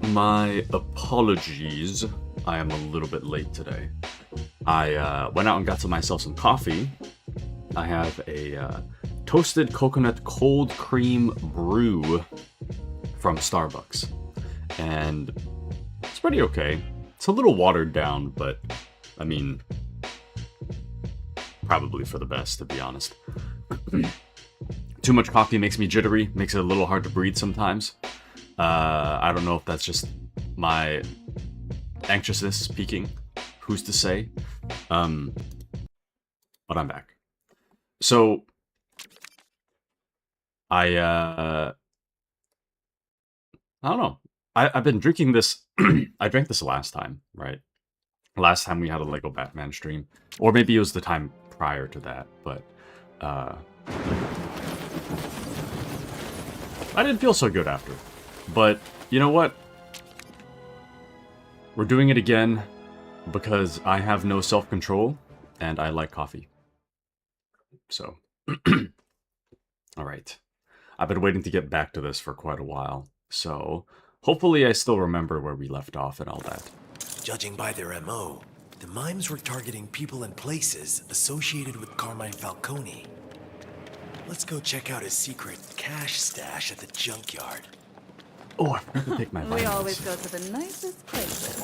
My apologies. I am a little bit late today. I went out and got myself some coffee. I have a toasted coconut cold cream brew from Starbucks. And it's pretty okay. It's a little watered down, but I mean, probably for the best, to be honest. Too much coffee makes me jittery, makes it a little hard to breathe sometimes. I don't know if that's just my anxiousness peaking. Who's to say? But I'm back. So, I don't know. I've been drinking this. I drank this last time, right? Last time we had a Lego Batman stream. Or maybe it was the time prior to that, but I didn't feel so good after. But you know what? We're doing it again because I have no self-control and I like coffee. So, alright. I've been waiting to get back to this for quite a while. So, hopefully I still remember where we left off and all that. Judging by their MO, the mimes were targeting people and places associated with Carmine Falcone. Let's go check out his secret cash stash at the junkyard. Oh, I forgot to take my vitamins. We always go to the nicest places.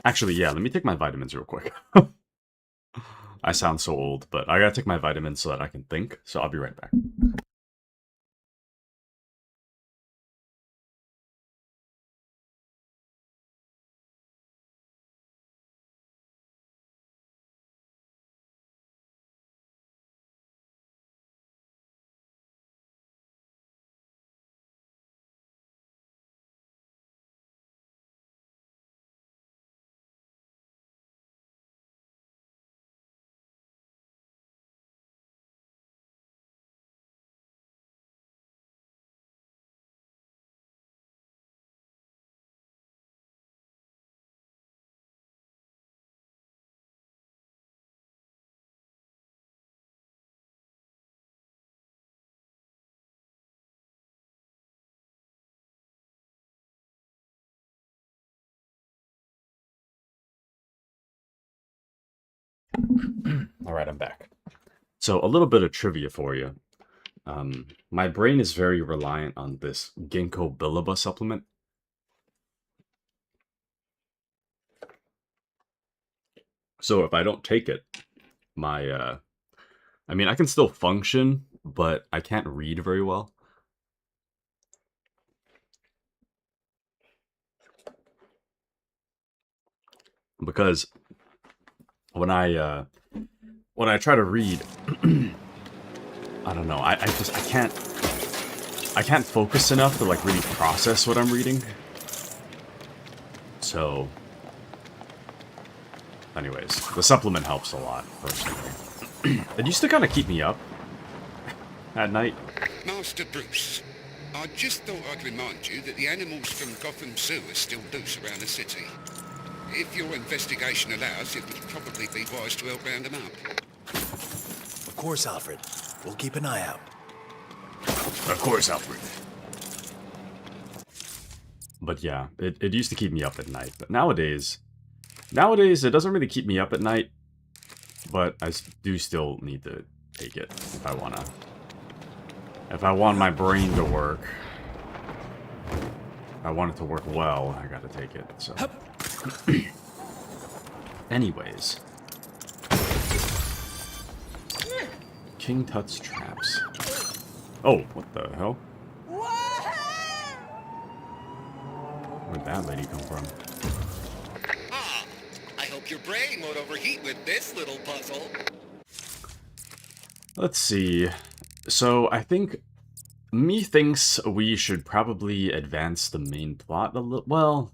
Actually, yeah, let me take my vitamins real quick. I sound so old, but I gotta take my vitamins so that I can think, so I'll be right back. Alright, I'm back. So, a little bit of trivia for you. My brain is very reliant on this ginkgo biloba supplement. So if I don't take it, my, I mean, I can still function, but I can't read very well. Because when I try to read, I don't know, I can't focus enough to, like, really process what I'm reading. So, anyways, the supplement helps a lot, personally. It used to kind of keep me up at night. Master Bruce, I just thought I'd remind you that the animals from Gotham Zoo are still loose around the city. If your investigation allows, it would probably be wise to help round them up. Of course, Alfred. We'll keep an eye out. Of course, Alfred. But yeah, it used to keep me up at night. But nowadays it doesn't really keep me up at night. But I do still need to take it if I want my brain to work. If I want it to work well, I gotta take it. So, anyways, King Tut's traps. Oh, what the hell? Where'd that lady come from? Ah, I hope your brain won't overheat with this little puzzle. Let's see. So, I think methinks we should probably advance the main plot a little. Well,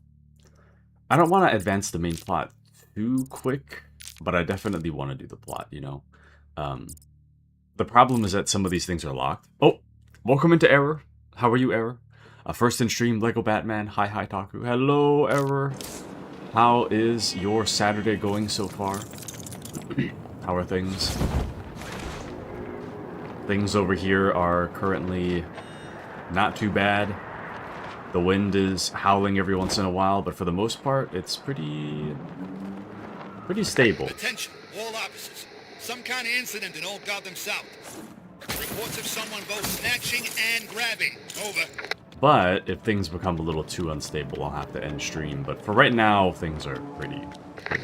I don't want to advance the main plot too quick, but I definitely want to do the plot, you know? The problem is that some of these things are locked. Oh, welcome into Error. How are you, Error? First in stream, Lego Batman. Hi, Taku. Hello, Error. How is your Saturday going so far? How are things? Things over here are currently not too bad. The wind is howling every once in a while, but for the most part, it's pretty stable. Attention, all officers. Some kind of incident in Old Gotham South. Reports of someone both snatching and grabbing. Over. But if things become a little too unstable, I'll have to end stream. But for right now, things are pretty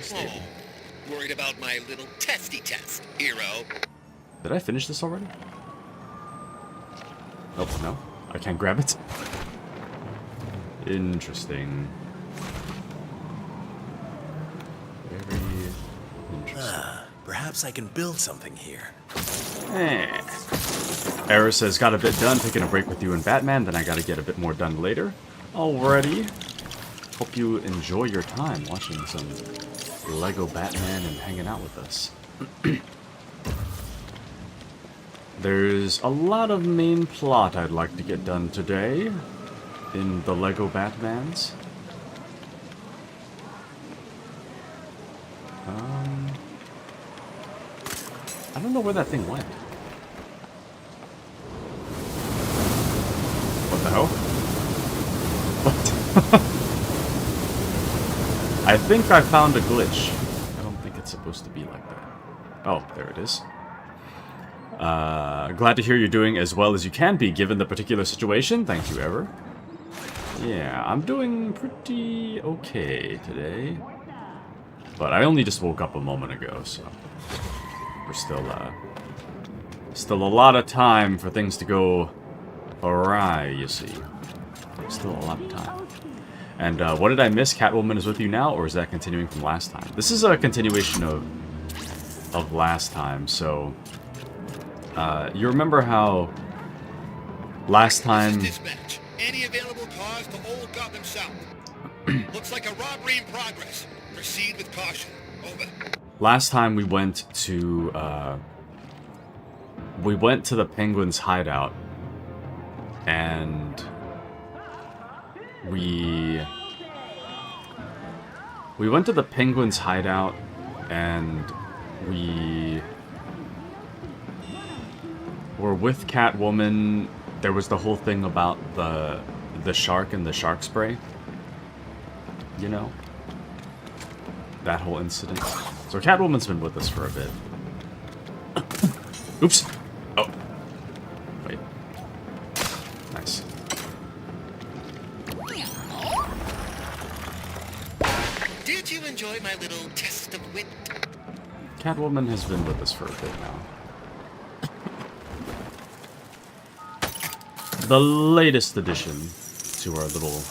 stable. Oh, worried about my little testy test, hero. Did I finish this already? Nope, no. I can't grab it. Interesting. Very interesting. Perhaps I can build something here. Era says, got a bit done taking a break with you and Batman, then I gotta get a bit more done later. Alrighty. Hope you enjoy your time watching some Lego Batman and hanging out with us. There's a lot of main plot I'd like to get done today in the Lego Batmans. I don't know where that thing went. What the hell? What? I think I found a glitch. I don't think it's supposed to be like that. Oh, there it is. Glad to hear you're doing as well as you can be given the particular situation. Thank you, Ever. Yeah, I'm doing pretty okay today. But I only just woke up a moment ago, so we're still a lot of time for things to go awry, you see. Still a lot of time. And what did I miss? Catwoman is with you now, or is that continuing from last time? This is a continuation of last time, so you remember how last time... Dispatch. Any available cars to Old Gotham South? Looks like a robbery in progress. Proceed with caution. Over. Last time we went to the Penguin's hideout, and we went to the Penguin's hideout, and we were with Catwoman. There was the whole thing about the shark and the shark spray. You know? That whole incident. So Catwoman's been with us for a bit. Oops. Oh. Wait. Nice. Did you enjoy my little test of wit? Catwoman has been with us for a bit now. The latest addition to our little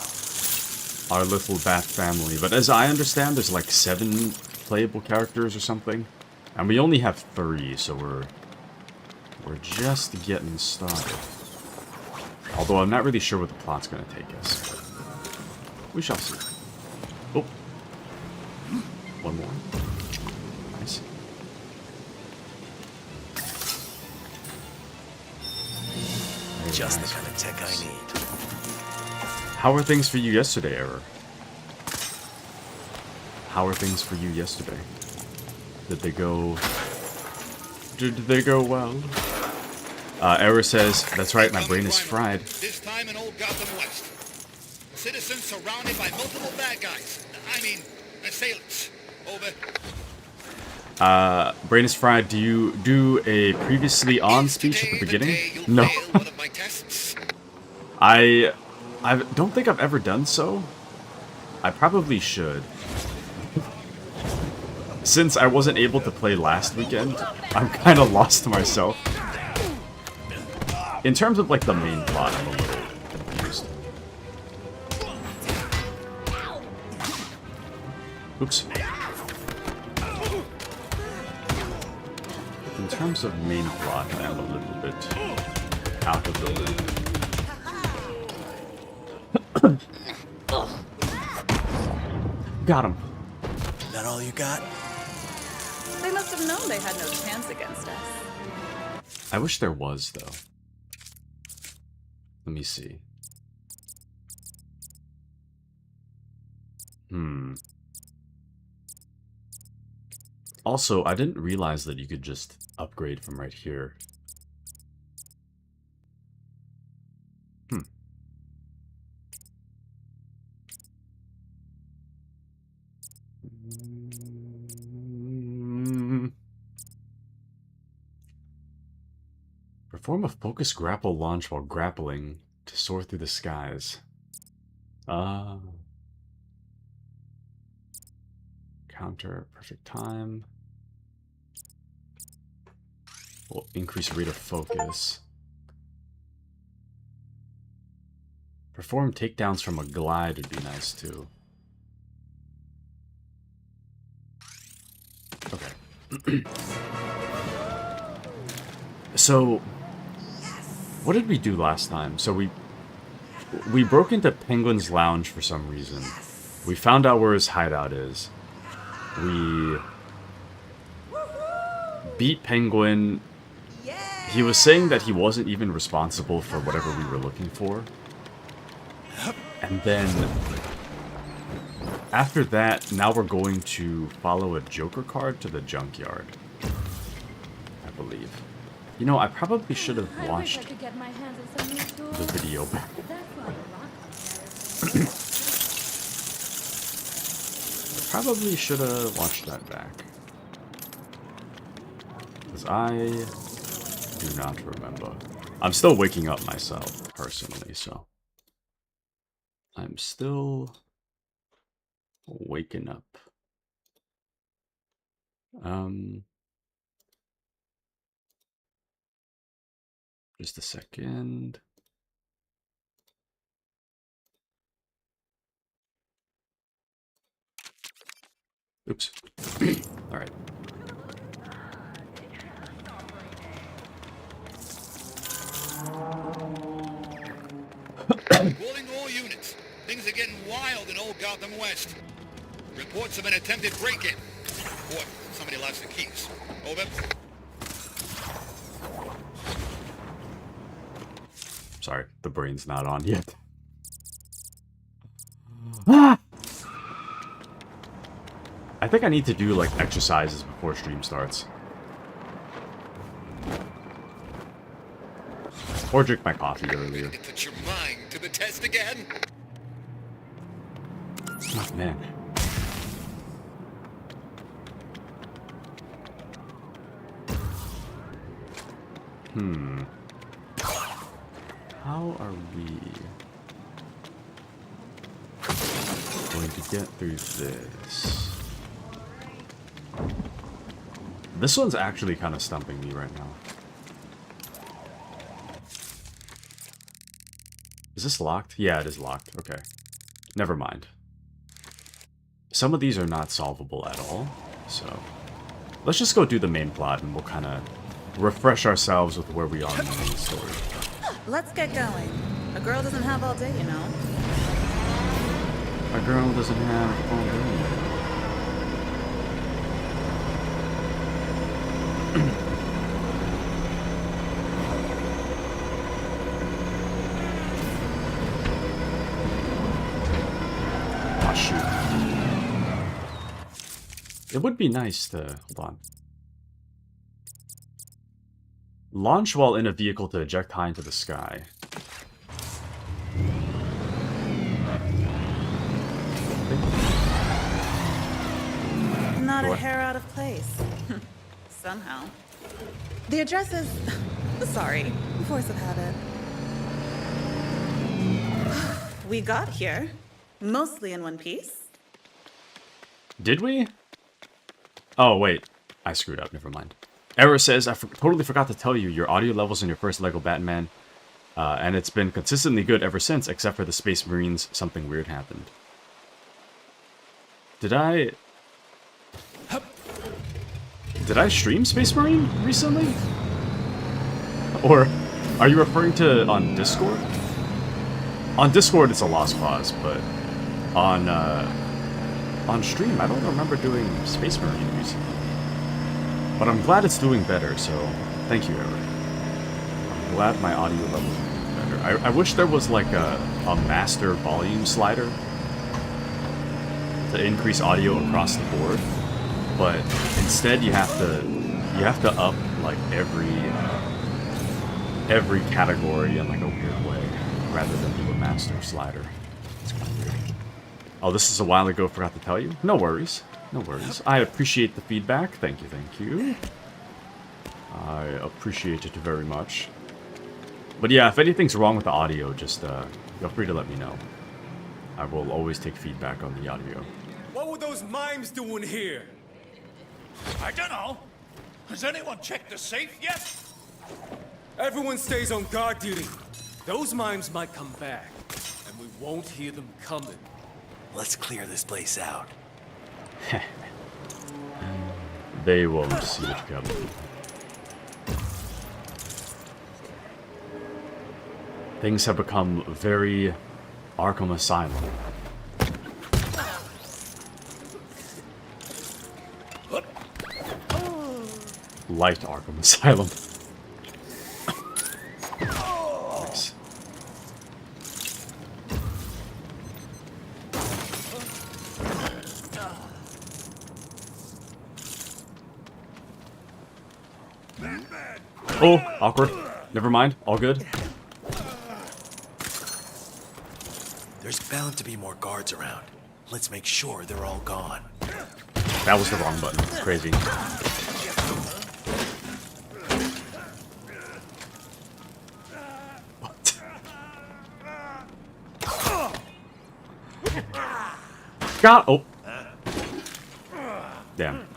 Bat family. But as I understand, there's like 7 playable characters or something, and we only have 3, so we're just getting started. Although I'm not really sure where the plot's gonna take us. We shall see. Oh, one more. Nice. Just the kind of tech I need. How are things for you yesterday, Error? How are things for you yesterday? Did they go well? Error says, that's right, my brain is fried. This time in Old Gotham West. Citizens surrounded by multiple bad guys. I mean, assailants. Over. Brain is fried. Do you do a previously on speech at the beginning? No. One of my tests. I don't think I've ever done so. I probably should. Since I wasn't able to play last weekend, I'm kind of lost to myself. In terms of, like, the main plot, I'm a little confused. Oops. In terms of main plot, I'm a little bit out of the loop. Got him. That all you got? They must have known they had no chance against us. I wish there was, though. Let me see. Also, I didn't realize that you could just upgrade from right here. Perform a focus grapple launch while grappling to soar through the skies. Counter perfect time. Will increase rate of focus. Perform takedowns from a glide would be nice too. Okay. So, what did we do last time? So we broke into Penguin's lounge for some reason. We found out where his hideout is. We beat Penguin. He was saying that he wasn't even responsible for whatever we were looking for. And then, after that, now we're going to follow a Joker card to the junkyard. I believe. You know, I probably should have watched the video back. Probably should have watched that back. Because I do not remember. I'm still waking up myself, personally, so. I'm still waking up. Just a second. Oops. All right. Calling all units. Things are getting wild in old Gotham West. Reports of an attempted break-in. What? Somebody lost the keys. Over. Sorry, the brain's not on yet. Ah! I think I need to do, like, exercises before stream starts. Or drink my coffee earlier. Put your mind to the test again. Oh, man. How are we going to get through this? This one's actually kind of stumping me right now. Is this locked? Yeah, it is locked. Okay. Never mind. Some of these are not solvable at all, so let's just go do the main plot and we'll kind of refresh ourselves with where we are in the main story. Let's get going. A girl doesn't have all day, you know. A girl doesn't have all day. Oh, shoot. It would be nice to... Hold on. Launch while in a vehicle to eject high into the sky. Not a hair out of place. Somehow. The address is... Sorry, force of habit. We got here. Mostly in one piece. Did we? Oh, wait. I screwed up. Never mind. Error says, I totally forgot to tell you, your audio levels in your first LEGO Batman, and it's been consistently good ever since, except for the Space Marines, something weird happened. Did I stream Space Marine recently? Or are you referring to on Discord? On Discord, it's a lost cause, but on stream, I don't remember doing Space Marine recently. But I'm glad it's doing better, so thank you, Eric. I'm glad my audio level is better. I wish there was like a master volume slider to increase audio across the board, but instead you have to up like every category in like a weird way rather than do a master slider. It's kind of weird. Oh, this is a while ago. Forgot to tell you. No worries. No worries. I appreciate the feedback. Thank you, thank you. I appreciate it very much. But yeah, if anything's wrong with the audio, just feel free to let me know. I will always take feedback on the audio. What were those mimes doing here? I don't know. Has anyone checked the safe yet? Everyone stays on guard duty. Those mimes might come back, and we won't hear them coming. Let's clear this place out. They won't see it coming. Things have become very Arkham Asylum. Light Arkham Asylum. Nice. Oh, awkward. Never mind. All good. There's bound to be more guards around. Let's make sure they're all gone. That was the wrong button. Crazy. What? God. Oh. Damn.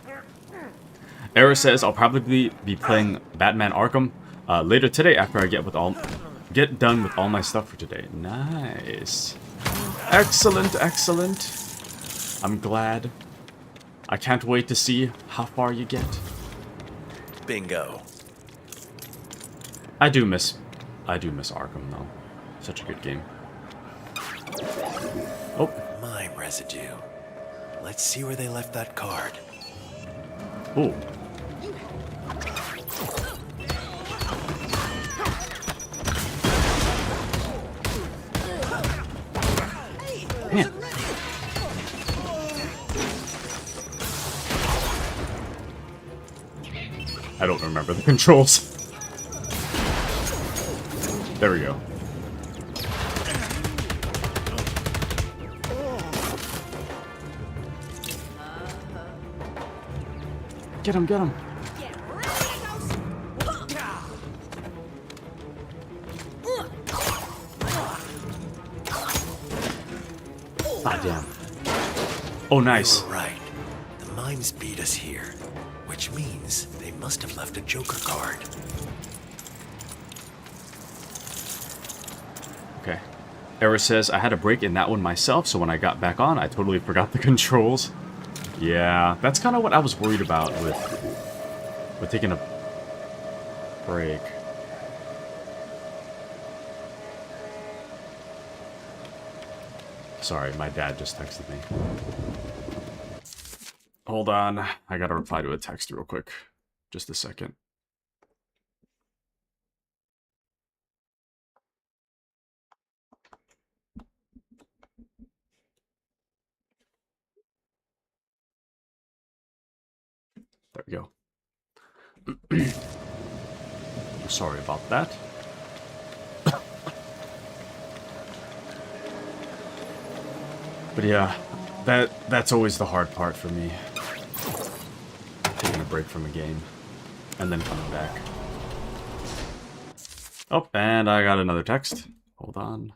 Era says I'll probably be playing Batman Arkham later today after I get done with all my stuff for today. Nice. Excellent, excellent. I'm glad. I can't wait to see how far you get. Bingo. I do miss Arkham though. Such a good game. Oh. Mime residue. Let's see where they left that card. Oh. Man. I don't remember the controls. There we go. Get him, get him. Ah, damn. Oh, nice. You were right. The mimes beat us here, which means they must have left a Joker card. Okay. Era says, I had a break in that one myself, so when I got back on, I totally forgot the controls. Yeah, that's kind of what I was worried about with taking a break. Sorry, my dad just texted me. Hold on, I gotta reply to a text real quick. Just a second. There we go. Sorry about that. But yeah, that's always the hard part for me. Taking a break from a game and then coming back. Oh, and I got another text. Hold on.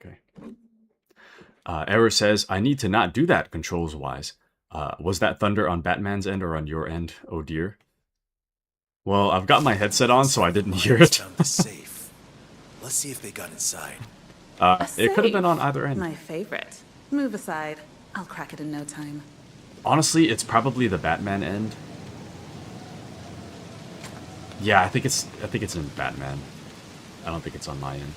Okay. Error says, I need to not do that controls-wise. Was that thunder on Batman's end or on your end? Oh dear. Well, I've got my headset on, so I didn't hear it. Found the safe. Let's see if they got inside. It could have been on either end. My favorite. Move aside. I'll crack it in no time. Honestly, it's probably the Batman end. Yeah, I think it's in Batman. I don't think it's on my end.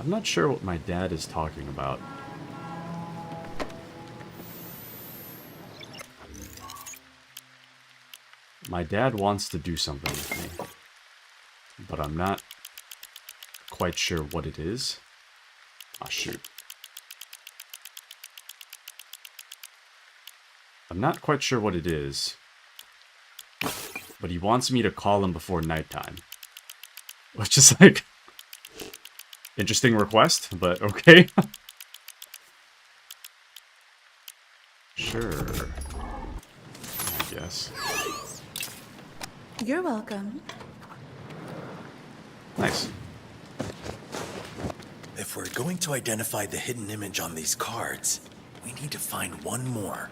I'm not sure what my dad is talking about. My dad wants to do something with me. but I'm not quite sure what it is. Ah, shoot. I'm not quite sure what it is, but he wants me to call him before nighttime. Which is like... interesting request, but okay. Sure. I guess. You're welcome. Nice. If we're going to identify the hidden image on these cards, we need to find one more.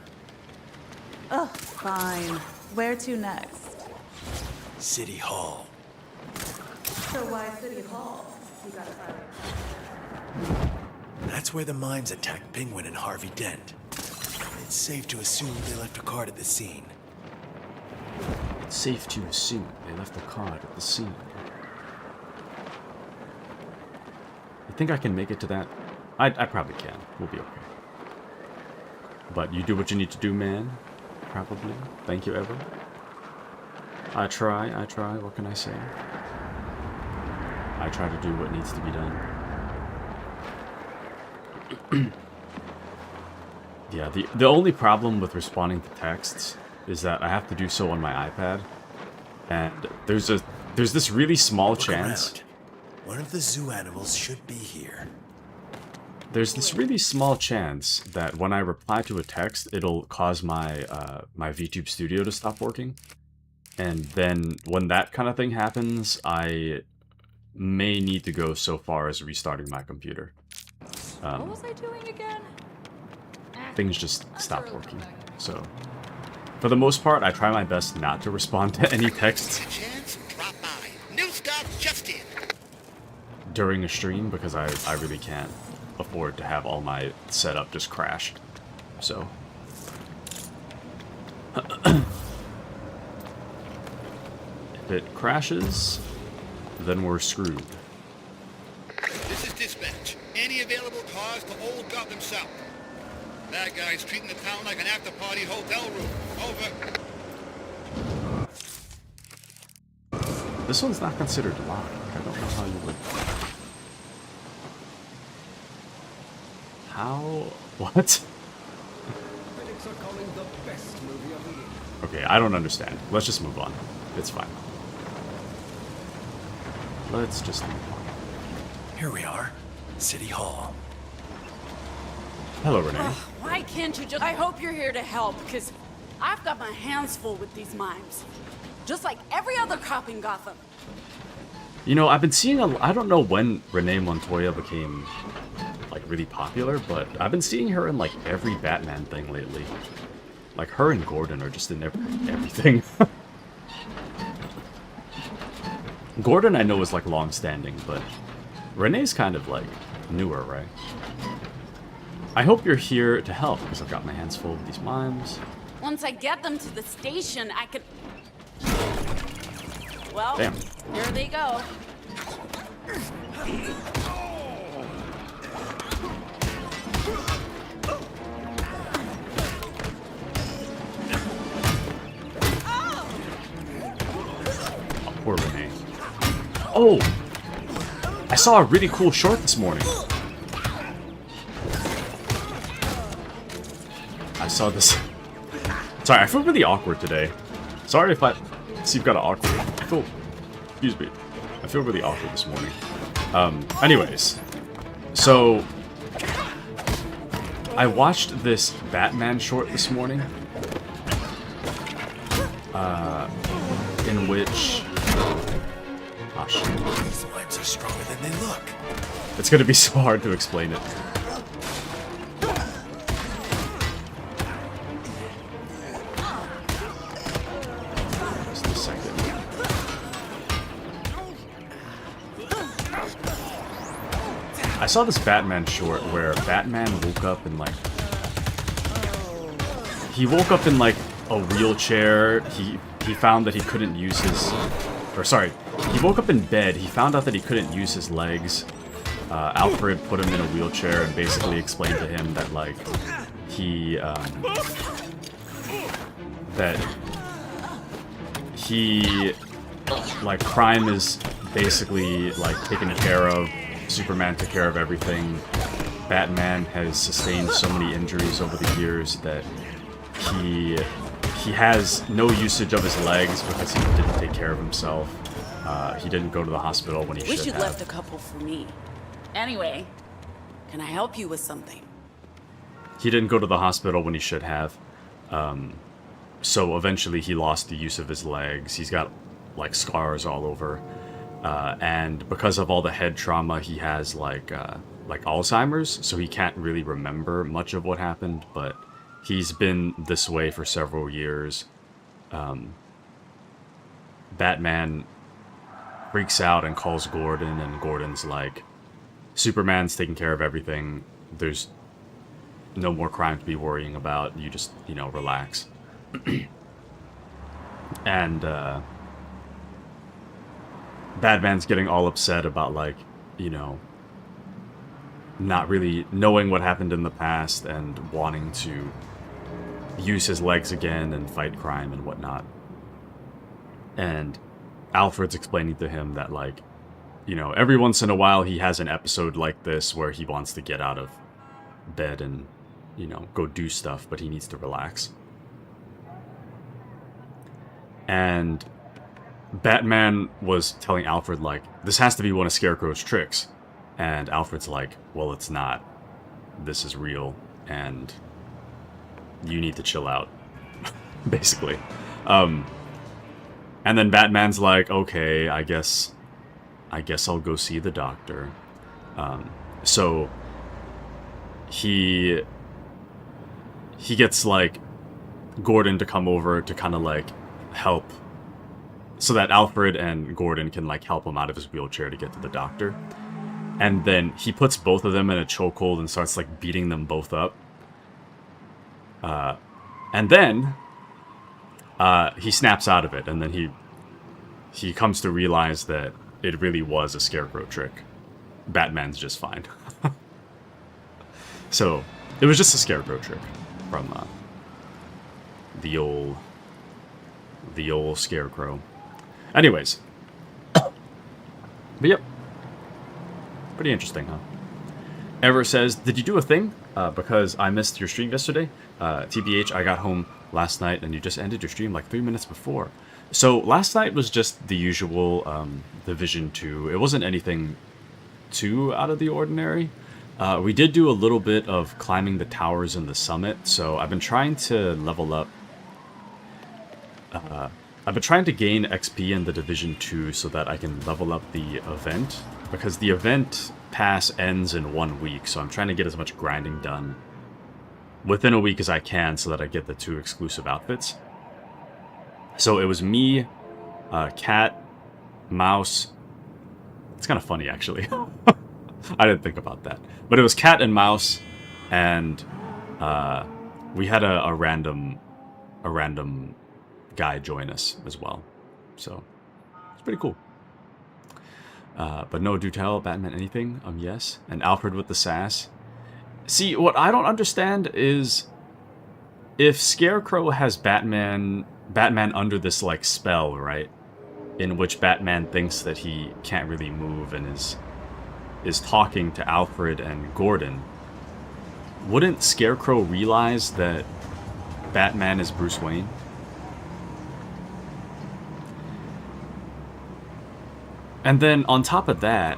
Oh, fine. Where to next? City Hall. So why City Hall? You got it right. That's where the mimes attacked Penguin and Harvey Dent. It's safe to assume they left a card at the scene. It's safe to assume they left the card at the scene. You think I can make it to that? I probably can. We'll be okay. But you do what you need to do, man. Probably. Thank you, Ever. I try. What can I say? I try to do what needs to be done. Yeah, the only problem with responding to texts is that I have to do so on my iPad. And there's this really small chance. Around. One of the zoo animals should be here. There's this really small chance that when I reply to a text, it'll cause my my VTube Studio to stop working. And then when that kind of thing happens, I may need to go so far as restarting my computer. What was I doing again? Things just stop working. So, for the most part, I try my best not to respond to any texts Chance, drop by. New stock just in. during a stream because I really can't afford to have all my setup just crash. So, if it crashes, then we're screwed. This is dispatch. Any available cars to Old Gotham South? That guy's treating the town like an after-party hotel room. Over. This one's not considered locked. I don't know how you would... How? What? Critics are calling the best movie of the year. Okay, I don't understand. Let's just move on. It's fine. Let's just move on. Here we are. City Hall. Hello, Renee. Oh, why can't you just... I hope you're here to help, because I've got my hands full with these mimes. Just like every other cop in Gotham. You know, I've been seeing I don't know when Renee Montoya became, like, really popular, but I've been seeing her in, like, every Batman thing lately. Like, her and Gordon are just in everything. Gordon, I know, is, like, long-standing, but Renee's kind of, like, newer, right? I hope you're here to help, because I've got my hands full with these mimes. Once I get them to the station, I could... Well, Damn. here they go. Oh, poor Renee. Oh! I saw a really cool short this morning. I saw this... Sorry, I feel really awkward today. Sorry if I... See, you've got an awkward... I feel... Excuse me. I feel really awkward this morning. Anyways. So... I watched this Batman short this morning. In which... Oh, shit. These mimes are stronger than they look. It's gonna be so hard to explain it. Just a second. I saw this Batman short where Batman woke up in like... He woke up in like a wheelchair. He found that he couldn't use his... Or sorry, he woke up in bed. He found out that he couldn't use his legs. Alfred put him in a wheelchair and basically explained to him that, like, like, crime is basically, like, taken care of. Superman took care of everything. Batman has sustained so many injuries over the years that he has no usage of his legs because he didn't take care of himself. He didn't go to the hospital when he should have. Wish you'd left a couple for me. Anyway, can I help you with something? He didn't go to the hospital when he should have. So eventually he lost the use of his legs. He's got, like, scars all over. And because of all the head trauma, he has, like Alzheimer's, so he can't really remember much of what happened, but he's been this way for several years. Batman freaks out and calls Gordon, and Gordon's like, Superman's taking care of everything. There's no more crime to be worrying about. You just, you know, relax. And, Batman's getting all upset about, like, you know, not really knowing what happened in the past and wanting to use his legs again and fight crime and whatnot. And Alfred's explaining to him that, like, you know, every once in a while he has an episode like this where he wants to get out of bed and, you know, go do stuff, but he needs to relax. And Batman was telling Alfred, like, this has to be one of Scarecrow's tricks. And Alfred's like, well, it's not. This is real, and you need to chill out, basically. And then Batman's like, okay, I guess I'll go see the doctor. So he gets, like, Gordon to come over to kind of, like, help, so that Alfred and Gordon can, like, help him out of his wheelchair to get to the doctor. And then he puts both of them in a chokehold and starts, like, beating them both up. And then he snaps out of it, and then he comes to realize that it really was a Scarecrow trick. Batman's just fine. So it was just a Scarecrow trick from the old Scarecrow. Anyways. But yep. Pretty interesting, huh? Ever says, did you do a thing? Because I missed your stream yesterday. TBH, I got home last night and you just ended your stream like 3 minutes before. So last night was just the usual Division 2. It wasn't anything too out of the ordinary. We did do a little bit of climbing the towers in the summit, so I've been trying to level up. I've been trying to gain XP in the Division 2 so that I can level up the event, because the event pass ends in 1 week, so I'm trying to get as much grinding done within a week as I can so that I get the 2 exclusive outfits. So it was me, Cat, Mouse. It's kind of funny, actually. I didn't think about that. But it was Cat and Mouse, and we had a random guy join us as well. So it's pretty cool. But no, do tell Batman anything? Yes. And Alfred with the sass. See, what I don't understand is if Scarecrow has Batman under this, like, spell, right? In which Batman thinks that he can't really move and is talking to Alfred and Gordon. Wouldn't Scarecrow realize that Batman is Bruce Wayne? And then, on top of that,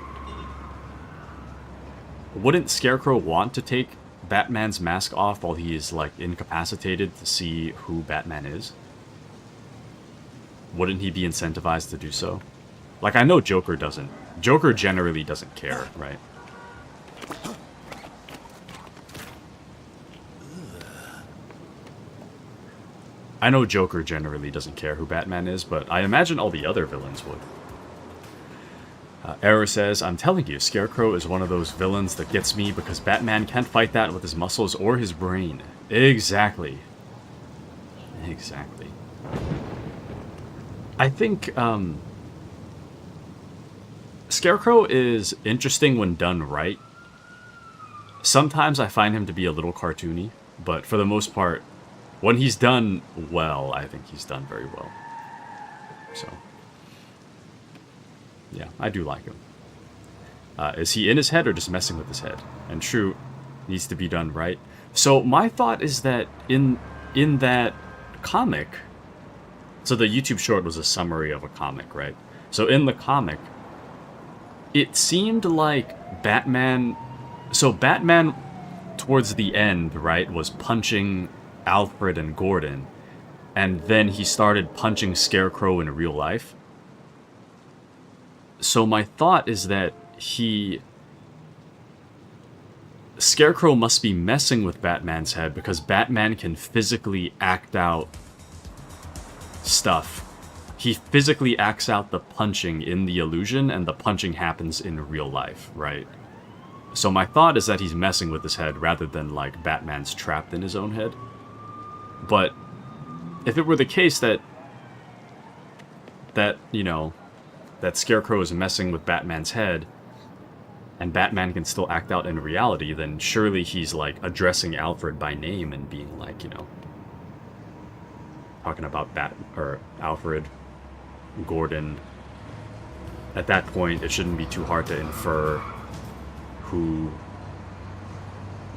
wouldn't Scarecrow want to take Batman's mask off while he is, like, incapacitated to see who Batman is? Wouldn't he be incentivized to do so? Like, I know Joker doesn't. Joker generally doesn't care, right? I know Joker generally doesn't care who Batman is, but I imagine all the other villains would. Error says, I'm telling you, Scarecrow is one of those villains that gets me because Batman can't fight that with his muscles or his brain. Exactly. Exactly. I think, Scarecrow is interesting when done right. Sometimes I find him to be a little cartoony, but for the most part, when he's done well, I think he's done very well. So. Yeah, I do like him. Is he in his head or just messing with his head? And true, needs to be done right. So my thought is that in that comic, so the YouTube short was a summary of a comic, right? So in the comic, it seemed like Batman... So Batman, towards the end, right, was punching Alfred and Gordon, and then he started punching Scarecrow in real life. So my thought is that Scarecrow must be messing with Batman's head because Batman can physically act out stuff. He physically acts out the punching in the illusion, and the punching happens in real life, right? So my thought is that he's messing with his head rather than, like, Batman's trapped in his own head. But if it were the case that you know, that Scarecrow is messing with Batman's head, and Batman can still act out in reality, then surely he's, like, addressing Alfred by name and being, like, you know, talking about Alfred, Gordon. At that point, it shouldn't be too hard to infer who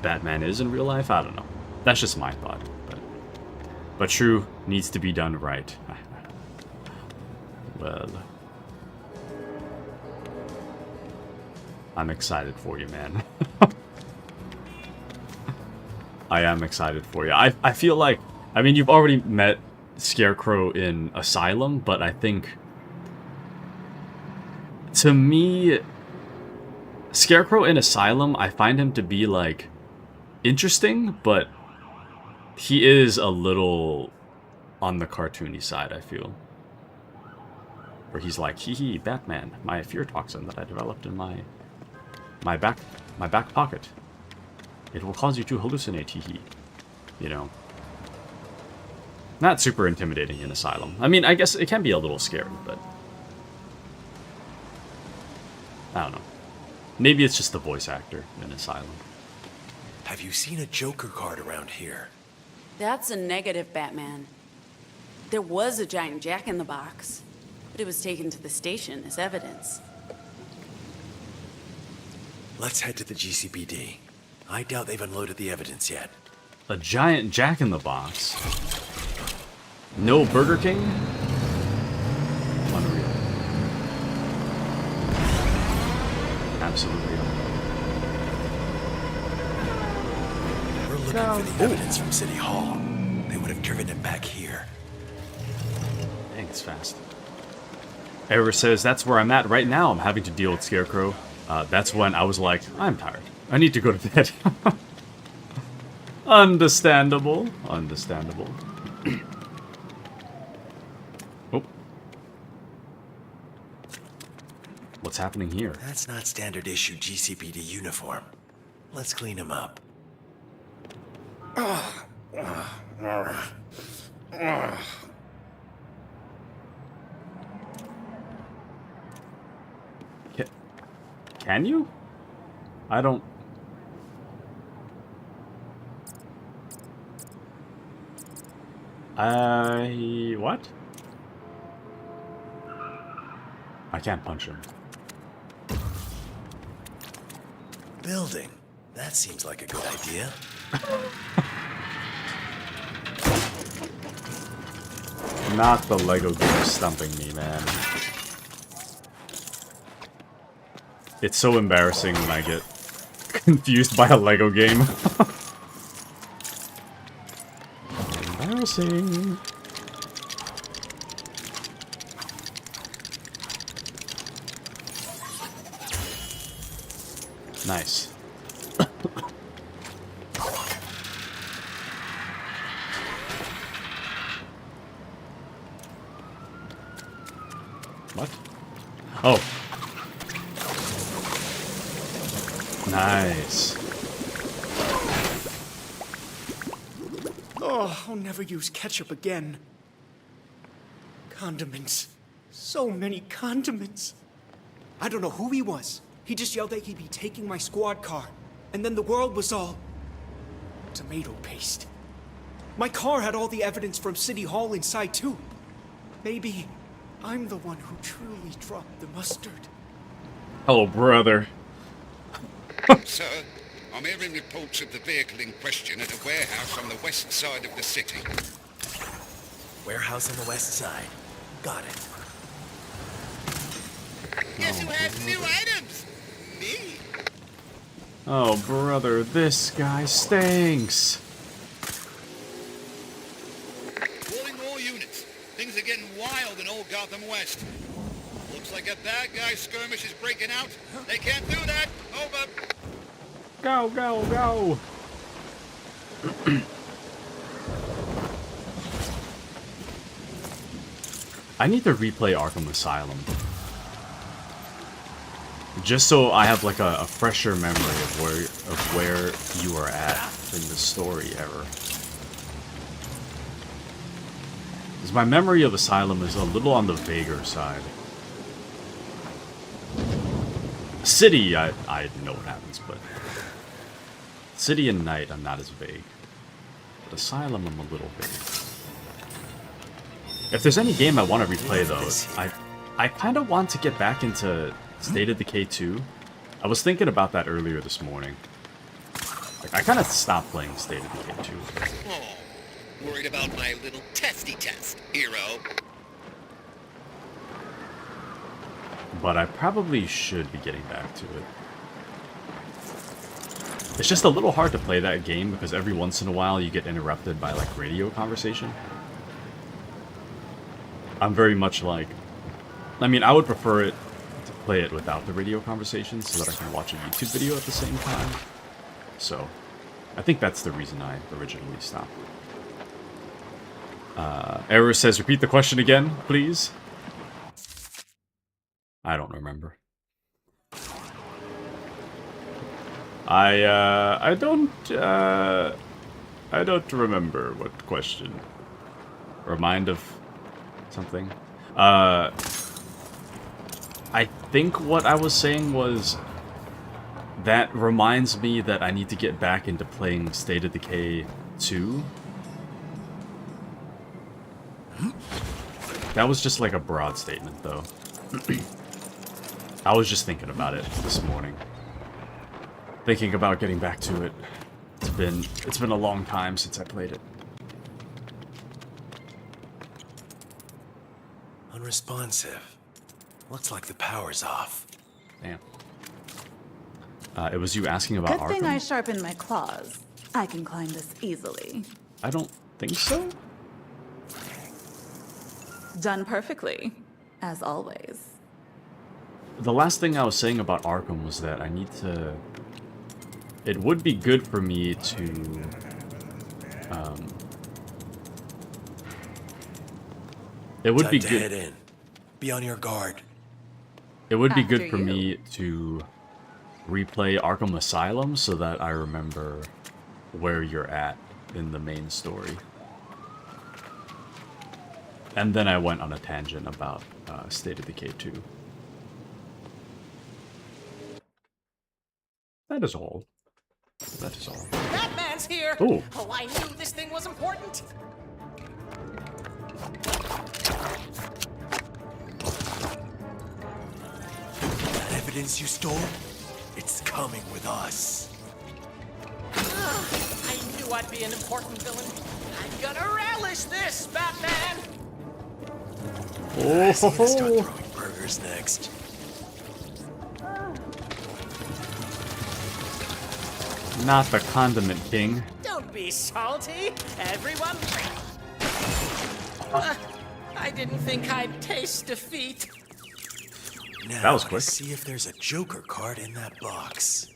Batman is in real life. I don't know. That's just my thought. But true, needs to be done right. Well, I'm excited for you, man. I am excited for you. I feel like, I mean, you've already met Scarecrow in Asylum, but I think, to me, Scarecrow in Asylum, I find him to be, like, interesting, but he is a little on the cartoony side, I feel. Where he's like, hee hee, Batman, my fear toxin that I developed in my back pocket. It will cause you to hallucinate, hee hee. You know. Not super intimidating in Asylum. I mean, I guess it can be a little scary, but I don't know. Maybe it's just the voice actor in Asylum. Have you seen a Joker card around here? That's a negative, Batman. There was a giant jack-in-the-box, but it was taken to the station as evidence. Let's head to the GCPD. I doubt they've unloaded the evidence yet. A giant jack-in-the-box? No Burger King? Unreal. Absolutely unreal. We're looking for the evidence from City Hall. They would have driven it back here. Dang, it's fast. Ever says, that's where I'm at right now. I'm having to deal with Scarecrow. That's when I was like, I'm tired. I need to go to bed. Understandable. Understandable. Oh. What's happening here? That's not standard issue GCPD uniform. Let's clean him up. Can you? I don't... What? I can't punch him. Building. That seems like a good idea. Not the Lego game stumping me, man. It's so embarrassing when I get confused by a Lego game. Embarrassing. Nice. What? Oh. Nice. Oh, I'll never use ketchup again. Condiments. So many condiments. I don't know who he was. He just yelled that he'd be taking my squad car. And then the world was all tomato paste. My car had all the evidence from City Hall inside too. Maybe I'm the one who truly dropped the mustard. Oh, brother. Sir, I'm hearing reports of the vehicle in question at a warehouse on the west side of the city. Warehouse on the west side. Got it. Guess who has new items? Me. Oh, brother, this guy stinks. Calling all units. Things are getting wild in old Gotham West. Looks like a bad guy skirmish is breaking out. They can't do that. Over. Go, go, go. I need to replay Arkham Asylum. Just so I have like a fresher memory of where you are at in the story ever. Because my memory of Asylum is a little on the vaguer side. City, I know what happens, but City and Night, I'm not as vague. But Asylum, I'm a little vague. If there's any game I want to replay, though, I kind of want to get back into State of Decay 2. I was thinking about that earlier this morning. Like, I kind of stopped playing State of Decay 2. Oh, worried about my little testy test, hero. But I probably should be getting back to it. It's just a little hard to play that game because every once in a while you get interrupted by, like, radio conversation. I'm very much like... I mean, I would prefer it to play it without the radio conversation so that I can watch a YouTube video at the same time. So, I think that's the reason I originally stopped. Error says, repeat the question again, please. I don't remember. I don't remember what question. Remind of something. I think what I was saying was that reminds me that I need to get back into playing State of Decay 2. That was just like a broad statement, though. I was just thinking about it this morning. Thinking about getting back to it. It's been a long time since I played it. Unresponsive. Looks like the power's off. Damn. It was you asking about Arkham? Good thing I sharpened my claws. I can climb this easily. I don't think so. Done perfectly, as always. The last thing I was saying about Arkham was that I need to... It would be good for me to... It would be Time to good... head in. Be on your guard. It would be After good for you. me to replay Arkham Asylum so that I remember where you're at in the main story. And then I went on a tangent about State of Decay 2. That is all. That is all. Batman's here! Oh. Oh, I knew this thing was important! That evidence you stole? It's coming with us. I knew I'd be an important villain. I'm gonna relish this, Batman! I see you to start throwing burgers next. Not the Condiment King. Don't be salty, everyone. I didn't think I'd taste defeat. Now, That was quick. let's see if there's a Joker card in that box.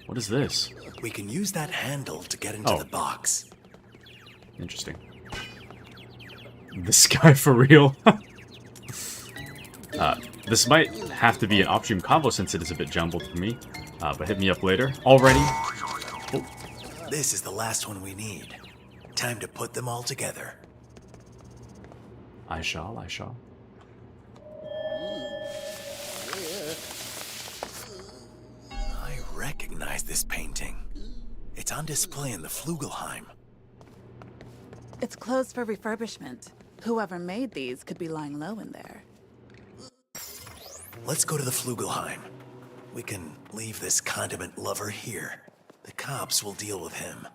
What is this? We can use that handle to get into Oh. the box. Interesting. This guy for real? This might have to be an option combo since it is a bit jumbled for me. But hit me up later. Already? Oh. This is the last one we need. Time to put them all together. I shall. I recognize this painting. It's on display in the Flugelheim. It's closed for refurbishment. Whoever made these could be lying low in there. Let's go to the Flugelheim. We can leave this condiment lover here. The cops will deal with him.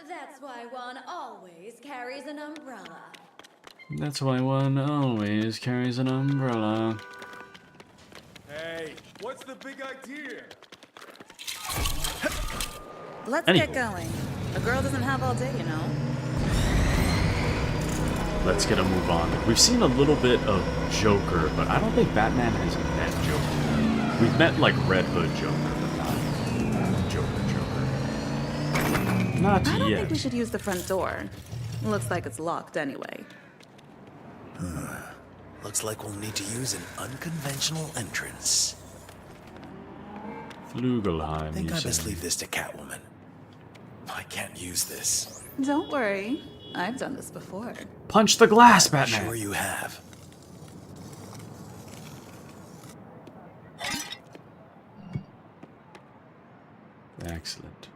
That's why one always carries an umbrella. That's why one always carries an umbrella. Hey, what's the big idea? Let's Anywho. get going. A girl doesn't have all day, you know. Let's get a move on. We've seen a little bit of Joker, but I don't think Batman has met Joker. We've met, like, Red Hood Joker, but not Joker. Not I don't yet. think we should use the front door. Looks like it's locked anyway. Looks like we'll need to use an unconventional entrance. Flugelheim, I think you I best say. leave this to Catwoman. I can't use this. Don't worry. I've done this before. Punch the glass, Batman! Sure you have. Excellent.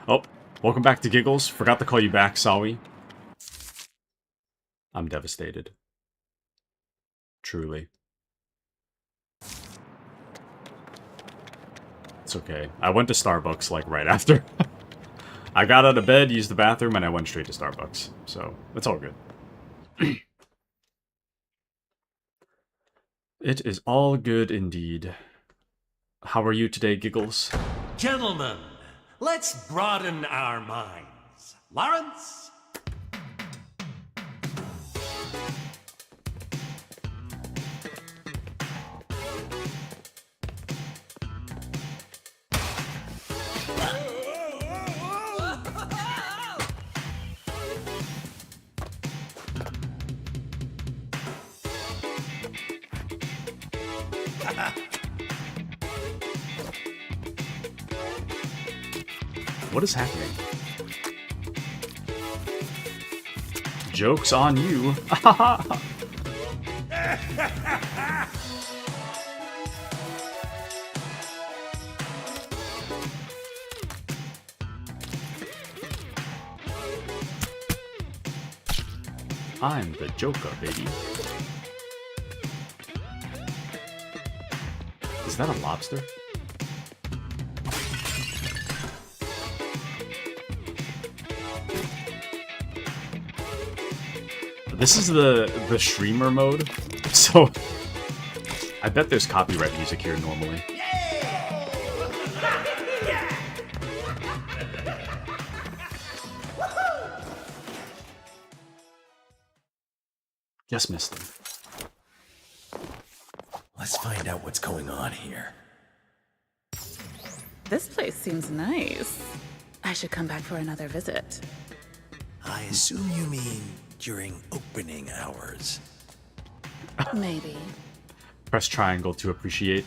Oh, welcome back to Giggles. Forgot to call you back, Sawi. I'm devastated. Truly. It's okay. I went to Starbucks, like, right after. I got out of bed, used the bathroom, and I went straight to Starbucks. So, it's all good. It is all good indeed. How are you today, Giggles? Gentlemen, let's broaden our minds. Lawrence? What is happening? Joke's on you. I'm the Joker, baby. Is that a lobster? This is the streamer mode, so I bet there's copyright music here normally. Yes, mister. Let's find out what's going on here. This place seems nice. I should come back for another visit. I assume you mean during opening hours. Maybe. Press triangle to appreciate.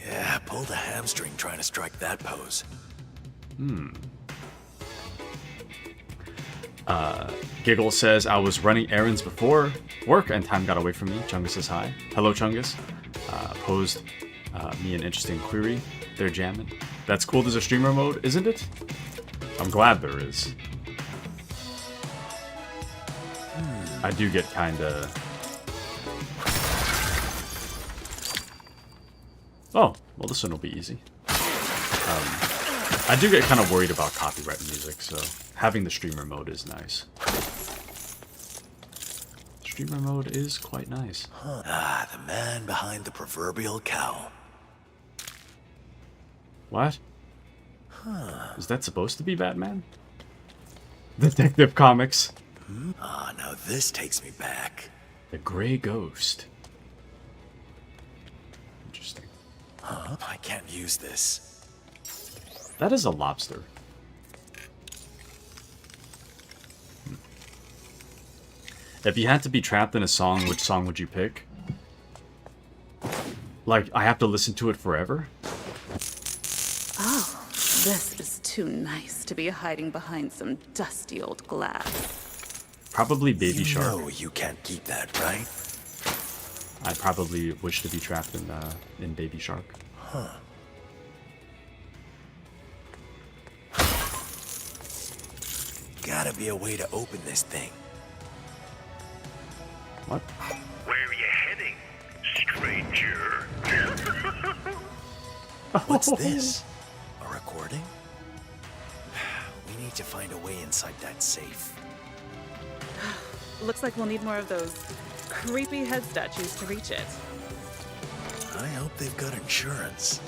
Yeah, pulled a hamstring trying to strike that pose. Giggle says, I was running errands before work and time got away from me. Chungus says hi. Hello, Chungus. Posed me an interesting query. They're jamming. That's cool, there's a streamer mode, isn't it? I'm glad there is. I do get kinda... Oh, well this one will be easy. I do get kind of worried about copyright music, so having the streamer mode is nice. Streamer mode is quite nice. Ah, the man behind the proverbial cowl. What? Is that supposed to be Batman? Detective Comics. Ah, now this takes me back. The Gray Ghost. Interesting. I can't use this. That is a lobster. If you had to be trapped in a song, which song would you pick? Like, I have to listen to it forever? Oh, this is too nice to be hiding behind some dusty old glass. Probably Baby You Shark. know you can't keep that, right? I probably wish to be trapped in Baby Shark. Gotta be a way to open this thing. What? Where are you heading, stranger? What's this? A recording? We need to find a way inside that safe. Looks like we'll need more of those creepy head statues to reach it. I hope they've got insurance.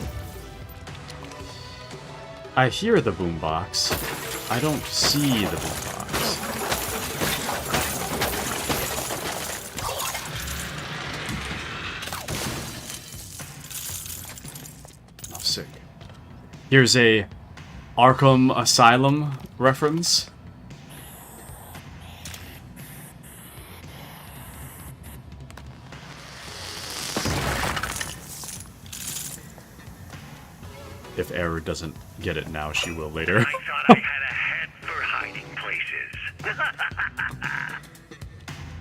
I hear the boombox. I don't see the boombox. Oh, sick. Here's a Arkham Asylum reference. If Error doesn't get it now, she will later. I thought I had a head for hiding places.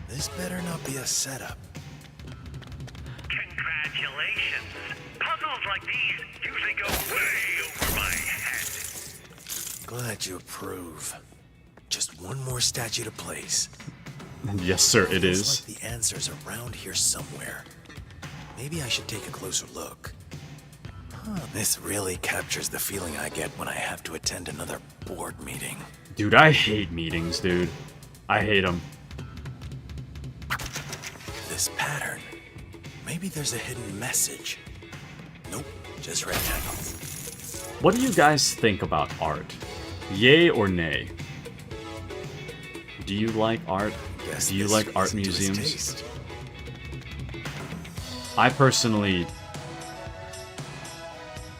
This better not be a setup. Congratulations. Puzzles like these usually go way over my head. Glad you approve. Just one more statue to place. Yes, sir, it Feels is. like the answer's around here somewhere. Maybe I should take a closer look. This really captures the feeling I get when I have to attend another board meeting. Dude, I hate meetings, dude. I hate them. This pattern. Maybe there's a hidden message. Nope, just rectangles. What do you guys think about art? Yay or nay? Do you like art? Guess Do you this like art isn't to his museums? taste. I personally...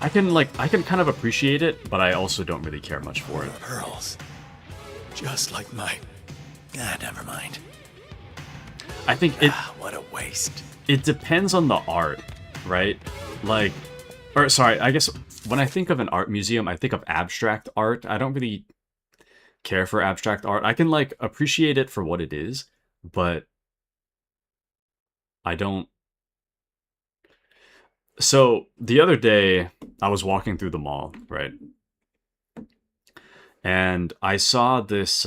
I can kind of appreciate it, but I also don't really care much for it. Pearls. Just like mine. Never mind. I think it... What a waste. It depends on the art, right? Like... Or, sorry, I guess when I think of an art museum, I think of abstract art. I don't really care for abstract art. I can, like, appreciate it for what it is, but I don't... So, the other day, I was walking through the mall, right? And I saw this,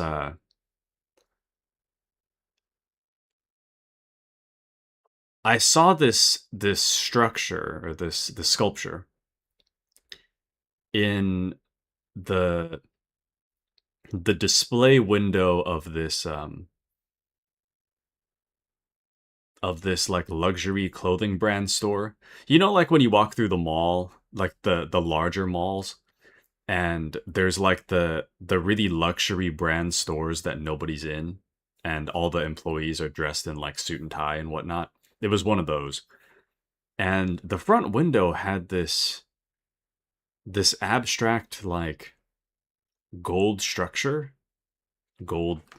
this structure, or this sculpture, in the display window of this, like luxury clothing brand store. You know, like when you walk through the mall, like the larger malls, and there's like the really luxury brand stores that nobody's in, and all the employees are dressed in like suit and tie and whatnot. It was one of those. And the front window had this abstract, like, gold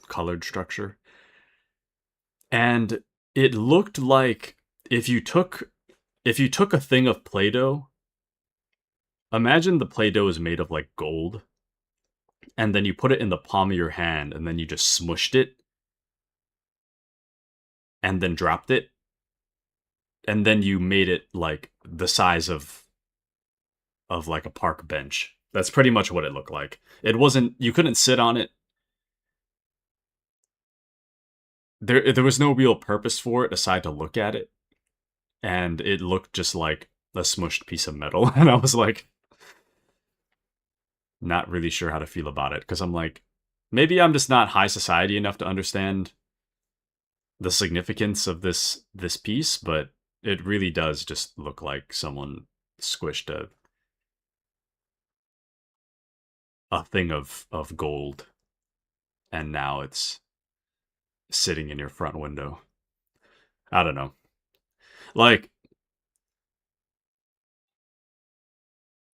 colored structure. And it looked like if you took a thing of Play-Doh, imagine the Play-Doh is made of like gold, and then you put it in the palm of your hand, and then you just smushed it, and then dropped it, and then you made it like the size of like a park bench. That's pretty much what it looked like. It wasn't, you couldn't sit on it. There was no real purpose for it aside to look at it. And it looked just like a smushed piece of metal. And I was like, not really sure how to feel about it. Because I'm like, maybe I'm just not high society enough to understand the significance of this piece. But it really does just look like someone squished a thing of gold. And now it's sitting in your front window. I don't know. Like,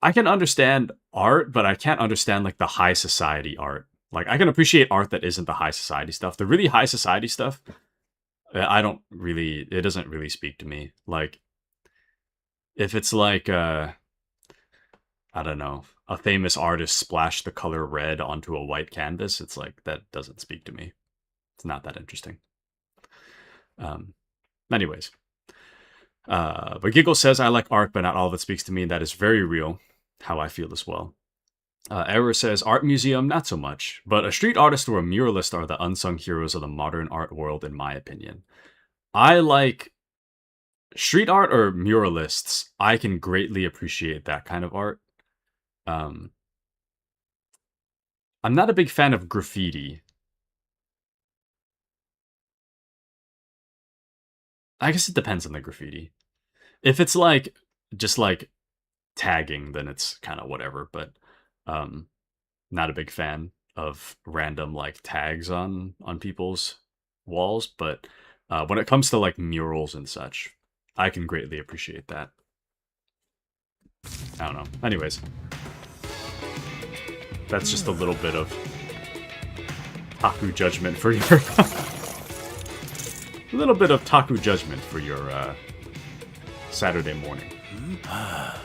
I can understand art, but I can't understand like the high society art. Like, I can appreciate art that isn't the high society stuff. The really high society stuff, it doesn't really speak to me. Like, if it's like, I don't know, a famous artist splashed the color red onto a white canvas, it's like, that doesn't speak to me. It's not that interesting. Anyways. But Giggle says, I like art, but not all of it speaks to me. That is very real, how I feel as well. Error says, art museum, not so much. But a street artist or a muralist are the unsung heroes of the modern art world, in my opinion. I like street art or muralists, I can greatly appreciate that kind of art. Um, I'm not a big fan of graffiti. I guess it depends on the graffiti. If it's like just like tagging, then it's kind of whatever. But um, not a big fan of random like tags on people's walls. But when it comes to like murals and such, I can greatly appreciate that. I don't know. Anyways, that's just a little bit of taku judgment for your a little bit of taku judgment for your Saturday morning. I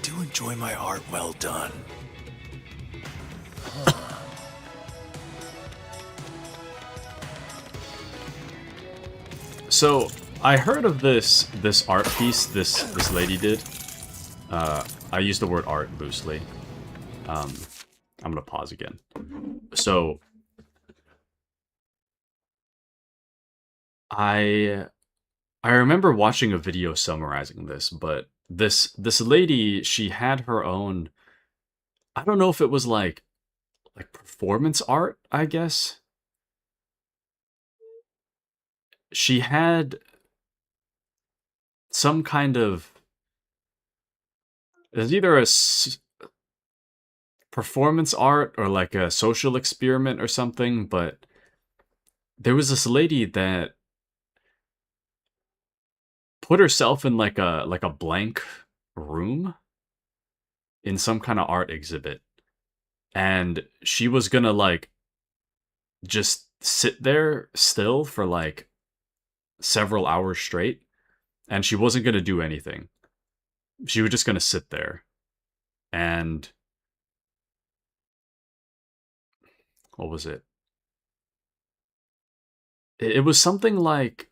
do enjoy my art well done. So I heard of this art piece this lady did. I use the word art loosely. I'm gonna pause again. So I remember watching a video summarizing this, but this lady, she had her own. I don't know if it was like performance art, I guess. She had some kind of, it was either performance art or like a social experiment or something, but there was this lady that put herself in like a blank room in some kind of art exhibit, and she was gonna like just sit there still for like several hours straight, and she wasn't gonna do anything. She was just gonna sit there. And what was it? It was something like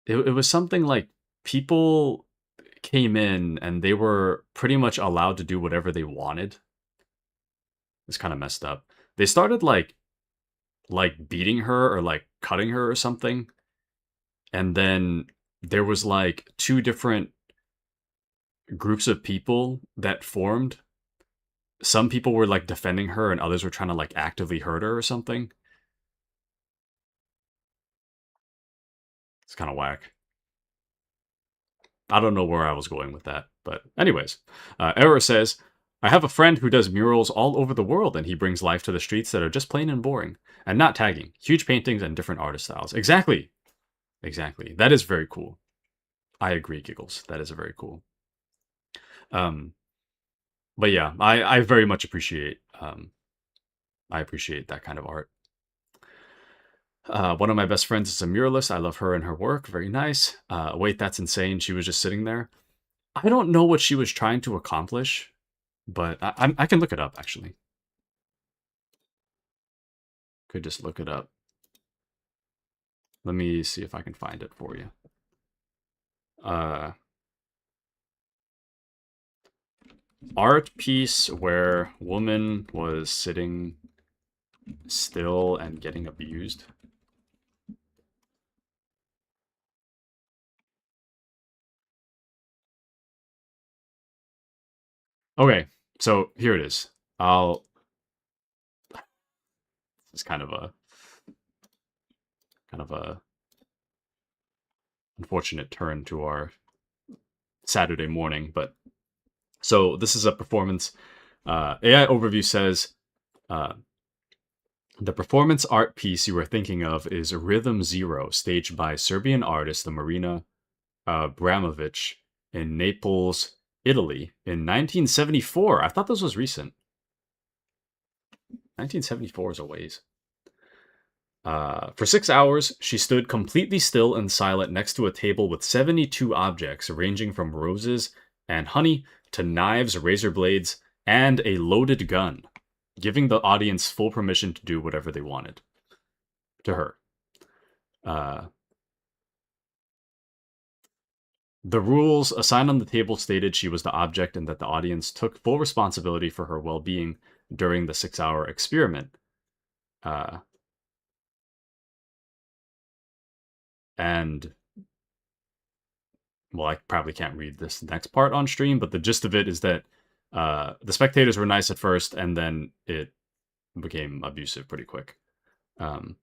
it was something like people came in and they were pretty much allowed to do whatever they wanted. It's kind of messed up. They started like beating her or like cutting her or something. And then there was like two different groups of people that formed. Some people were like defending her and others were trying to like actively hurt her or something. It's kind of whack. I don't know where I was going with that. But anyways, Error says, I have a friend who does murals all over the world and he brings life to the streets that are just plain and boring. And not tagging. Huge paintings and different artist styles. Exactly. Exactly. That is very cool. I agree, Giggles. That is very cool. But yeah, I very much appreciate I appreciate that kind of art. One of my best friends is a muralist. I love her and her work. Very nice. Wait, that's insane. She was just sitting there. I don't know what she was trying to accomplish, but I can look it up, actually. Could just look it up. Let me see if I can find it for you. Art piece where woman was sitting still and getting abused. Okay, so here it is. It's kind of a unfortunate turn to our Saturday morning, but so this is a performance. AI overview says the performance art piece you are thinking of is Rhythm Zero, staged by Serbian artist Marina Bramovic in Naples, Italy, in 1974. I thought this was recent. 1974 is a ways. For 6 hours, she stood completely still and silent next to a table with 72 objects, ranging from roses and honey to knives, razor blades, and a loaded gun, giving the audience full permission to do whatever they wanted to her. The rules assigned on the table stated she was the object and that the audience took full responsibility for her well-being during the 6-hour experiment. And well, I probably can't read this next part on stream, but the gist of it is that the spectators were nice at first, and then it became abusive pretty quick. And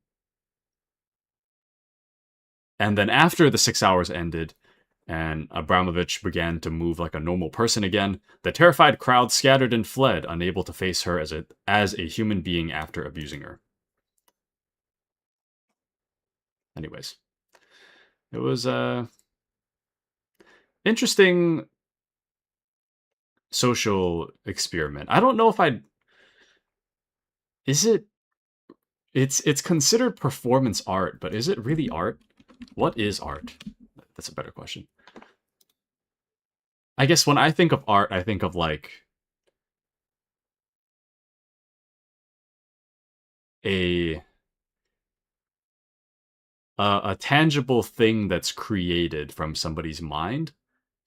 then after the 6 hours ended, and Abramovich began to move like a normal person again, the terrified crowd scattered and fled, unable to face her as a human being after abusing her. Anyways, it was a interesting social experiment. I don't know if it's considered performance art, but is it really art? What is art? That's a better question. I guess when I think of art, I think of like a tangible thing that's created from somebody's mind,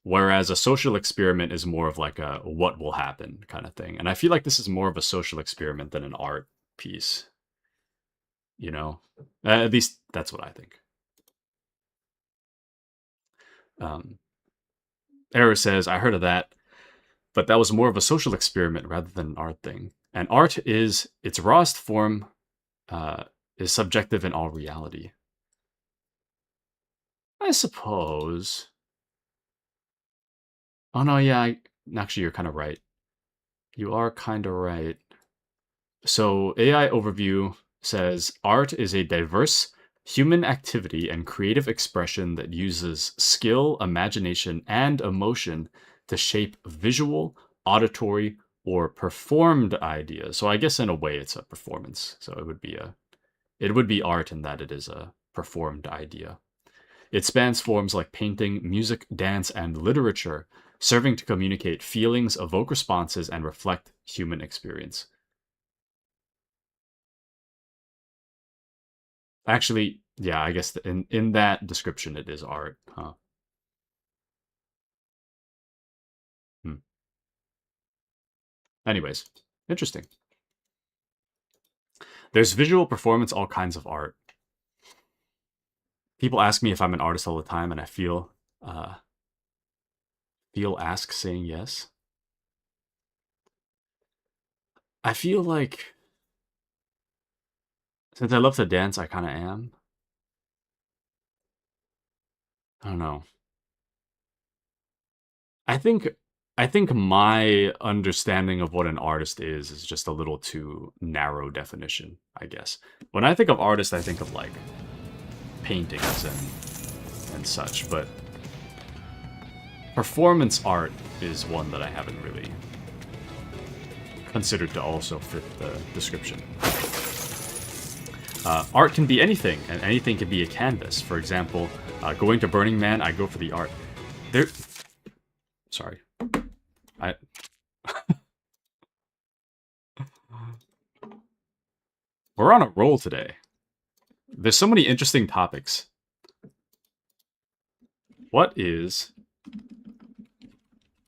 whereas a social experiment is more of like a what will happen kind of thing. And I feel like this is more of a social experiment than an art piece. You know, at least that's what I think. Era says, I heard of that, but that was more of a social experiment rather than an art thing. And art is, its rawest form, is subjective in all reality. I suppose. Oh no, yeah, actually you're kind of right. You are kind of right. So AI Overview says, art is a diverse human activity and creative expression that uses skill, imagination, and emotion to shape visual, auditory, or performed ideas. So I guess in a way it's a performance. So it would be art in that it is a performed idea. It spans forms like painting, music, dance, and literature, serving to communicate feelings, evoke responses, and reflect human experience. Actually, yeah, I guess in that description it is art, huh? Anyways, interesting. There's visual performance, all kinds of art. People ask me if I'm an artist all the time, and I feel ask saying yes. I feel like since I love to dance, I kind of am. I don't know. I think my understanding of what an artist is just a little too narrow definition, I guess. When I think of artist, I think of like paintings and such, but performance art is one that I haven't really considered to also fit the description. Art can be anything, and anything can be a canvas. For example, going to Burning Man, I go for the art. Sorry. We're on a roll today. There's so many interesting topics. What is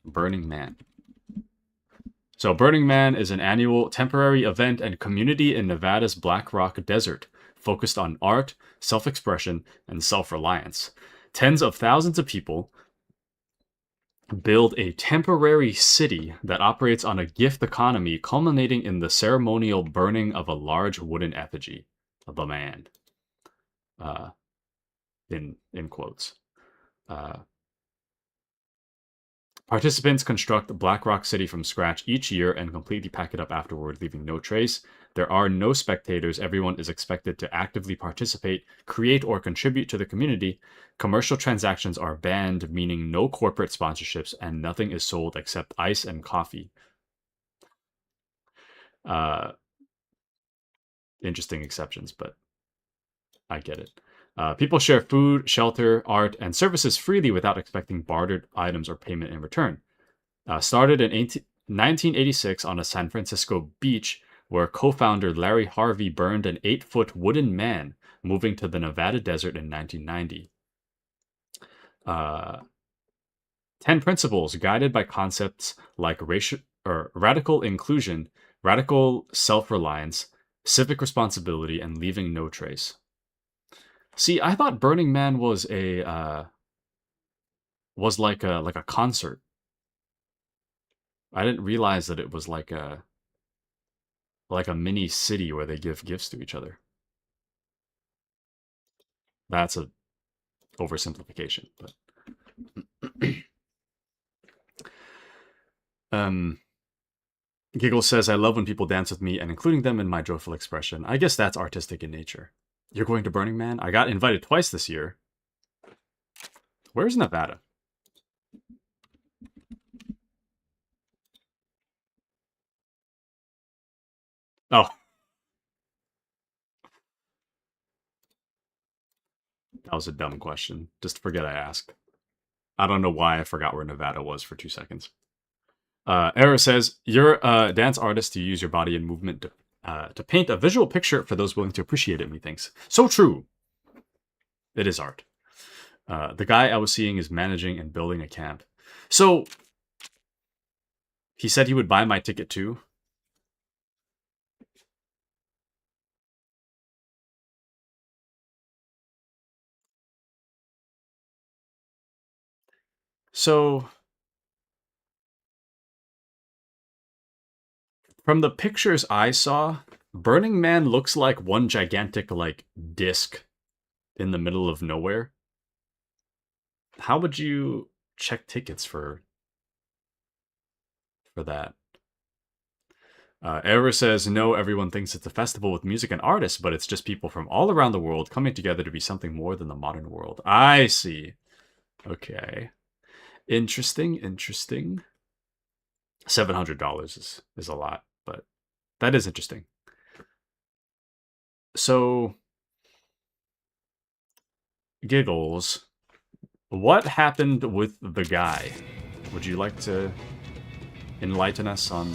Burning Man? So Burning Man is an annual temporary event and community in Nevada's Black Rock Desert, focused on art, self-expression, and self-reliance. Tens of thousands of people build a temporary city that operates on a gift economy, culminating in the ceremonial burning of a large wooden effigy of the man. In quotes. Participants construct Black Rock City from scratch each year and completely pack it up afterward, leaving no trace. There are no spectators. Everyone is expected to actively participate, create, or contribute to the community. Commercial transactions are banned, meaning no corporate sponsorships, and nothing is sold except ice and coffee. Interesting exceptions, but I get it. People share food, shelter, art, and services freely without expecting bartered items or payment in return. Started in 1986 on a San Francisco beach where co-founder Larry Harvey burned an 8-foot wooden man, moving to the Nevada desert in 1990. 10 principles guided by concepts like radical inclusion, radical self-reliance, civic responsibility, and leaving no trace. See, I thought Burning Man was a like a concert. I didn't realize that it was like a mini city where they give gifts to each other. That's a oversimplification, but Giggle says, I love when people dance with me and including them in my joyful expression. I guess that's artistic in nature. You're going to Burning Man? I got invited twice this year. Where's Nevada? Oh. That was a dumb question. Just forget I asked. I don't know why I forgot where Nevada was for 2 seconds. Era says, you're a dance artist to use your body and movement to paint a visual picture for those willing to appreciate it, methinks. So true. It is art. The guy I was seeing is managing and building a camp. So, he said he would buy my ticket too. So, from the pictures I saw, Burning Man looks like one gigantic, like, disc in the middle of nowhere. How would you check tickets for that? Era says, no, everyone thinks it's a festival with music and artists, but it's just people from all around the world coming together to be something more than the modern world. I see. Okay. Interesting, interesting. $700 is a lot, but that is interesting. So, Giggles, what happened with the guy? Would you like to enlighten us on...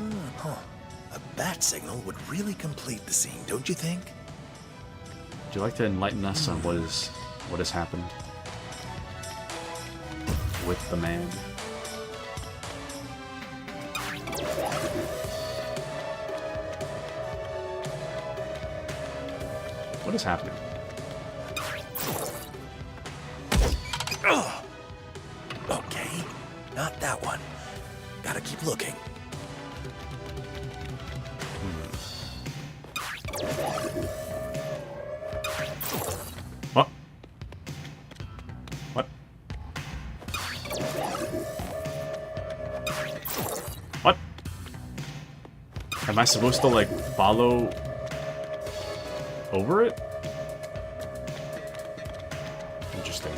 A bat signal would really complete the scene, don't you think? Would you like to enlighten us on what has happened with the man? What is happening? Okay, not that one. Gotta keep looking. What? What? What? Am I supposed to, like, follow over it? Interesting.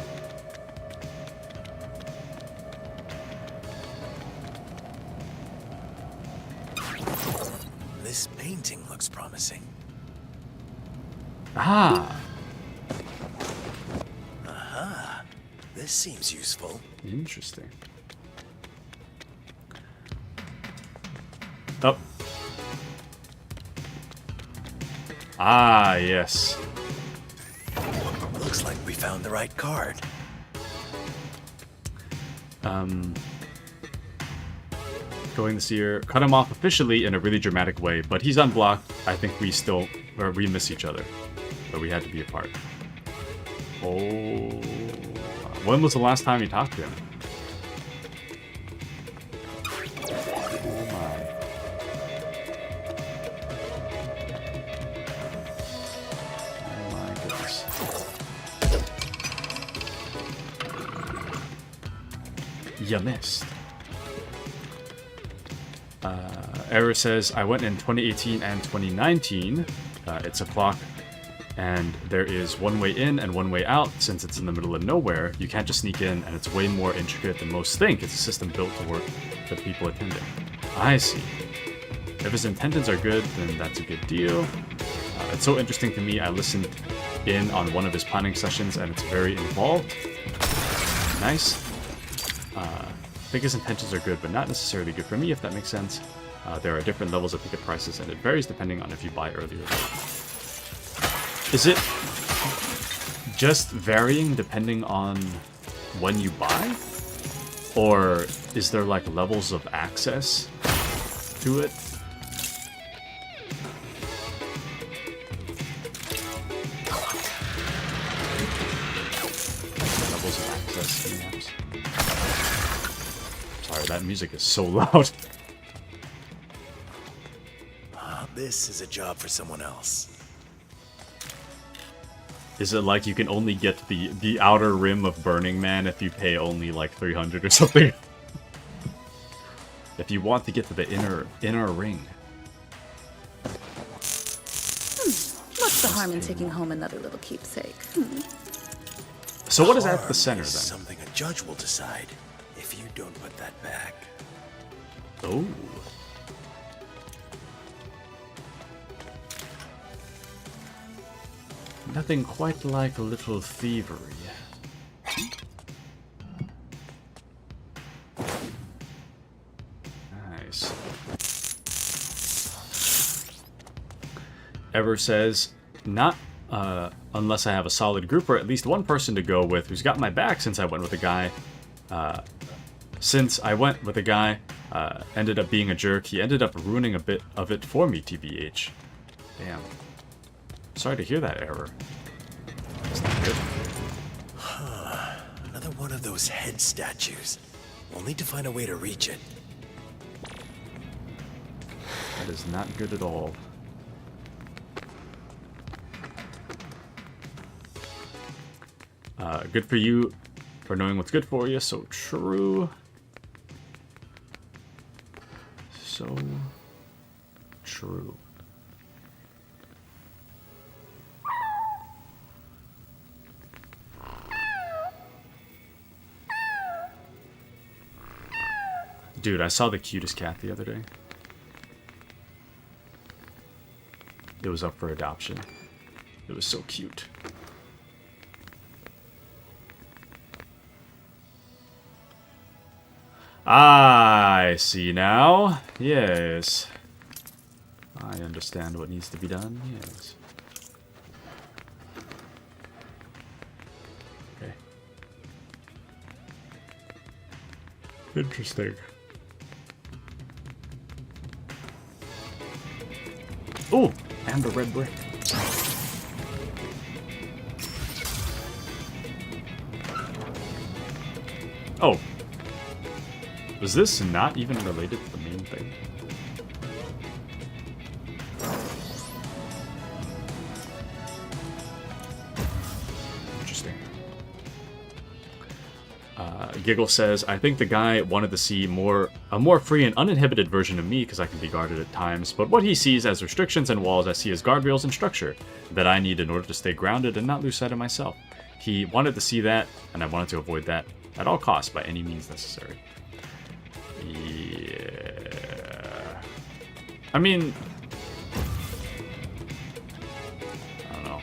This painting looks promising. Ah. Aha. This seems useful. Interesting. Oh. Ah, yes. Looks like we found the right card. Going this year, cut him off officially in a really dramatic way, but he's unblocked. I think we miss each other, but we had to be apart. Oh, when was the last time you talked to him? Oh my. Oh my goodness. You missed. Error says, I went in 2018 and 2019. It's a clock, and there is one way in and one way out. Since it's in the middle of nowhere, you can't just sneak in, and it's way more intricate than most think. It's a system built to work for the people attending. I see. If his intentions are good, then that's a good deal. It's so interesting to me. I listened in on one of his planning sessions, and it's very involved. Nice. I think his intentions are good, but not necessarily good for me, if that makes sense. There are different levels of ticket prices, and it varies depending on if you buy early or late. Is it just varying depending on when you buy? Or is there, like, levels of access to it? snaps. Sorry, that music is so loud. This is a job for someone else. Is it like you can only get the outer rim of Burning Man if you pay only like 300 or something? If you want to get to the inner ring. What's the harm in taking home another little keepsake? So what is at the center then? Something a judge will decide if you don't put that back. Oh. Nothing quite like a little thievery. Nice. Ever says, not unless I have a solid group or at least one person to go with who's got my back since I went with a guy. Ended up being a jerk. He ended up ruining a bit of it for me, TBH. Damn. Sorry to hear that, Error. That's not good. Another one of those head statues. We'll need to find a way to reach it. That is not good at all. Good for you for knowing what's good for you. So true. So true. Dude, I saw the cutest cat the other day. It was up for adoption. It was so cute. I see now. Yes. I understand what needs to be done. Yes. Okay. Interesting. Ooh, and a red brick. Oh. Was this not even related to the main thing? Interesting. Giggle says, I think the guy wanted to see a more free and uninhibited version of me because I can be guarded at times, but what he sees as restrictions and walls I see as guardrails and structure that I need in order to stay grounded and not lose sight of myself. He wanted to see that, and I wanted to avoid that at all costs by any means necessary. Yeah. I mean, I don't know.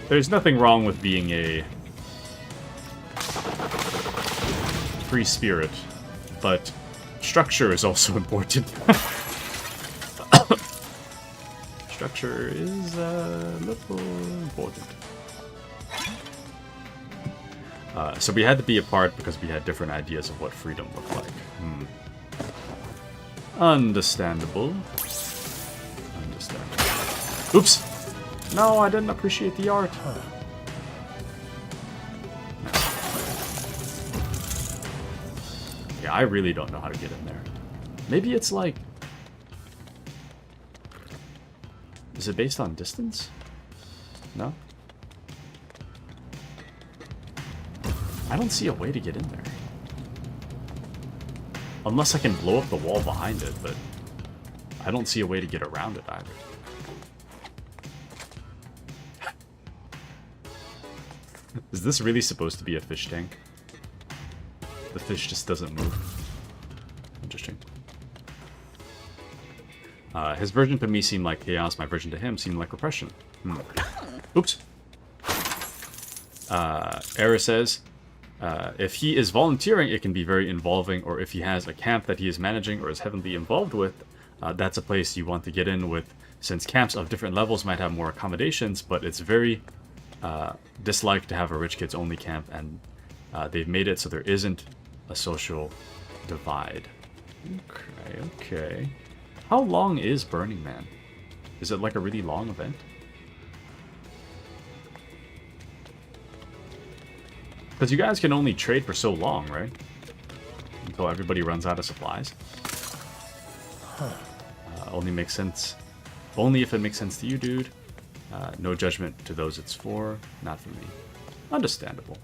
There's nothing wrong with being a free spirit, but structure is also important. Structure is a little important. So we had to be apart because we had different ideas of what freedom looked like. Understandable. Understandable. Oops! No, I didn't appreciate the art. Yeah, I really don't know how to get in there. Maybe it's like... Is it based on distance? No? I don't see a way to get in there. Unless I can blow up the wall behind it, but I don't see a way to get around it either. Is this really supposed to be a fish tank? The fish just doesn't move. Interesting. His version to me seemed like chaos, my version to him seemed like repression. Oops. Era says, if he is volunteering, it can be very involving, or if he has a camp that he is managing or is heavily involved with, that's a place you want to get in with, since camps of different levels might have more accommodations, but it's very disliked to have a rich kids only camp, and they've made it so there isn't a social divide. Okay. How long is Burning Man? Is it like a really long event? Because you guys can only trade for so long, right? Until everybody runs out of supplies. Only makes sense. Only if it makes sense to you, dude. No judgment to those it's for. Not for me. Understandable.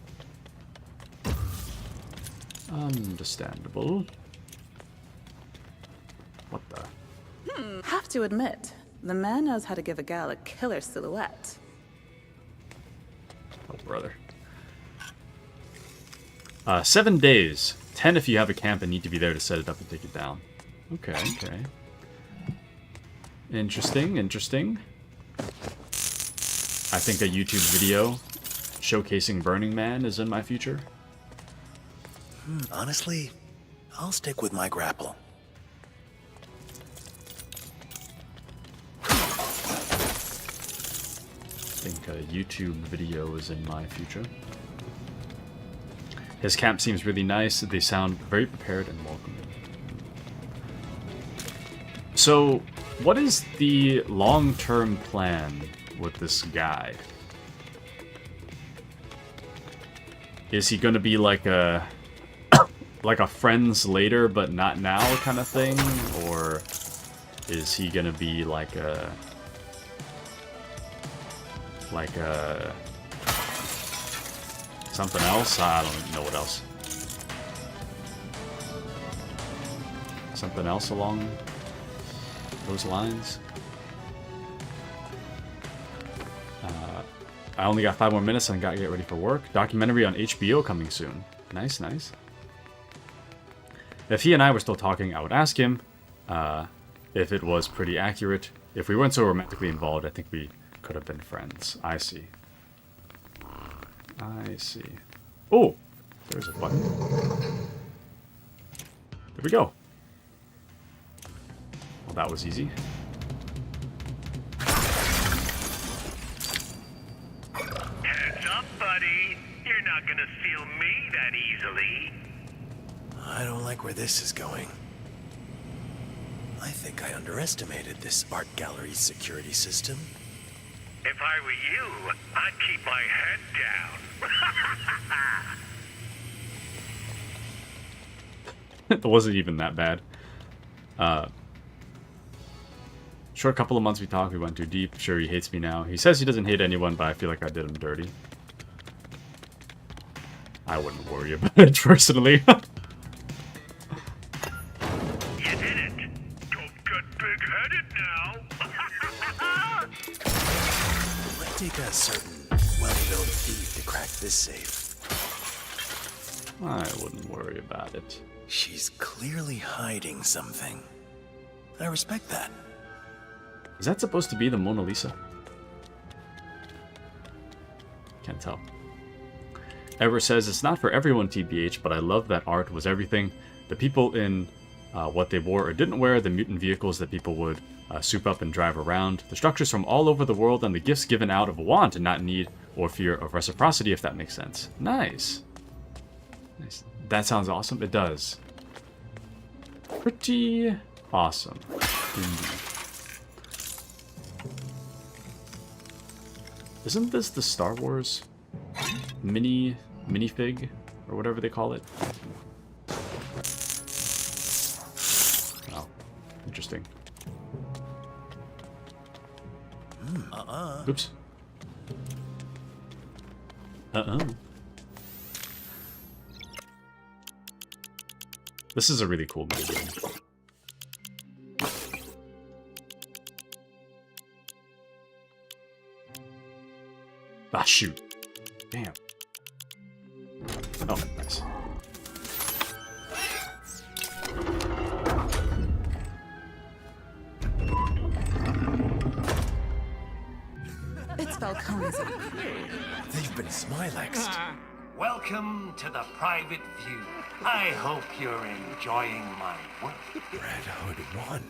Understandable. What the? Have to admit, the man knows how to give a gal a killer silhouette. Oh, brother. 7 days. 10 if you have a camp and need to be there to set it up and take it down. Okay, okay. Interesting, interesting. I think a YouTube video showcasing Burning Man is in my future. Honestly, I'll stick with my grapple. I think a YouTube video is in my future. His camp seems really nice. They sound very prepared and welcoming. So, what is the long-term plan with this guy? Is he gonna be like a friends later but not now kind of thing, or is he gonna be like a something else? I don't know what else. Something else along those lines. I only got 5 more minutes and gotta get ready for work. Documentary on HBO coming soon. Nice, nice. If he and I were still talking, I would ask him if it was pretty accurate. If we weren't so romantically involved, I think we could have been friends. I see. I see. Oh! There's a button. There we go. Well, that was easy. Heads up, buddy. You're not gonna steal me that easily. I don't like where this is going. I think I underestimated this art gallery's security system. If I were you, I'd keep my head down. It wasn't even that bad. Short couple of months we talked, we went too deep. Sure, he hates me now. He says he doesn't hate anyone, but I feel like I did him dirty. I wouldn't worry about it personally. You did it. Don't get big-headed now. Might take a certain well-known thief to crack this safe. I wouldn't worry about it. She's clearly hiding something. I respect that. Is that supposed to be the Mona Lisa? Can't tell. Ever says, it's not for everyone, TBH, but I love that art was everything. The people in what they wore or didn't wear, the mutant vehicles that people would soup up and drive around, the structures from all over the world, and the gifts given out of want and not need or fear of reciprocity, if that makes sense. Nice. Nice. That sounds awesome. It does. Pretty awesome. Indeed. Isn't this the Star Wars minifig or whatever they call it? Oh, interesting. Oops. This is a really cool minigame. Ah, shoot. Damn. Oh, nice. It's Falcone's. They've been Smilexed. Welcome to the private view. I hope you're enjoying my work. Red Hood won,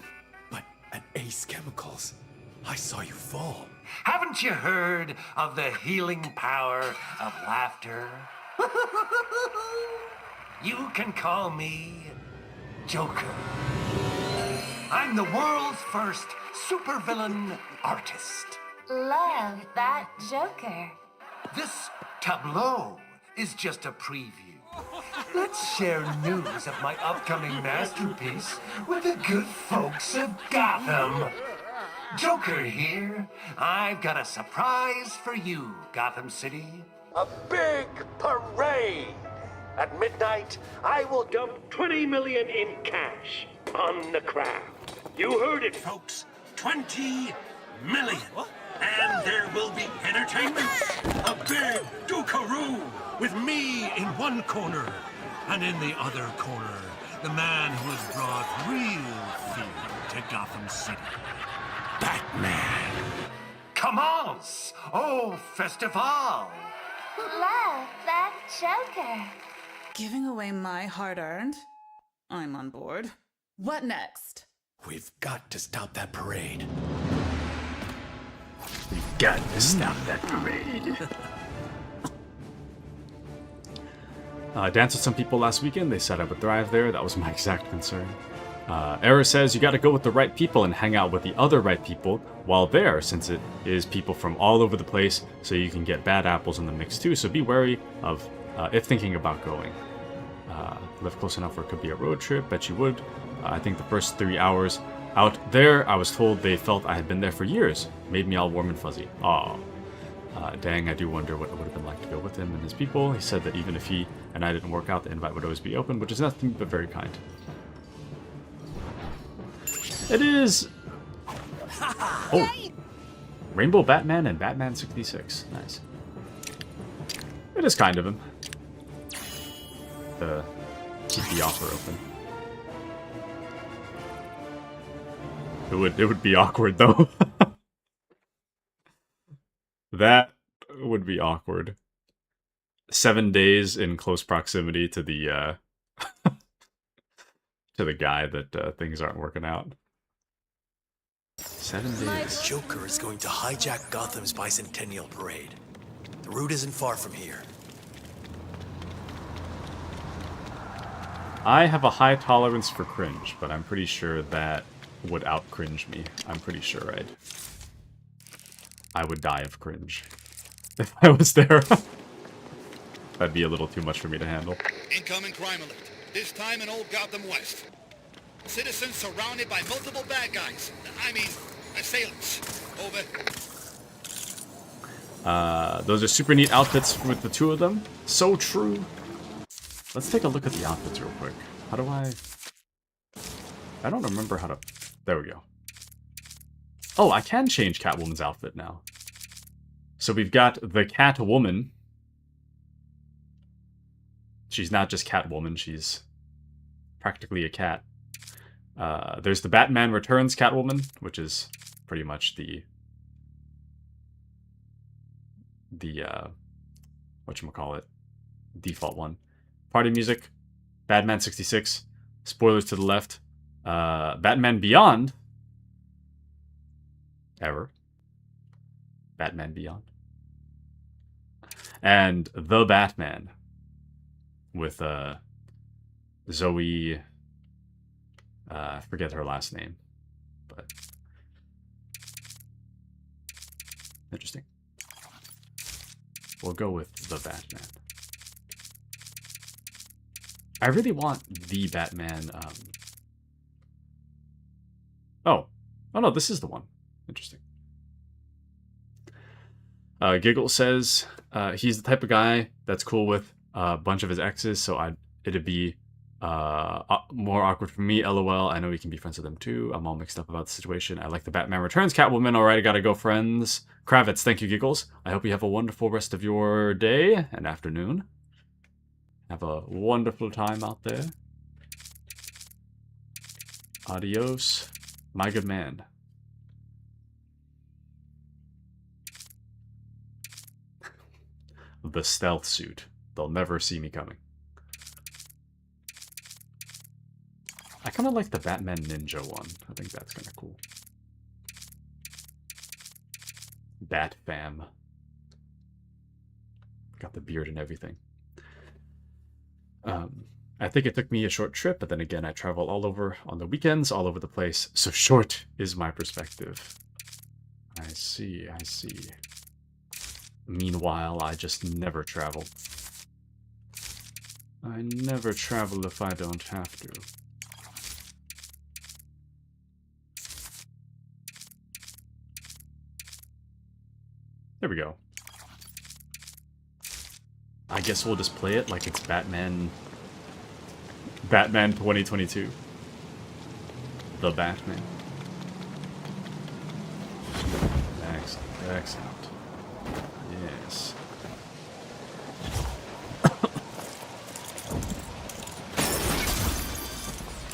but at Ace Chemicals, I saw you fall. Haven't you heard of the healing power of laughter? You can call me Joker. I'm the world's first supervillain artist. Love that Joker. This tableau is just a preview. Let's share news of my upcoming masterpiece with the good folks of Gotham. Joker here. I've got a surprise for you, Gotham City. A big parade! At midnight, I will dump 20 million in cash on the crowd. You heard it, folks. 20 million. And there will be entertainment. A big Dukaroo with me in one corner. And in the other corner, the man who has brought real fear to Gotham City. Batman. Commence! Oh, festival! Love that Joker. Giving away my hard-earned? I'm on board. What next? We've got to stop that parade. We've got to stop that parade. I danced with some people last weekend. They said I would thrive there. That was my exact concern. Error says you gotta go with the right people and hang out with the other right people while there, since it is people from all over the place, so you can get bad apples in the mix too, so be wary of if thinking about going. Live close enough where it could be a road trip, bet you would. I think the first 3 hours out there, I was told they felt I had been there for years. Made me all warm and fuzzy. Aw. Dang, I do wonder what it would have been like to go with him and his people. He said that even if he and I didn't work out, the invite would always be open, which is nothing but very kind. It is... Oh. Rainbow Batman and Batman 66. Nice. It is kind of him. Keep the offer open. It would be awkward though. That would be awkward. 7 days in close proximity to the to the guy that things aren't working out. 7 days. The Joker is going to hijack Gotham's bicentennial parade. The route isn't far from here. I have a high tolerance for cringe, but I'm pretty sure that would out-cringe me. I'm pretty sure I would die of cringe if I was there. That'd be a little too much for me to handle. Incoming crime alert. This time in Old Gotham West. Citizens surrounded by multiple bad guys. I mean, assailants. Over. Those are super neat outfits with the two of them. So true. Let's take a look at the outfits real quick. How do I don't remember how to... There we go. Oh, I can change Catwoman's outfit now. So we've got the Catwoman. She's not just Catwoman, she's practically a cat. There's the Batman Returns Catwoman, which is pretty much the whatchamacallit, default one. Party music, Batman 66, spoilers to the left, Batman Beyond, error, Batman Beyond, and The Batman with Zoe, I forget her last name, but interesting. We'll go with The Batman. I really want the Batman, Oh no, this is the one. Interesting. Giggle says he's the type of guy that's cool with a bunch of his exes, so it'd be more awkward for me, lol. I know we can be friends with them too. I'm all mixed up about the situation. I like the Batman Returns Catwoman. Alright, I gotta go, friends. Kravitz, thank you, Giggles. I hope you have a wonderful rest of your day and afternoon. Have a wonderful time out there. Adios, my good man. The stealth suit. They'll never see me coming. I kind of like the Batman Ninja one. I think that's kind of cool. Bat fam. Got the beard and everything. I think it took me a short trip, but then again, I travel all over on the weekends, all over the place. So short is my perspective. I see, I see. Meanwhile, I just never travel. I never travel if I don't have to. There we go. I guess we'll just play it like it's Batman 2022. The Batman. Excellent, excellent. Yes.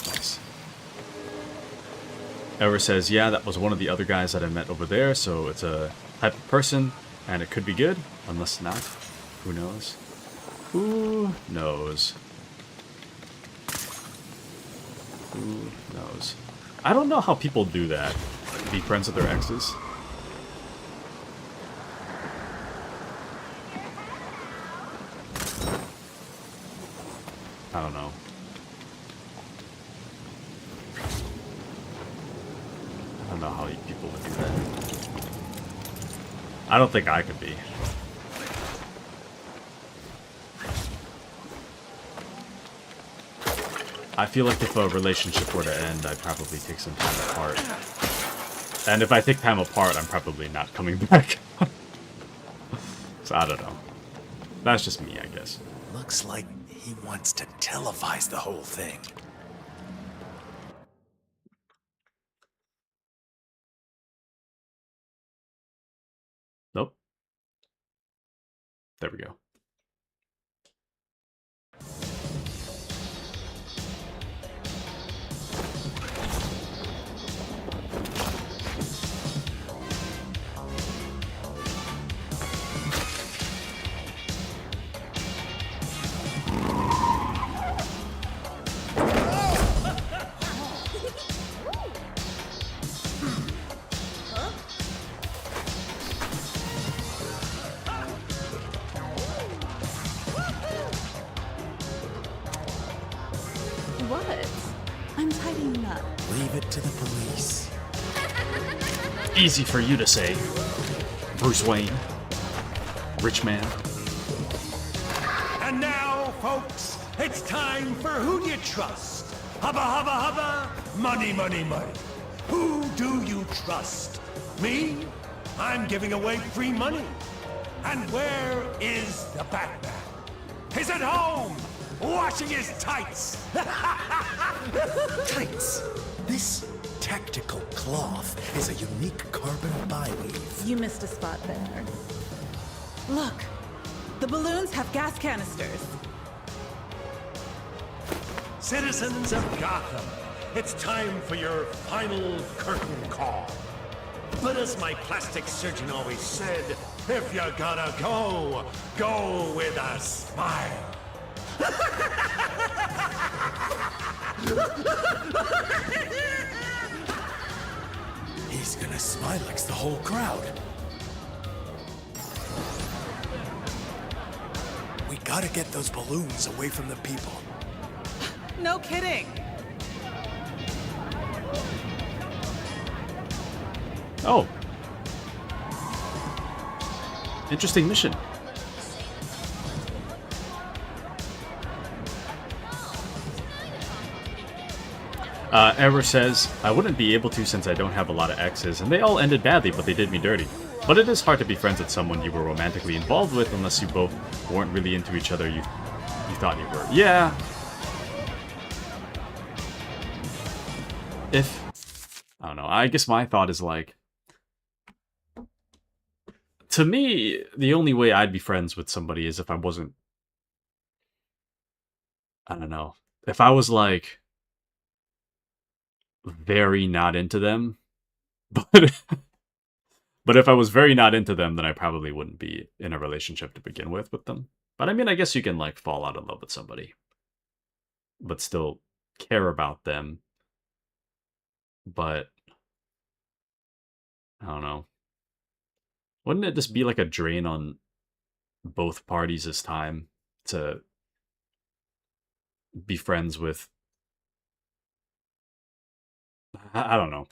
Nice. Ever says, yeah, that was one of the other guys that I met over there, so it's a type of person, and it could be good, unless not. Who knows? Who knows? Who knows? I don't know how people do that. Be friends with their exes. I don't know. I don't know how people would do that. I don't think I could be. I feel like if a relationship were to end, I'd probably take some time apart. And if I take time apart, I'm probably not coming back. So I don't know. That's just me, I guess. Looks like he wants to televise the whole thing. Nope. There we go. What? I'm tidying up. Leave it to the police. Easy for you to say, Bruce Wayne. Rich man. And now, folks, it's time for Who Do You Trust? Hubba, hubba, hubba, money, money, money. Who do you trust? Me? I'm giving away free money. And where is the Batman? He's at home, washing his tights. Tights. This tactical cloth is a unique carbon bi-weave. You missed a spot there. Look, the balloons have gas canisters. Citizens of Gotham, it's time for your final curtain call. But as my plastic surgeon always said, if you're gonna go, go with a smile. He's gonna Smilex the whole crowd. We gotta get those balloons away from the people. No kidding. Oh. Interesting mission. Ever says, I wouldn't be able to since I don't have a lot of exes, and they all ended badly, but they did me dirty. But it is hard to be friends with someone you were romantically involved with unless you both weren't really into each other you thought you were. Yeah. I don't know, I guess my thought is like, to me, the only way I'd be friends with somebody is if I wasn't, I don't know, if I was like, very not into them, but if I was very not into them, then I probably wouldn't be in a relationship to begin with them. But I mean, I guess you can like fall out of love with somebody, but still care about them. But I don't know. Wouldn't it just be like a drain on both parties' time to be friends with? I don't know.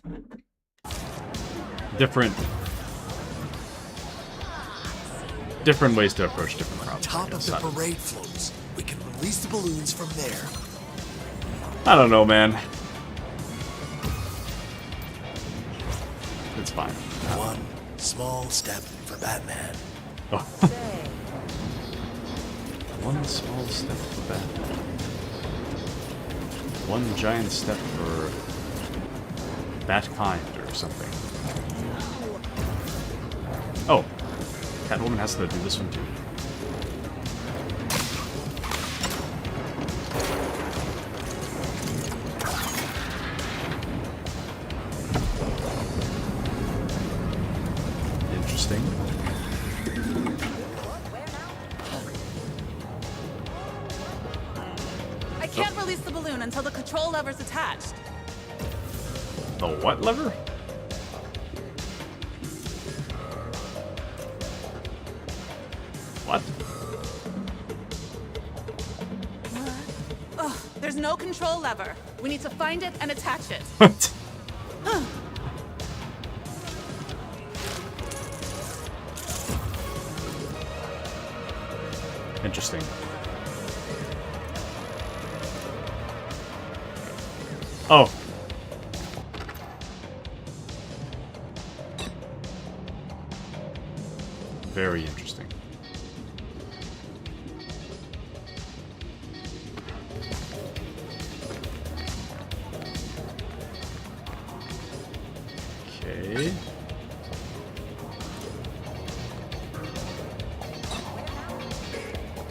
different ways to approach different problems. Top of the parade floats. We can release the balloons from there. I don't know, man. It's fine. One small step for Batman. Oh. One small step for Batman. One giant step for Batkind or something. Oh. Catwoman has to do this one too. Interesting. I can't release the balloon until the control lever's attached. The what lever? What? Ugh, there's no control lever. We need to find it and attach it. What? Interesting. Oh. Very interesting. Okay.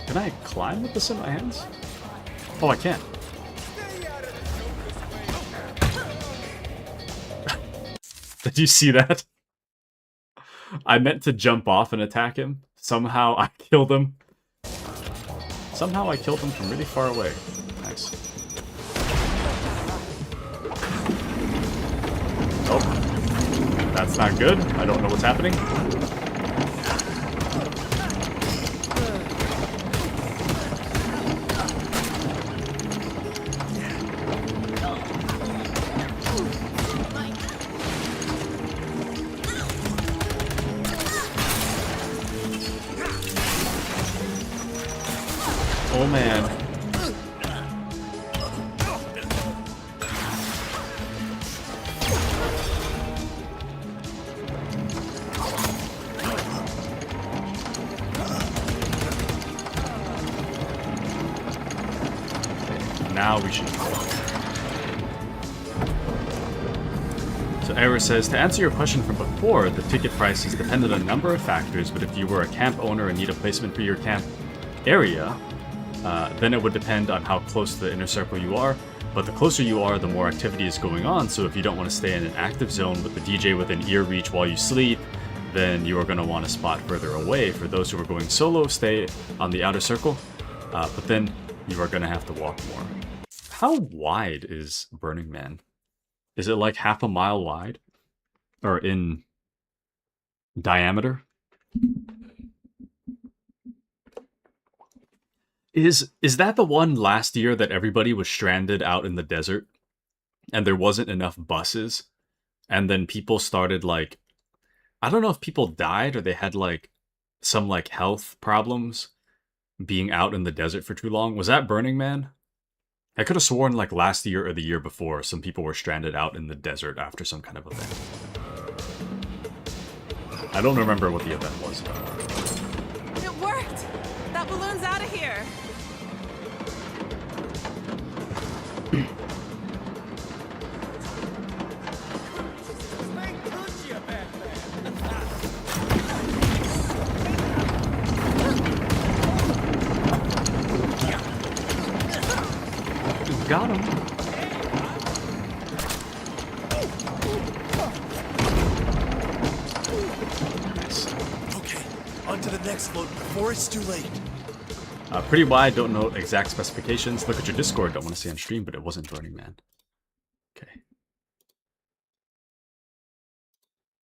Can I climb with this in my hands? Oh, I can't. Did you see that? I meant to jump off and attack him. Somehow I killed him. Somehow I killed him from really far away. Nice. Oh. That's not good. I don't know what's happening. Oh man. Now we should. So Era says, to answer your question from before, the ticket price is dependent on a number of factors, but if you were a camp owner and need a placement for your camp area, then it would depend on how close to the inner circle you are. But the closer you are, the more activity is going on. So if you don't want to stay in an active zone with the DJ within ear reach while you sleep, then you are going to want a spot further away. For those who are going solo, stay on the outer circle. But then you are going to have to walk more. How wide is Burning Man? Is it like half a mile wide? Or in diameter? Is that the one last year that everybody was stranded out in the desert and there wasn't enough buses? And then people started like, I don't know if people died or they had like some like health problems being out in the desert for too long. Was that Burning Man? I could have sworn like last year or the year before some people were stranded out in the desert after some kind of event. I don't remember what the event was. It worked! That balloon's out of here! Got him. Nice. Okay, on to the next float before it's too late. Pretty wide, don't know exact specifications. Look at your Discord, don't want to see on stream, but it wasn't Burning Man. Okay.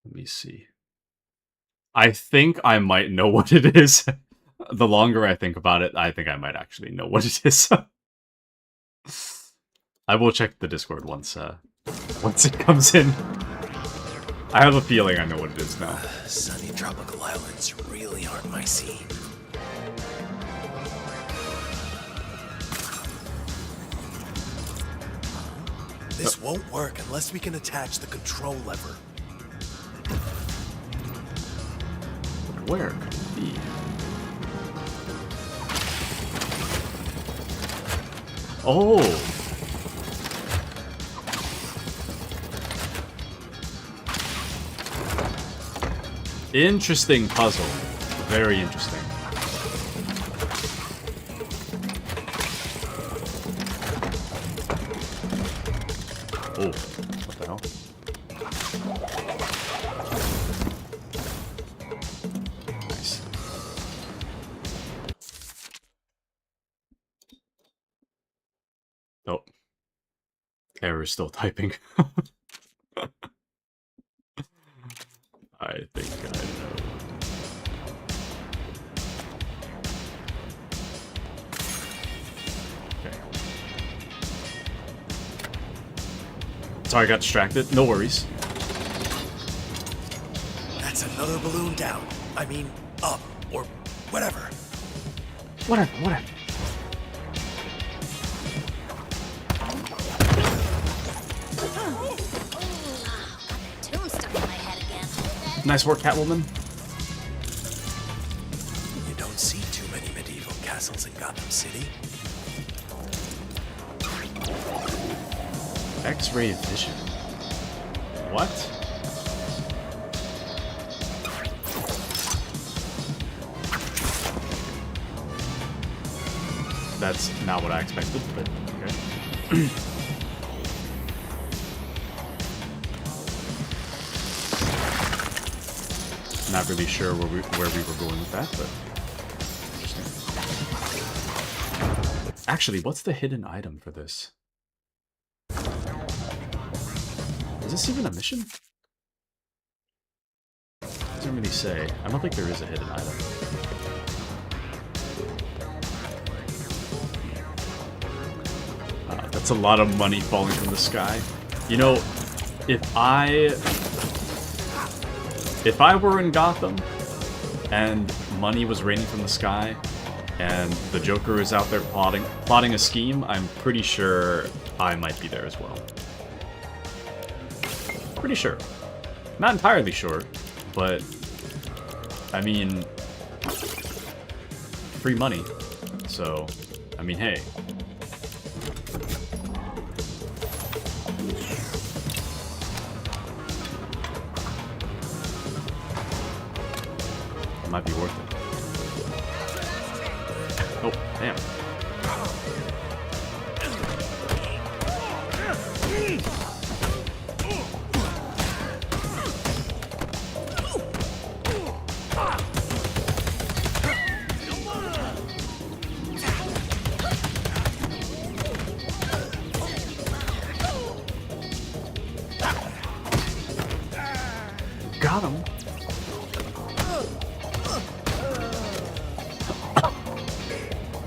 Let me see. I think I might know what it is. The longer I think about it, I think I might actually know what it is. I will check the Discord once it comes in. I have a feeling I know what it is now. Sunny tropical islands really aren't my scene. This won't work unless we can attach the control lever. Where could it be? Oh! Interesting puzzle. Very interesting. Oh, what the hell? Nice. Oh. Error's still typing. I think I know. Okay. Sorry, I got distracted. No worries. That's another balloon down. I mean, up, or whatever. Whatever. Nice work, Catwoman. You don't see too many medieval castles in Gotham City. X-ray vision. What? That's not what I expected, but okay. Not really sure where we were going with that, but interesting. Actually, what's the hidden item for this? Is this even a mission? Doesn't really say. I don't think there is a hidden item. That's a lot of money falling from the sky. You know, if I were in Gotham and money was raining from the sky and the Joker is out there plotting a scheme, I'm pretty sure I might be there as well. Pretty sure. Not entirely sure, but I mean, free money. So, I mean, hey. Might be worth it. Oh, damn. Got him.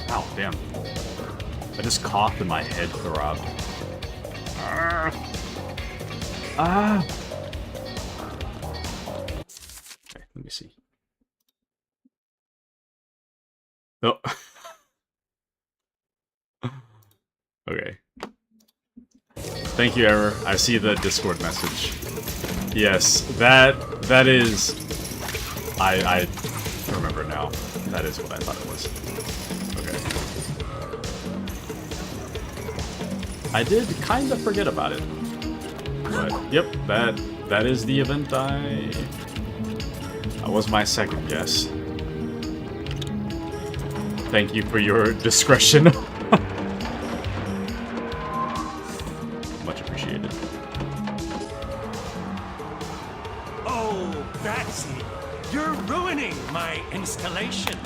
Oh, damn. I just coughed and my head throbbed. Okay, let me see. Oh. Okay. Thank you, Error. I see the Discord message. Yes, that is... I remember now. That is what I thought it was. Okay. I did kind of forget about it. But, yep, that is the event that was my second guess. Thank you for your discretion. Much appreciated. Oh, that's it. You're ruining my installation.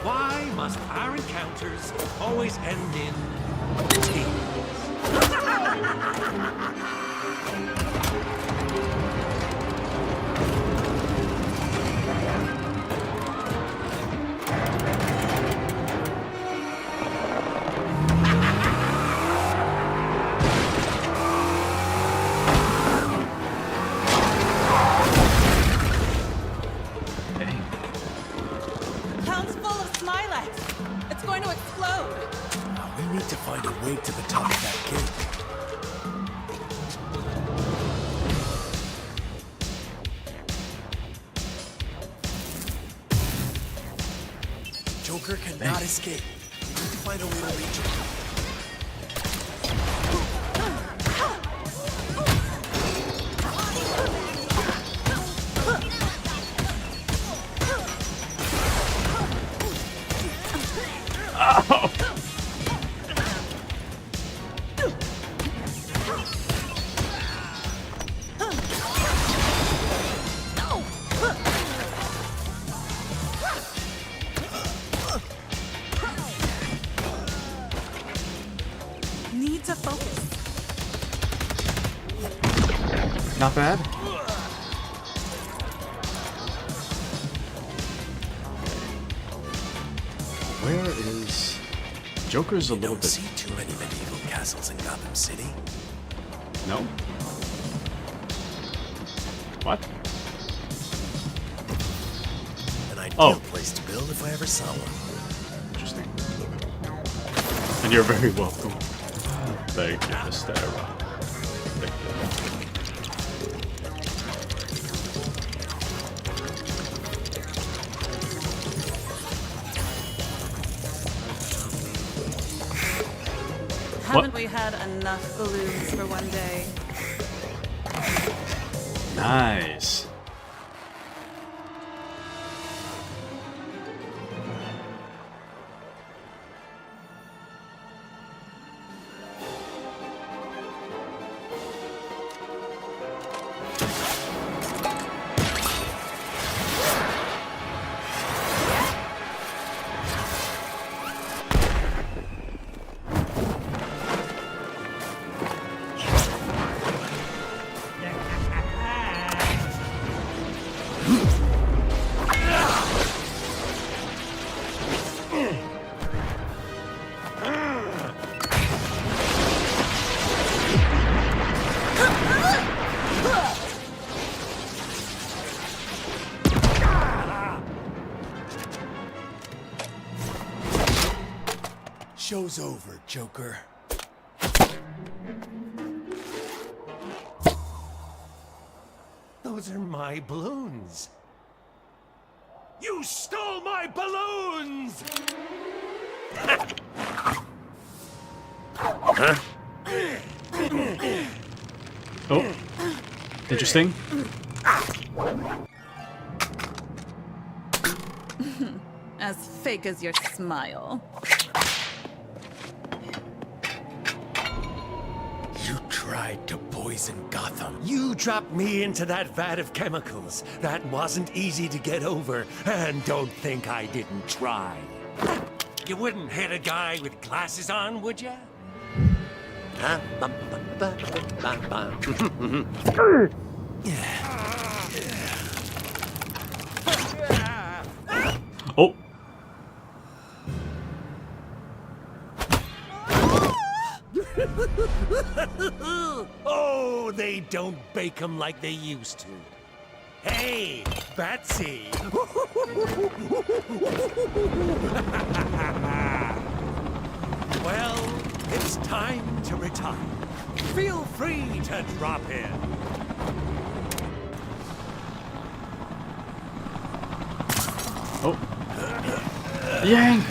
Why must our encounters always end in tears? Joker cannot escape. We need to find a way to reach him. Need to focus. Not bad. Where is Joker's a little Don't bit? see too many medieval castles in Gotham City. No. What? An ideal Oh. place to build if I ever saw one. Interesting. And you're very welcome. Thank you, Mr. Era. Thank you. Haven't we had enough balloons for one day? Nice. Show's over, Joker. Those are my balloons. You stole my balloons! Oh, interesting. As fake as your smile. You tried to poison Gotham. You dropped me into that vat of chemicals. That wasn't easy to get over, and don't think I didn't try. You wouldn't hit a guy with glasses on, would ya? Huh? Oh. Oh, they don't bake them like they used to. Hey, Batsy! Well, it's time to retire. Feel free to drop in. Oh. Yang!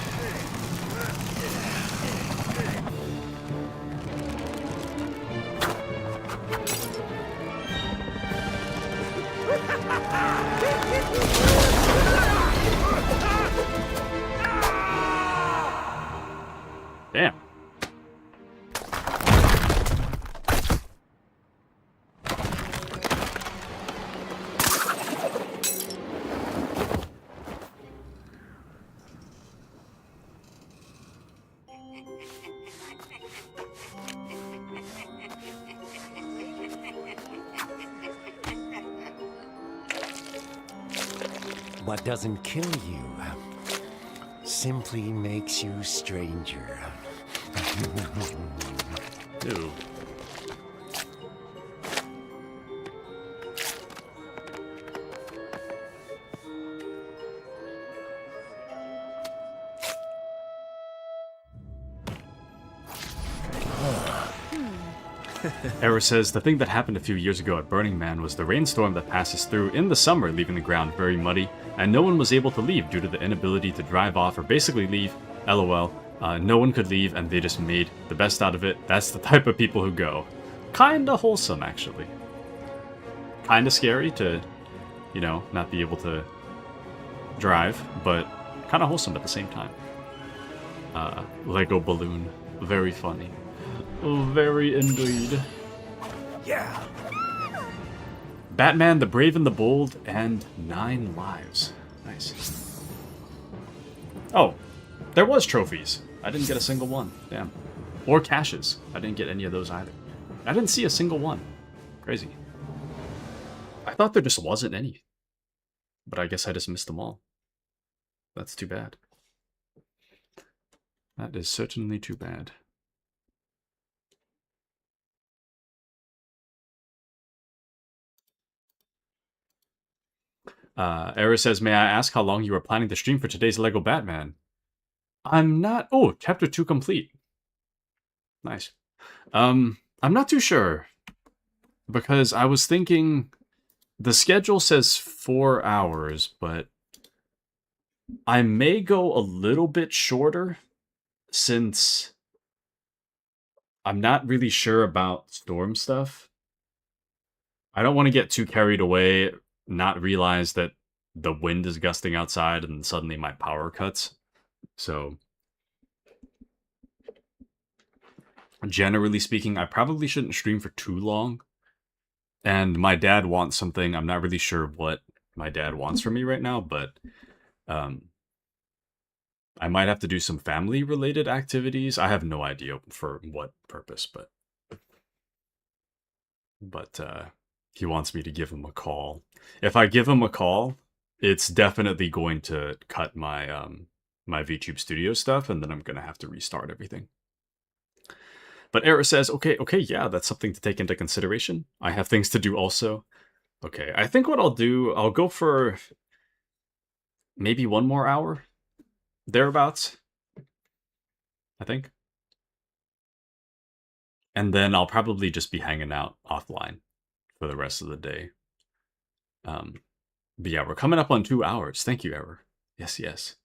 Damn. What doesn't kill you simply makes you stranger. Ew. Era says, the thing that happened a few years ago at Burning Man was the rainstorm that passes through in the summer, leaving the ground very muddy, and no one was able to leave due to the inability to drive off or basically leave. LOL. No one could leave, and they just made the best out of it. That's the type of people who go. Kinda wholesome, actually. Kinda scary to, you know, not be able to drive, but kinda wholesome at the same time. Lego balloon. Very funny. Oh, very indeed. Yeah. Batman, the Brave and the Bold, and 9 lives. Nice. Oh, there was trophies. I didn't get a single one. Damn. Or caches. I didn't get any of those either. I didn't see a single one. Crazy. I thought there just wasn't any. But I guess I just missed them all. That's too bad. That is certainly too bad. Era says, may I ask how long you are planning to stream for today's Lego Batman? I'm not... Oh, chapter 2 complete. Nice. I'm not too sure. Because I was thinking... The schedule says 4 hours, but... I may go a little bit shorter, since... I'm not really sure about storm stuff. I don't want to get too carried away, not realize that the wind is gusting outside and suddenly my power cuts. So, generally speaking, I probably shouldn't stream for too long. And my dad wants something. I'm not really sure what my dad wants from me right now, but I might have to do some family-related activities. I have no idea for what purpose, but he wants me to give him a call. If I give him a call, it's definitely going to cut my my VTube Studio stuff, and then I'm gonna have to restart everything. But Era says, okay, yeah, that's something to take into consideration. I have things to do also. Okay, I think what I'll do, I'll go for maybe 1 more hour, thereabouts, I think. And then I'll probably just be hanging out offline for the rest of the day. But yeah, we're coming up on 2 hours. Thank you, Era. Yes.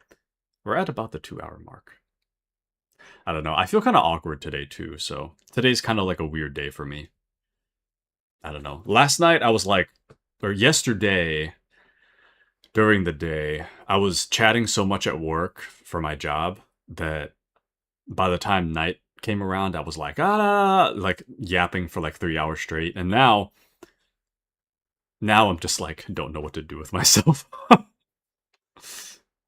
We're at about the 2-hour mark. I don't know. I feel kind of awkward today, too, so today's kind of like a weird day for me. I don't know. Last night, I was like... Or yesterday, during the day, I was chatting so much at work for my job that by the time night came around, I was like, like yapping for like 3 hours straight. And now I'm just like, don't know what to do with myself.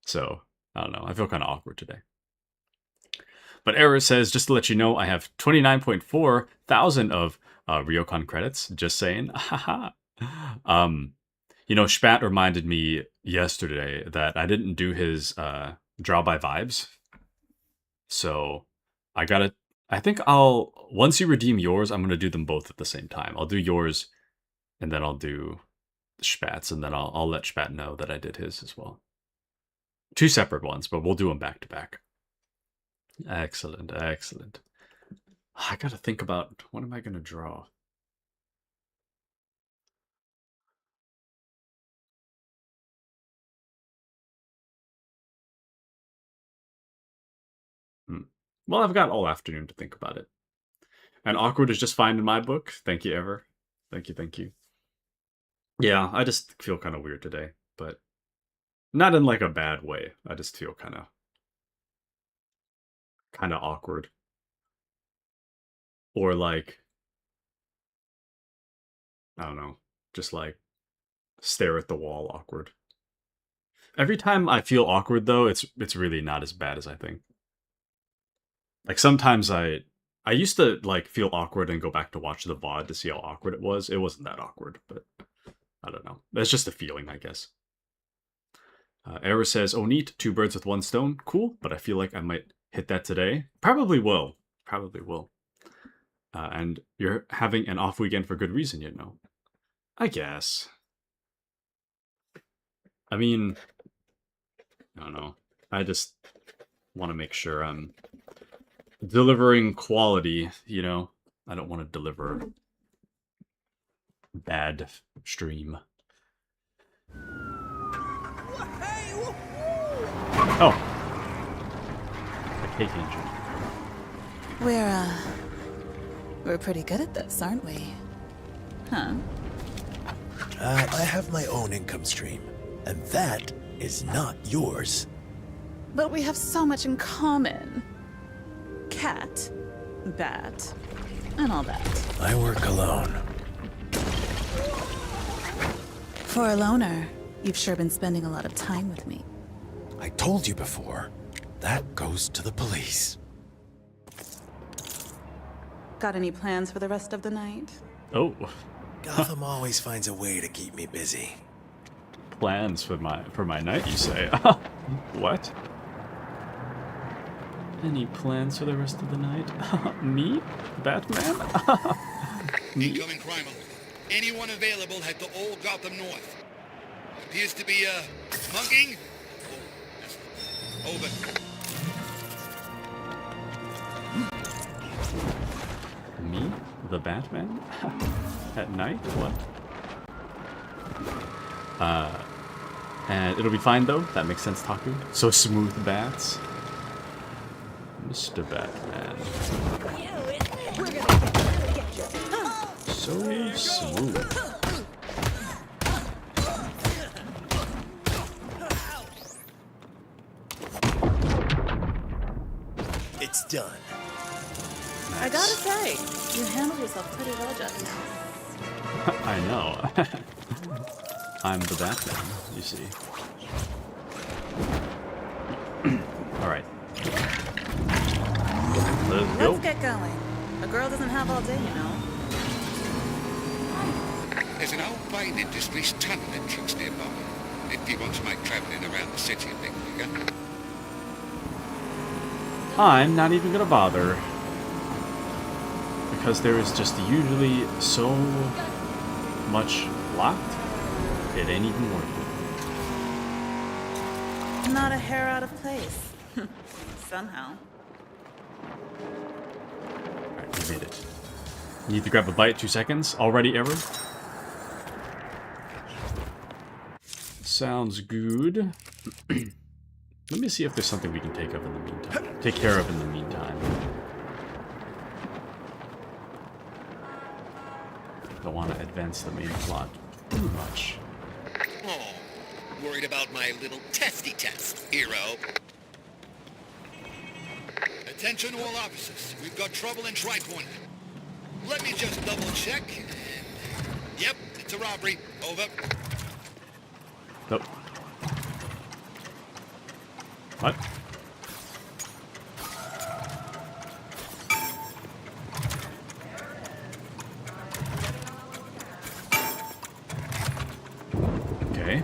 So, I don't know. I feel kind of awkward today. But Era says, just to let you know, I have 29.4 thousand of Ryokan credits. Just saying. You know, Spat reminded me yesterday that I didn't do his Draw by Vibes. So, I think once you redeem yours, I'm going to do them both at the same time. I'll do yours, and then I'll do Spat's, and then I'll let Spat know that I did his as well. 2 separate ones, but we'll do them back to back. Excellent. I gotta think about, what am I gonna draw? Well, I've got all afternoon to think about it. And awkward is just fine in my book. Thank you, Ever. Thank you. Yeah, I just feel kind of weird today, but not in like a bad way. I just feel kind of awkward. Or like, I don't know, just like stare at the wall awkward. Every time I feel awkward though, it's really not as bad as I think. Like sometimes I used to like feel awkward and go back to watch the VOD to see how awkward it was. It wasn't that awkward, but I don't know. That's just a feeling, I guess. Era says, oh neat, 2 birds with 1 stone. Cool, but I feel like I might hit that today. Probably will. And you're having an off weekend for good reason, you know. I guess. I mean, I don't know. I just want to make sure I'm delivering quality, you know. I don't want to deliver bad stream. Oh. A cake angel. We're pretty good at this, aren't we? Huh? I have my own income stream, and that is not yours. But we have so much in common. Cat, bat, and all that. I work alone. For a loner, you've sure been spending a lot of time with me. I told you before, that goes to the police. Got any plans for the rest of the night? Oh. Gotham always finds a way to keep me busy. Plans for my night, you say? What? Any plans for the rest of the night? Me? Batman? Me? Incoming crime alert. Anyone available head to Old Gotham North. Appears to be, mugging? Over. Me? The Batman? At night? What? And it'll be fine though. That makes sense, Taku. So smooth bats. Mr. Batman. So smooth. It's done. Nice. I gotta say, you handled yourself pretty well just now. I know. I'm the Batman, you see. Alright. Let's go. Let's get going. A girl doesn't have all day, you know. There's an old Bain Industries tunnel entrance nearby. If you want to make travelling around the city a bit quicker. I'm not even gonna bother. Because there is just usually so much locked, it ain't even worth it. Not a hair out of place. Somehow. Alright, we made it. Need to grab a bite, 2 seconds. Already error? Sounds good. Let me see if there's something we can take care of in the meantime. Don't want to advance the main plot too much. Oh, worried about my little testy test, hero. Attention all officers. We've got trouble in Tricorner. Let me just double check. Yep, it's a robbery. Over. Nope. What? Okay.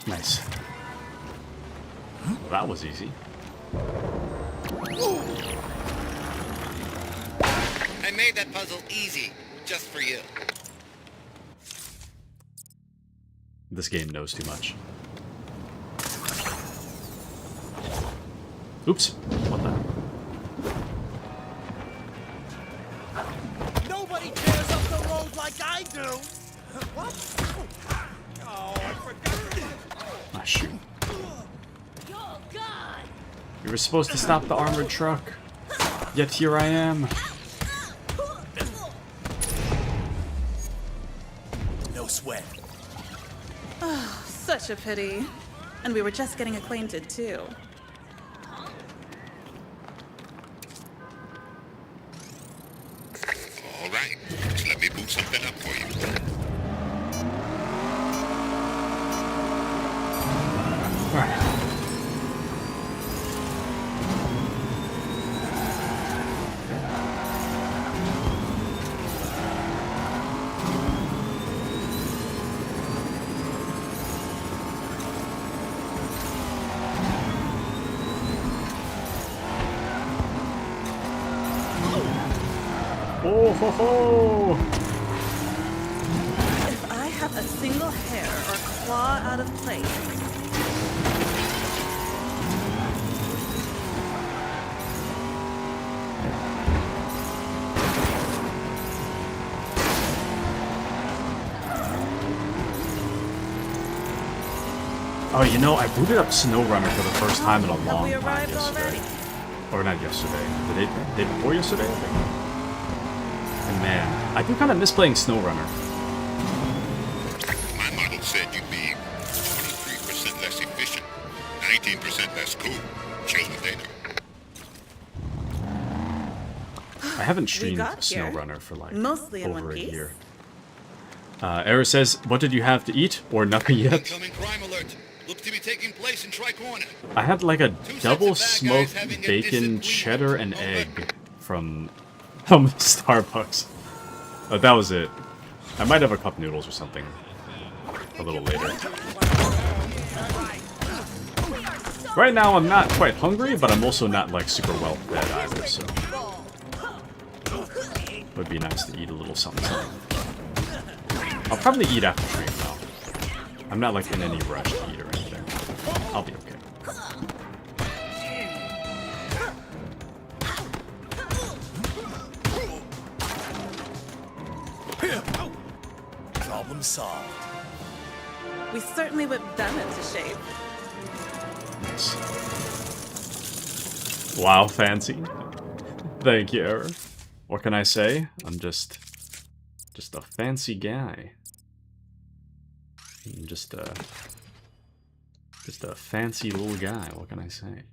Nice. Well, that was easy. I made that puzzle easy, just for you. This game knows too much. Oops. What the? Nobody tears up the road like I do. What? Oh, I forgot. Ah, shoot. You're gone. You were supposed to stop the armored truck. Yet here I am. No sweat. Oh, such a pity. And we were just getting acquainted, too. All right. Just let me boot something up for you. Alright. Oh ho ho! If I have a single hair or claw out of place, Oh, you know, I booted up SnowRunner for the first time in a long we time arrived yesterday. already? Or not yesterday. The day before yesterday, I think. And man, I do kind of miss playing SnowRunner. My model said you'd be 23% less efficient, 19% less cool. Chill the data. I haven't streamed got here. SnowRunner for like Mostly in over one a piece. year. Era says, "What did you have to eat, or nothing yet?" Incoming crime alert. Looks to be taking place in Tri-Corner. I had like a double sets of bad guys smoked having a bacon, disagreement cheddar, and over- egg from Starbucks. That was it. I might have a cup noodles or something a little later. Right now, I'm not quite hungry, but I'm also not like super well fed either, so it would be nice to eat a little something. I'll probably eat after stream though. I'm not like in any rush to eat or anything. I'll be okay. Problem solved. We certainly whipped them into shape. Wow, fancy. Thank you, Era. What can I say? I'm just a fancy guy. I'm just a fancy little guy. What can I say?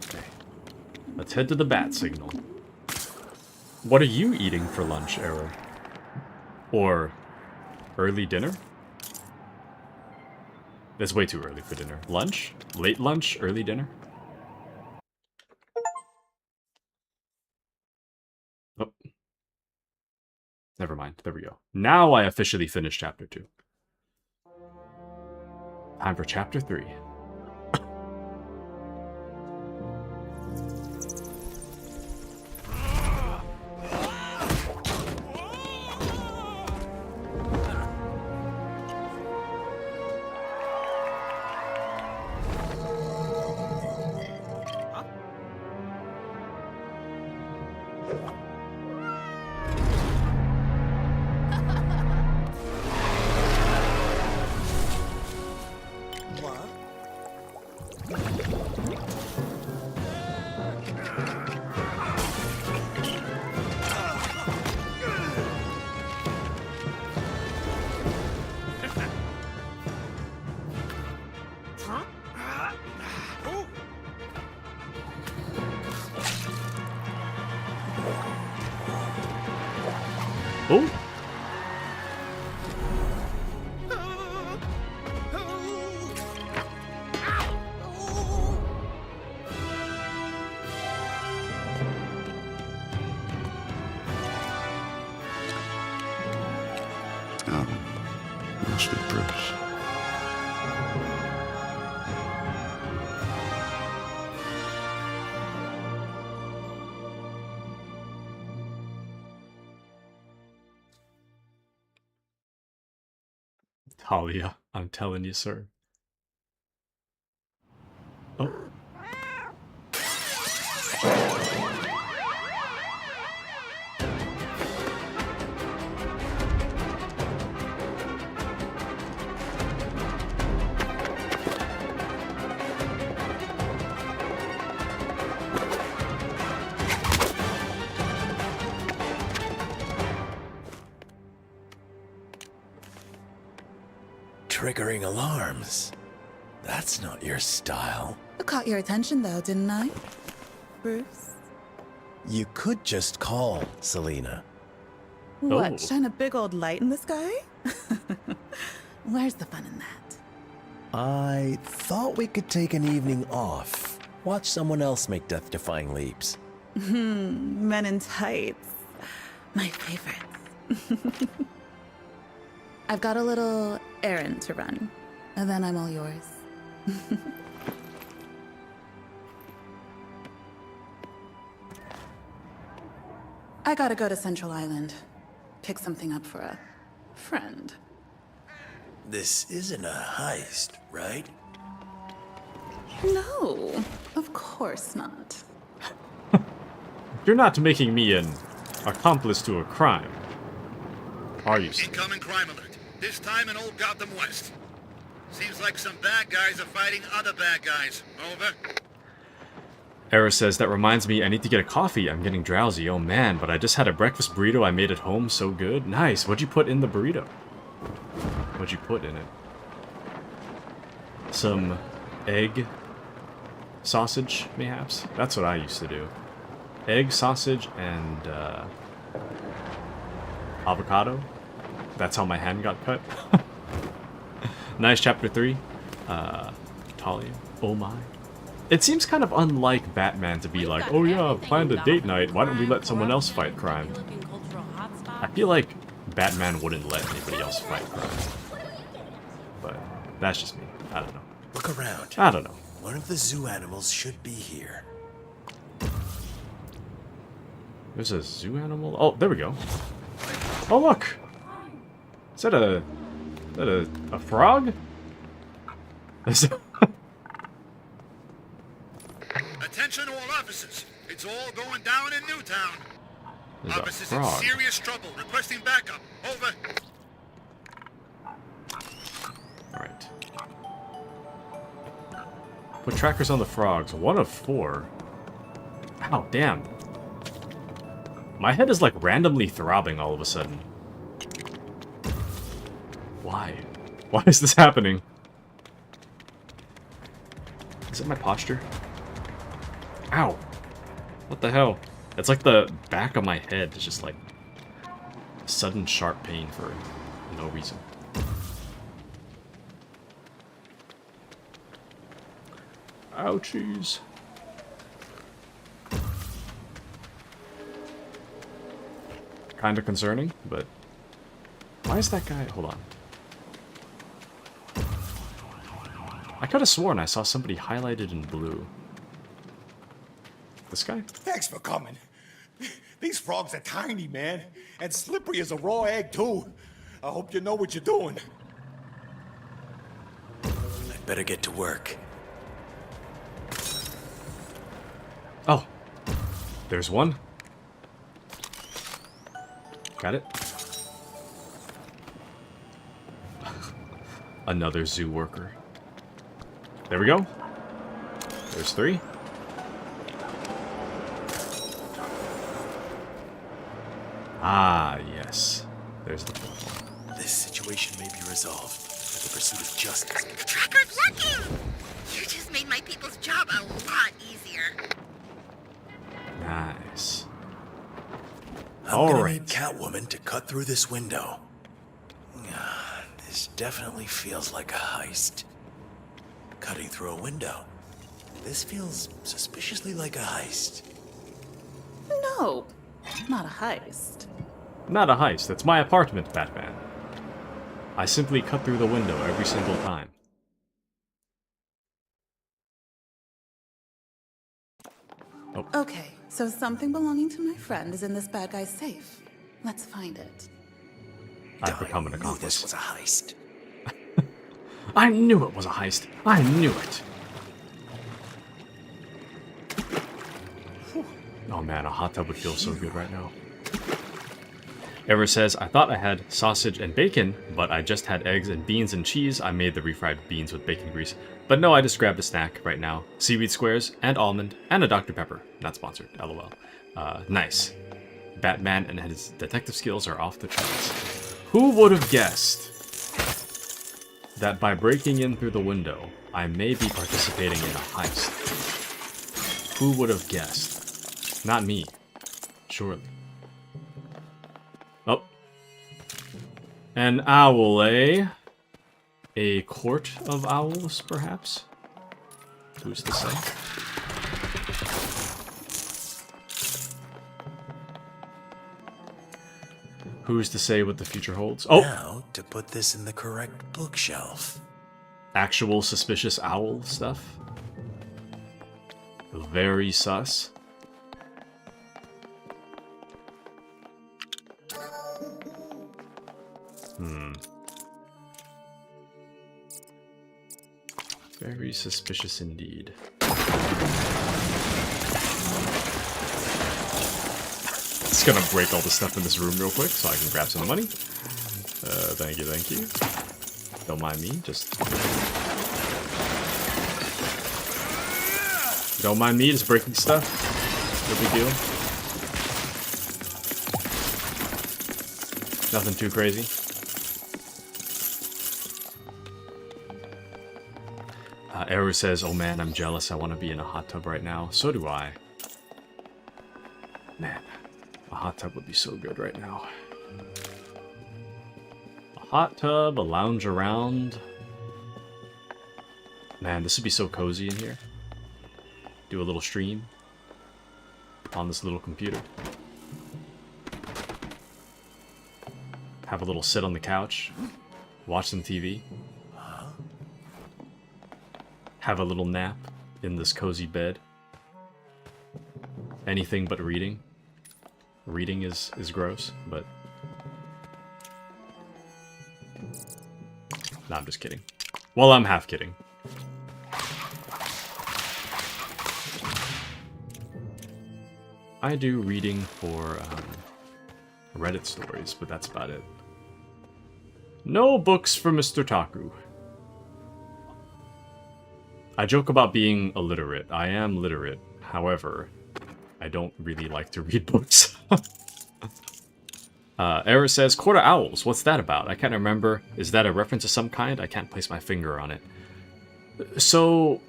Okay. Let's head to the bat signal. What are you eating for lunch, Era? Or early dinner? It's way too early for dinner. Lunch? Late lunch? Early dinner? Oh. Never mind. There we go. Now I officially finished Chapter 2. Time for Chapter 3. Oh! Oh, Master Bruce. Talia, I'm telling you, sir. Oh. Triggering alarms. That's not your style. I caught your attention though, didn't I? Bruce? You could just call, Selena. What, Oh. shine a big old light in the sky? Where's the fun in that? I thought we could take an evening off. Watch someone else make death-defying leaps. Men in tights. My favorite. I've got a little errand to run, and then I'm all yours. I gotta go to Central Island. Pick something up for a friend. This isn't a heist, right? No, of course not. You're not making me an accomplice to a crime. Are you? Incoming crime alert. This time in old Gotham West. Seems like some bad guys are fighting other bad guys. Over. Era says, that reminds me, I need to get a coffee. I'm getting drowsy. Oh man, but I just had a breakfast burrito I made at home. So good. Nice. What'd you put in the burrito? What'd you put in it? Some egg sausage, mayhaps? That's what I used to do. Egg, sausage, and avocado. That's how my hand got cut. Nice, chapter 3. Talia. Oh my. It seems kind of unlike Batman to be like, oh yeah, planned a date night, why don't we let someone else fight crime? I feel like Batman wouldn't let anybody else fight crime. But that's just me. I don't know. Look around. I don't know. One of the zoo animals should be here. There's a zoo animal? Oh, there we go. Oh, look! Is that a frog? Attention all officers. It's all going down in Newtown. There's a Officers in frog. serious trouble. Requesting backup. Over. Alright. Put trackers on the frogs. 1 of 4. Ow, damn. My head is like randomly throbbing all of a sudden. Why? Why is this happening? Is it my posture? Ow! What the hell? It's like the back of my head is just like sudden sharp pain for no reason. Ouchies. Kind of concerning, but why is that guy? Hold on. I could have sworn I saw somebody highlighted in blue. This guy? Thanks for coming. These frogs are tiny, man. And slippery as a raw egg, too. I hope you know what you're doing. I'd better get to work. Oh. There's one. Got it. Another zoo worker. There we go. There's 3. Ah, yes. There's the 4th one. This situation may be resolved with the pursuit of justice. Tracker's lucky! You just made my people's job a lot easier. Nice. I'm gonna need Catwoman to cut through this window. This definitely feels like a heist. Cutting through a window. This feels suspiciously like a heist. No, not a heist. Not a heist. It's my apartment, Batman. I simply cut through the window every single time. Oh. Okay, so something belonging to my friend is in this bad guy's safe. Let's find it. I've become an I knew accomplice. this was a heist. I knew it was a heist. I knew it. Oh man, a hot tub would feel so good right now. Ever says, I thought I had sausage and bacon, but I just had eggs and beans and cheese. I made the refried beans with bacon grease. But no, I just grabbed a snack right now. Seaweed squares and almond and a Dr. Pepper. Not sponsored, lol. Nice. Batman and his detective skills are off the charts. Who would have guessed that by breaking in through the window, I may be participating in a heist? Who would have guessed? Not me. Surely. Oh. An owl, eh? A court of owls, perhaps? Who's to say? Who's to say what the future holds? Oh! Now, to put this in the correct bookshelf. Actual suspicious owl stuff? Very sus. Very suspicious indeed. just gonna break all the stuff in this room real quick so I can grab some money. Thank you, thank you. Don't mind me, just... Don't mind me, just breaking stuff. No big deal. Nothing too crazy. Eru says, oh man, I'm jealous. I want to be in a hot tub right now. So do I. Man, a hot tub would be so good right now. A hot tub, a lounge around. Man, this would be so cozy in here. Do a little stream on this little computer. Have a little sit on the couch. Watch some TV. Have a little nap in this cozy bed. Anything but reading. Reading is gross, but... No, I'm just kidding. Well, I'm half kidding. I do reading for Reddit stories, but that's about it. No books for Mr. Taku. I joke about being illiterate. I am literate. However, I don't really like to read books. Era says, Quarter Owls, what's that about? I can't remember. Is that a reference to some kind? I can't place my finger on it. So,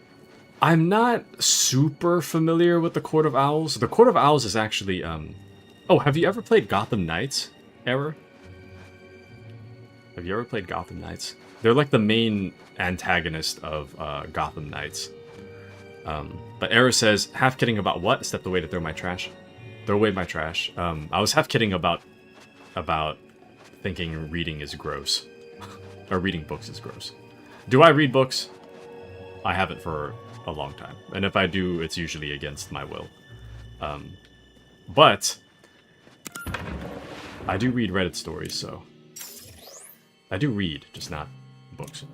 I'm not super familiar with the Court of Owls. The Court of Owls is actually, Oh, have you ever played Gotham Knights, Era? Have you ever played Gotham Knights? They're like the main antagonist of Gotham Knights. But Era says, half kidding about what? Stepped away to throw my trash. Throw away my trash. I was half kidding about thinking reading is gross. Or reading books is gross. Do I read books? I haven't for a long time. And if I do, it's usually against my will. But I do read Reddit stories, so... I do read, just not books.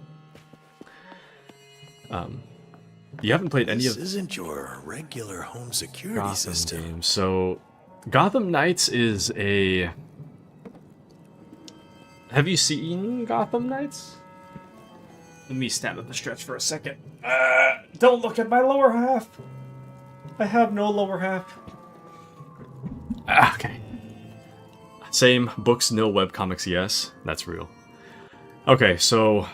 You haven't played any of... This isn't your regular home security Gotham system. games. So, Gotham Knights is a... Have you seen Gotham Knights? Let me stand up the stretch for a second. Don't look at my lower half. I have no lower half. Okay. Same. Books, no. Webcomics, yes. That's real. Okay, so...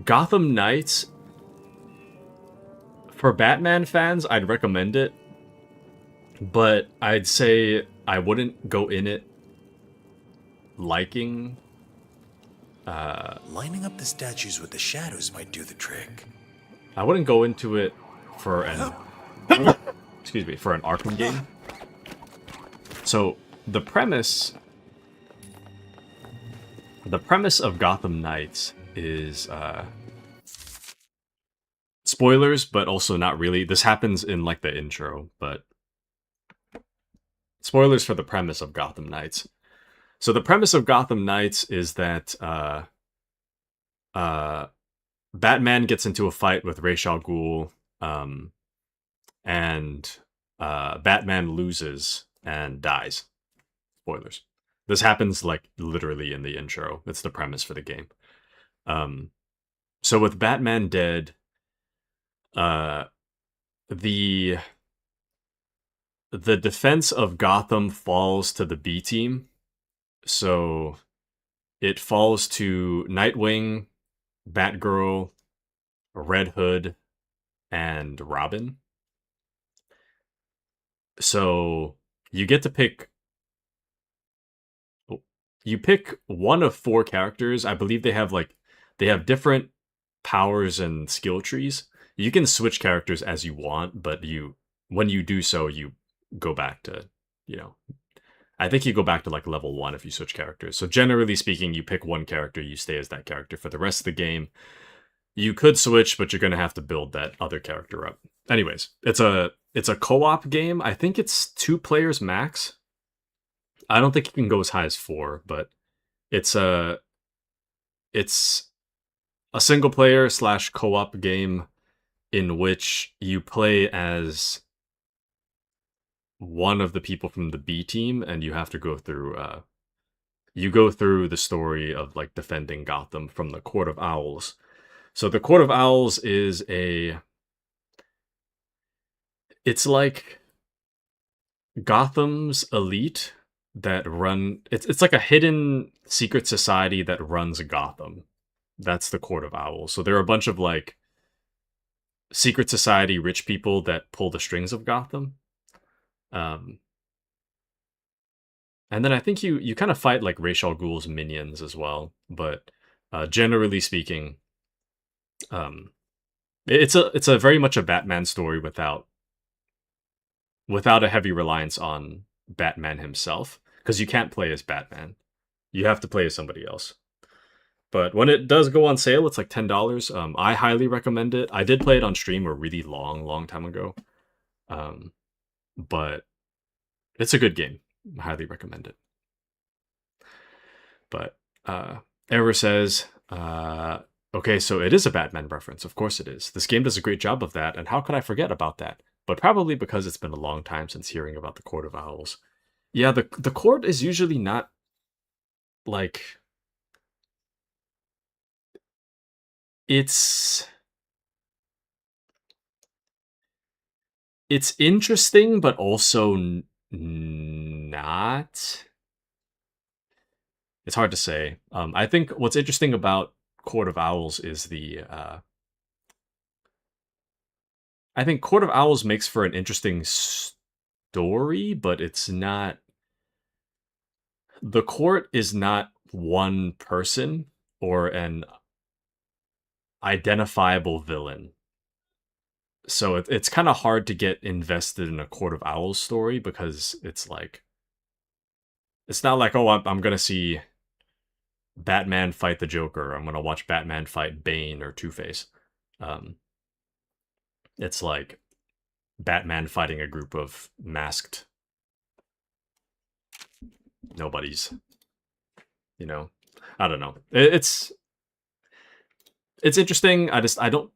Gotham Knights... For Batman fans, I'd recommend it. But I'd say I wouldn't go in it liking... Lining up the statues with the shadows might do the trick. I wouldn't go into it for an... excuse me, for an Arkham game. So, the premise of Gotham Knights is... spoilers, but also not really. This happens in, like, the intro, but... Spoilers for the premise of Gotham Knights. So the premise of Gotham Knights is that Batman gets into a fight with Ra's al Ghul, and Batman loses and dies. Spoilers. This happens, like, literally in the intro. It's the premise for the game. So with Batman dead, the defense of Gotham falls to the B team. So it falls to Nightwing, Batgirl, Red Hood, and Robin. So you get to pick... You pick one of 4 characters. I believe they have different powers and skill trees. You can switch characters as you want, but when you do so, you go back to, I think you go back to like level 1 if you switch characters. So generally speaking, you pick one character, you stay as that character for the rest of the game. You could switch, but you're going to have to build that other character up. Anyways, it's a co-op game. I think it's 2 players max. I don't think it can go as high as 4, but it's a single player / co-op game in which you play as one of the people from the B team, and you have to go through you go through the story of like defending Gotham from the Court of Owls. So the Court of Owls is it's like Gotham's elite that run it's like a hidden secret society that runs Gotham. That's the Court of Owls. So there are a bunch of like secret society rich people that pull the strings of Gotham. And then I think you kind of fight like Ra's al Ghul's minions as well, but generally speaking, it's a very much a Batman story without a heavy reliance on Batman himself, because you can't play as Batman. You have to play as somebody else. But when it does go on sale, it's like $10. I highly recommend it. I did play it on stream a really long time ago. But it's a good game. I highly recommend it. But Error says, okay, so it is a Batman reference. Of course it is. This game does a great job of that, and how could I forget about that? But probably because it's been a long time since hearing about the Court of Owls. Yeah, the court is usually not like it's interesting, but also not. It's hard to say. I think what's interesting about Court of Owls is the I think Court of Owls makes for an interesting story, but it's not. The court is not one person or an identifiable villain. So it's kind of hard to get invested in a Court of Owls story, because it's like, it's not like, oh, I'm going to see Batman fight the Joker. I'm going to watch Batman fight Bane or Two-Face. It's like Batman fighting a group of masked nobodies. You know? I don't know. It's interesting. I don't...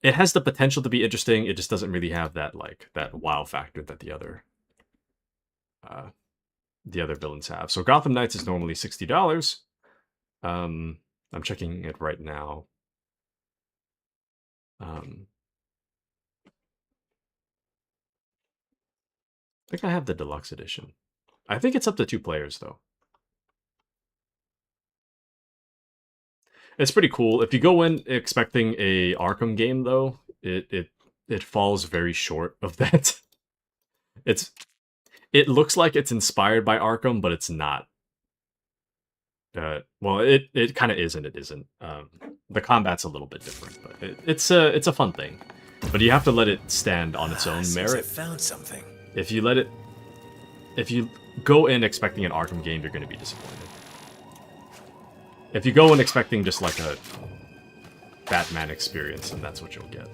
It has the potential to be interesting. It just doesn't really have that, like, that wow factor that the other villains have. So Gotham Knights is normally $60. I'm checking it right now. I think I have the deluxe edition. I think it's up to 2 players, though. It's pretty cool. If you go in expecting a Arkham game, though, it falls very short of that. It looks like it's inspired by Arkham, but it's not. Well, it kind of is and it isn't. The combat's a little bit different, but it's a fun thing. But you have to let it stand on its own merit. I found something. If you go in expecting an Arkham game, you're going to be disappointed. If you go in expecting just like a Batman experience, then that's what you'll get.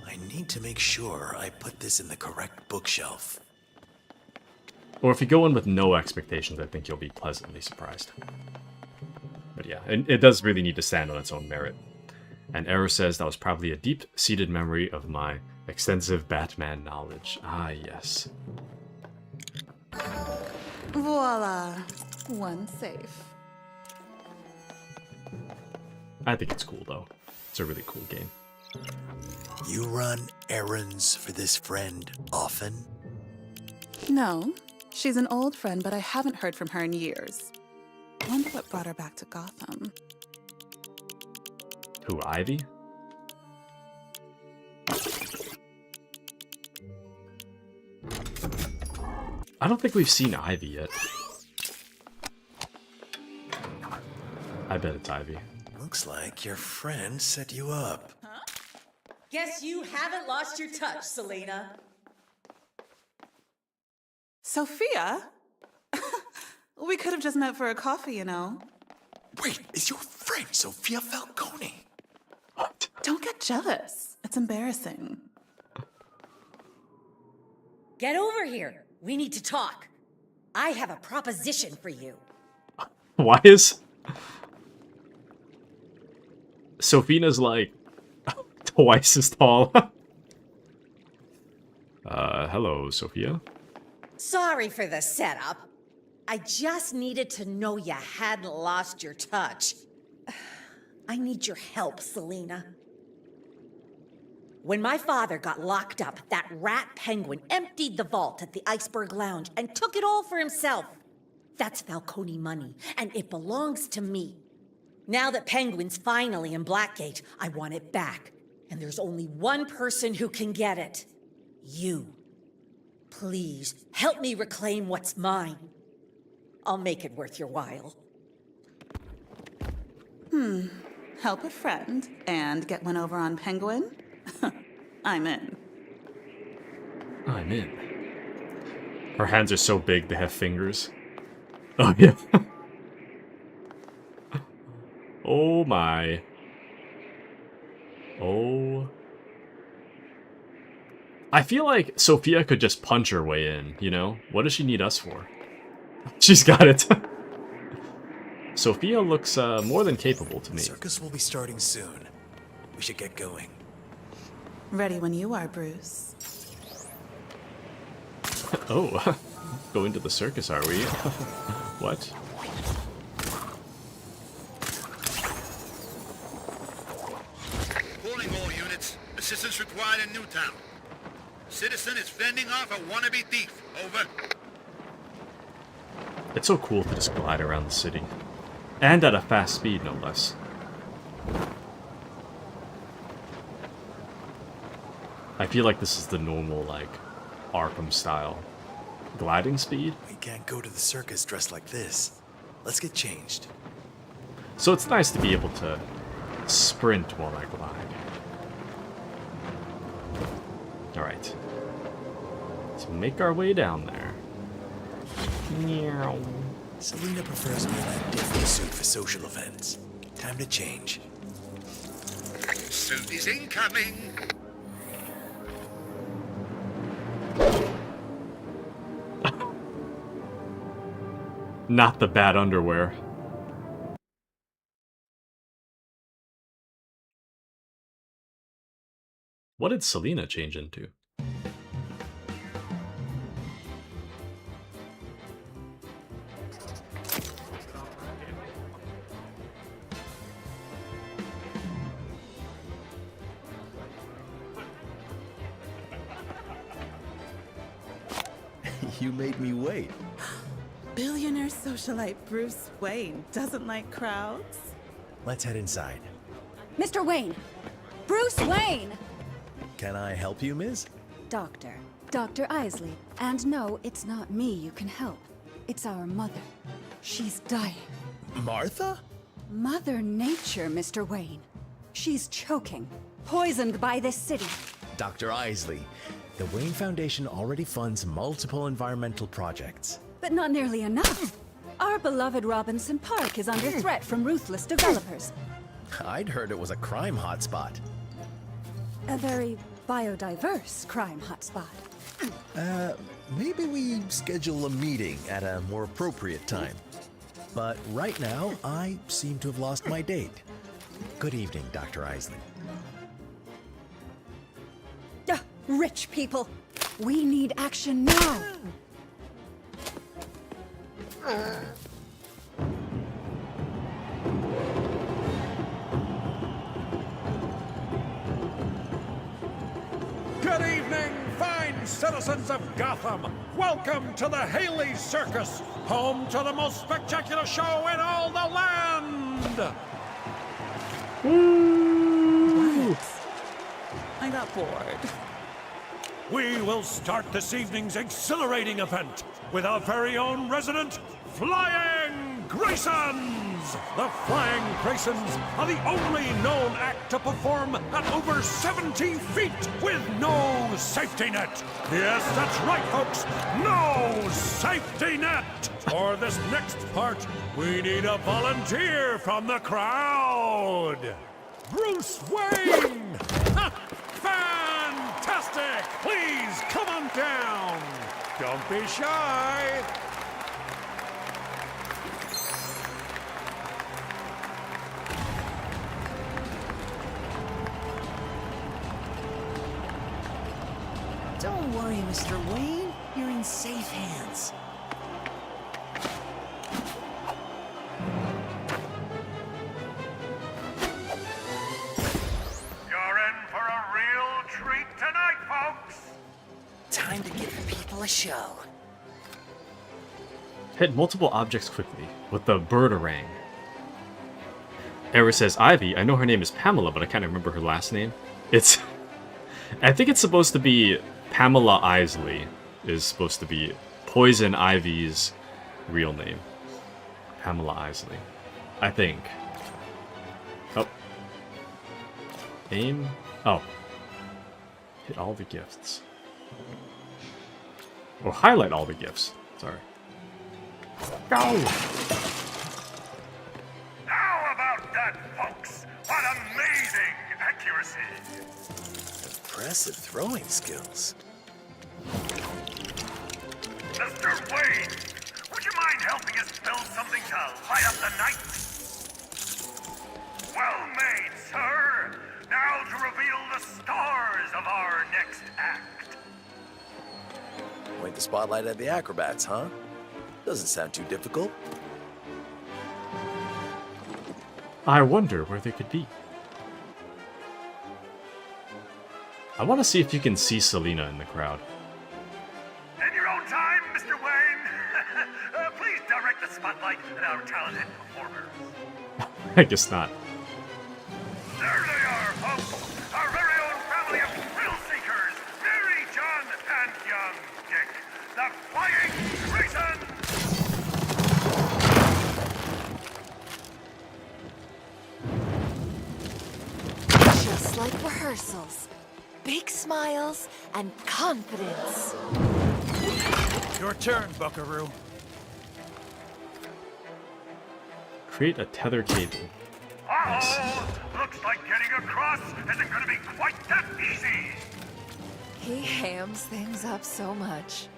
I need to make sure I put this in the correct bookshelf. Or if you go in with no expectations, I think you'll be pleasantly surprised. But yeah, it does really need to stand on its own merit. And Error says that was probably a deep-seated memory of my extensive Batman knowledge. Ah, yes. Voila. One safe. I think it's cool, though. It's a really cool game. You run errands for this friend often? No. She's an old friend, but I haven't heard from her in years. Wonder what brought her back to Gotham. Who, Ivy? I don't think we've seen Ivy yet. I bet it's Ivy. Looks like your friend set you up. Huh? Guess you haven't lost your touch, Selena. Sophia? We could have just met for a coffee, you know. Wait, is your friend Sophia Falcone? What? Don't get jealous. It's embarrassing. Get over here. We need to talk. I have a proposition for you. Why is... Sophina's like... Twice as tall. Hello, Sophia. Sorry for the setup. I just needed to know you hadn't lost your touch. I need your help, Selena. When my father got locked up, that rat penguin emptied the vault at the Iceberg Lounge and took it all for himself. That's Falcone money, and it belongs to me. Now that Penguin's finally in Blackgate, I want it back. And there's only one person who can get it. You. Please, help me reclaim what's mine. I'll make it worth your while. Help a friend and get one over on Penguin? I'm in. I'm in. Her hands are so big they have fingers. Oh, yeah. Oh, my. Oh. I feel like Sophia could just punch her way in, you know? What does she need us for? She's got it. Sophia looks more than capable to me. Circus will be starting soon. We should get going. Ready when you are, Bruce. Oh, going to the circus, are we? What? Calling all units. Assistance required in Newtown. Citizen is fending off a wannabe thief. Over. It's so cool to just glide around the city. And at a fast speed, no less. I feel like this is the normal, like, Arkham style gliding speed. We can't go to the circus dressed like this. Let's get changed. So it's nice to be able to sprint while I glide. Alright. Let's make our way down there. Meow. Selena prefers me in that different suit for social events. Time to change. Suit is incoming. Not the bad underwear. What did Selena change into? You made me wait. Billionaire socialite Bruce Wayne doesn't like crowds? Let's head inside. Mr. Wayne! Bruce Wayne! Can I help you, Miss? Doctor. Dr. Isley. And no, it's not me you can help. It's our mother. She's dying. Martha? Mother Nature, Mr. Wayne. She's choking. Poisoned by this city. Dr. Isley, the Wayne Foundation already funds multiple environmental projects. But not nearly enough. Our beloved Robinson Park is under threat from ruthless developers. I'd heard it was a crime hotspot. A very biodiverse crime hotspot. Maybe we schedule a meeting at a more appropriate time. But right now, I seem to have lost my date. Good evening, Dr. Isley. Rich people. We need action now. Good evening, fine citizens of Gotham. Welcome to the Haley Circus, home to the most spectacular show in all the land. What? I got bored. We will start this evening's exhilarating event with our very own resident Flying Graysons! The Flying Graysons are the only known act to perform at over 70 feet with no safety net. Yes, that's right, folks. No safety net! For this next part, we need a volunteer from the crowd. Bruce Wayne! Ha! Fantastic! Please come on down. Don't be shy. Don't worry, Mr. Wayne. You're in safe hands. You're in for a real treat tonight, folks. Time to give people a show. Hit multiple objects quickly with the birdarang. Era says, Ivy, I know her name is Pamela, but I can't remember her last name. It's... I think it's supposed to be Pamela Isley is supposed to be Poison Ivy's real name. Pamela Isley. I think. Oh. Aim? Oh. Hit all the gifts. Or highlight all the gifts. Sorry. Go! How about that, folks? What amazing accuracy! Impressive throwing skills. Mr. Wayne, would you mind helping us build something to light up the night? Well made, sir! Now to reveal the stars of our next act. Point the spotlight at the acrobats, huh? Doesn't sound too difficult. I wonder where they could be. I want to see if you can see Selena in the crowd. In your own time, Mr. Wayne. Please direct the spotlight at our talented performers. I guess not. There they are, folks! Our very own family of thrill seekers! Mary, John, and young Dick! The Flying Graysons! Just like rehearsals. Big smiles and confidence. Your turn, Buckaroo. Create a tether cable. Uh-oh! Looks like getting across isn't gonna be quite that easy! He hams things up so much.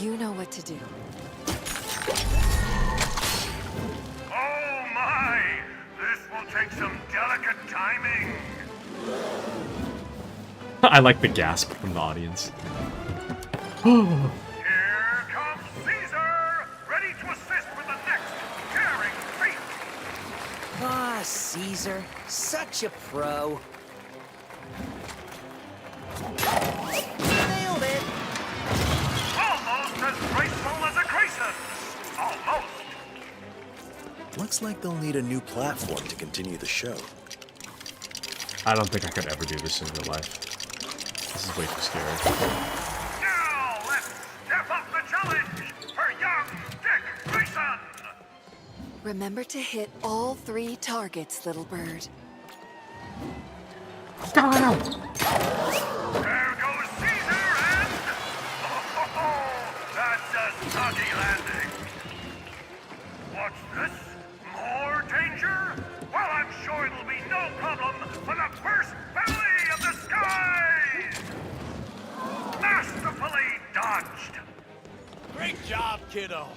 You know what to do. Oh my! This will take some delicate timing! I like the gasp from the audience. Here comes Caesar! Ready to assist with the next daring feat! Ah, Caesar. Such a pro. Nailed it! Almost as graceful as a Grayson! Almost! Looks like they'll need a new platform to continue the show. I don't think I could ever do this in real life. This is way too scary. Now let's step up the challenge for young Dick Grayson! Remember to hit all 3 targets, little bird. Got him! There goes Caesar and... Oh, that's a soggy landing. What's this? More danger? Well, I'm sure it'll be no problem for the first family of the skies! Masterfully dodged! Great job, kiddo.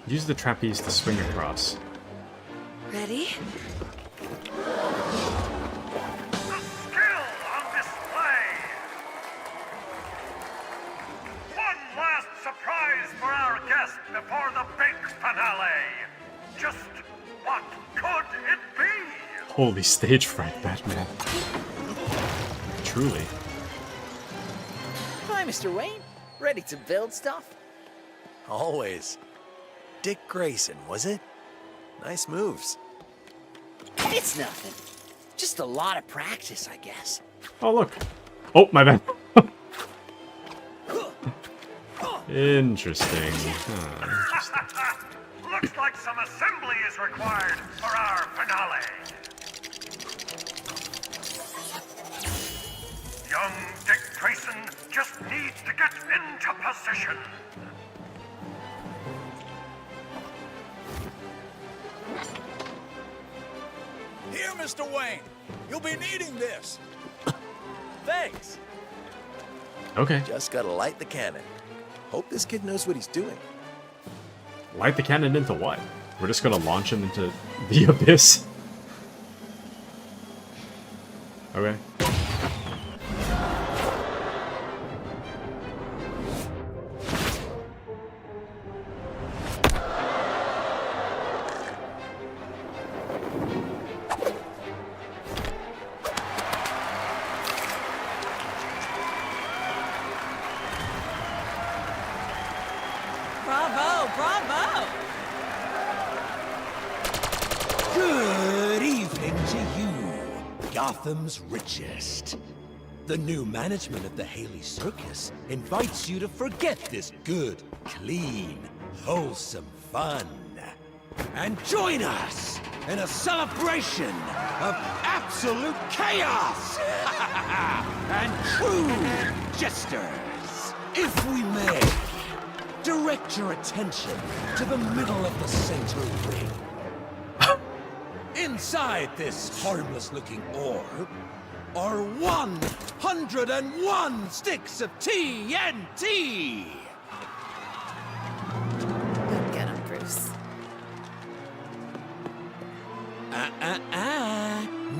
Use the trapeze to swing across. Ready? The skill on display! One last surprise for our guest before the big finale! Just what could it be? Holy stage fright, Batman. Truly. Hi, Mr. Wayne. Ready to build stuff? Always. Dick Grayson, was it? Nice moves. It's nothing. Just a lot of practice, I guess. Oh, look. Oh, my bad. Interesting. Looks like some assembly is required for our finale. Young Dick Grayson just needs to get into position. Here, Mr. Wayne. You'll be needing this. Thanks. Okay. Just gotta light the cannon. Hope this kid knows what he's doing. Light the cannon into what? We're just gonna launch him into the abyss? Okay. Bravo! Good evening to you, Gotham's richest. The new management of the Haley Circus invites you to forget this good, clean, wholesome fun. And join us in a celebration of absolute chaos and true jesters. If we may, direct your attention to the middle of the center ring. Inside this harmless-looking orb are 101 sticks of TNT! Go get him, Bruce.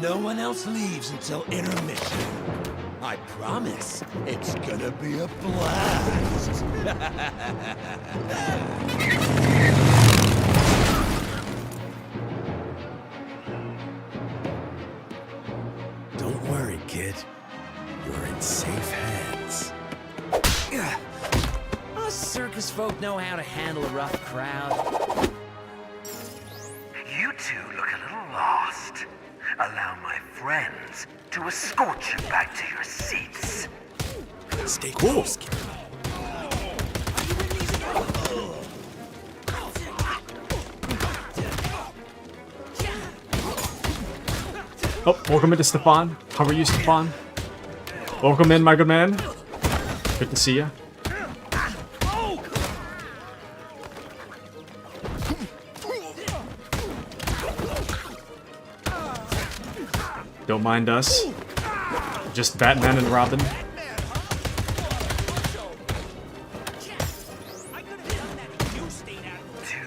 No one else leaves until intermission. I promise it's gonna be a blast. Don't worry, kid. You're in safe hands. Us circus folk know how to handle a rough crowd. You two look a little lost. Allow my friends to escort you back to your seats. Stay close, kid. Oh, welcome into Stefan. How are you, Stefan? Welcome in, my good man. Good to see ya. Don't mind us. Just Batman and Robin. Too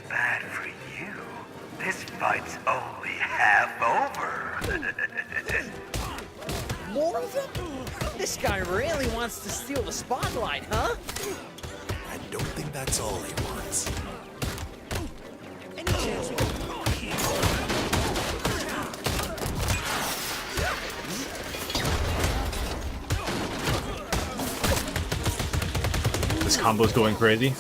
bad for you. This fight's only half over. More of them? This guy really wants to steal the spotlight, huh? I don't think that's all he wants. Any chance we can... This combo's going crazy.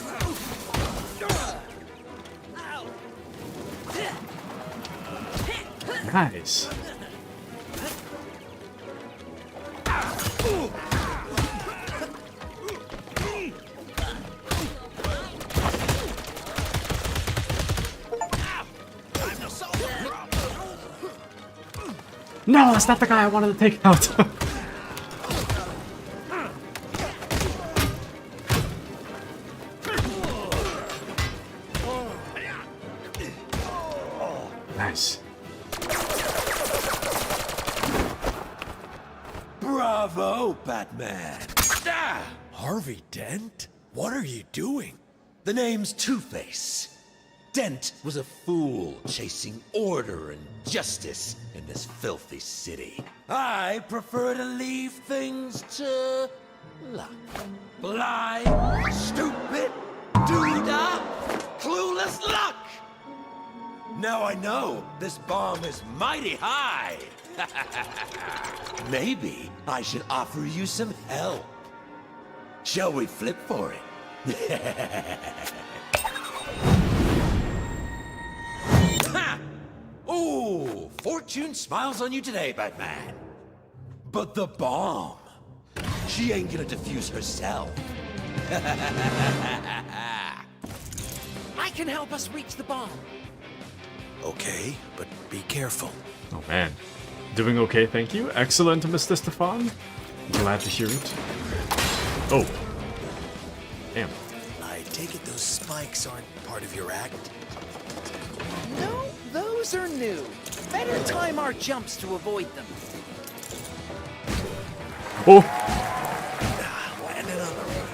Nice. No, that's not the guy I wanted to take out. Nice. Bravo, Batman! Harvey Dent? What are you doing? The name's Two-Face. Dent was a fool chasing order and justice in this filthy city. I prefer to leave things to luck. Blind, stupid, doodah, clueless luck! Now I know this bomb is mighty high. Maybe I should offer you some help. Shall we flip for it? Ha! Ooh, fortune smiles on you today, Batman. But the bomb, she ain't gonna defuse herself. I can help us reach the bomb. Okay, but be careful. Oh man. Doing okay, thank you. Excellent, Mr. Stefan. Glad to hear it. Oh. Damn. I take it those spikes aren't part of your act? No, those are new. Better time our jumps to avoid them. Oh! Landed on the roof.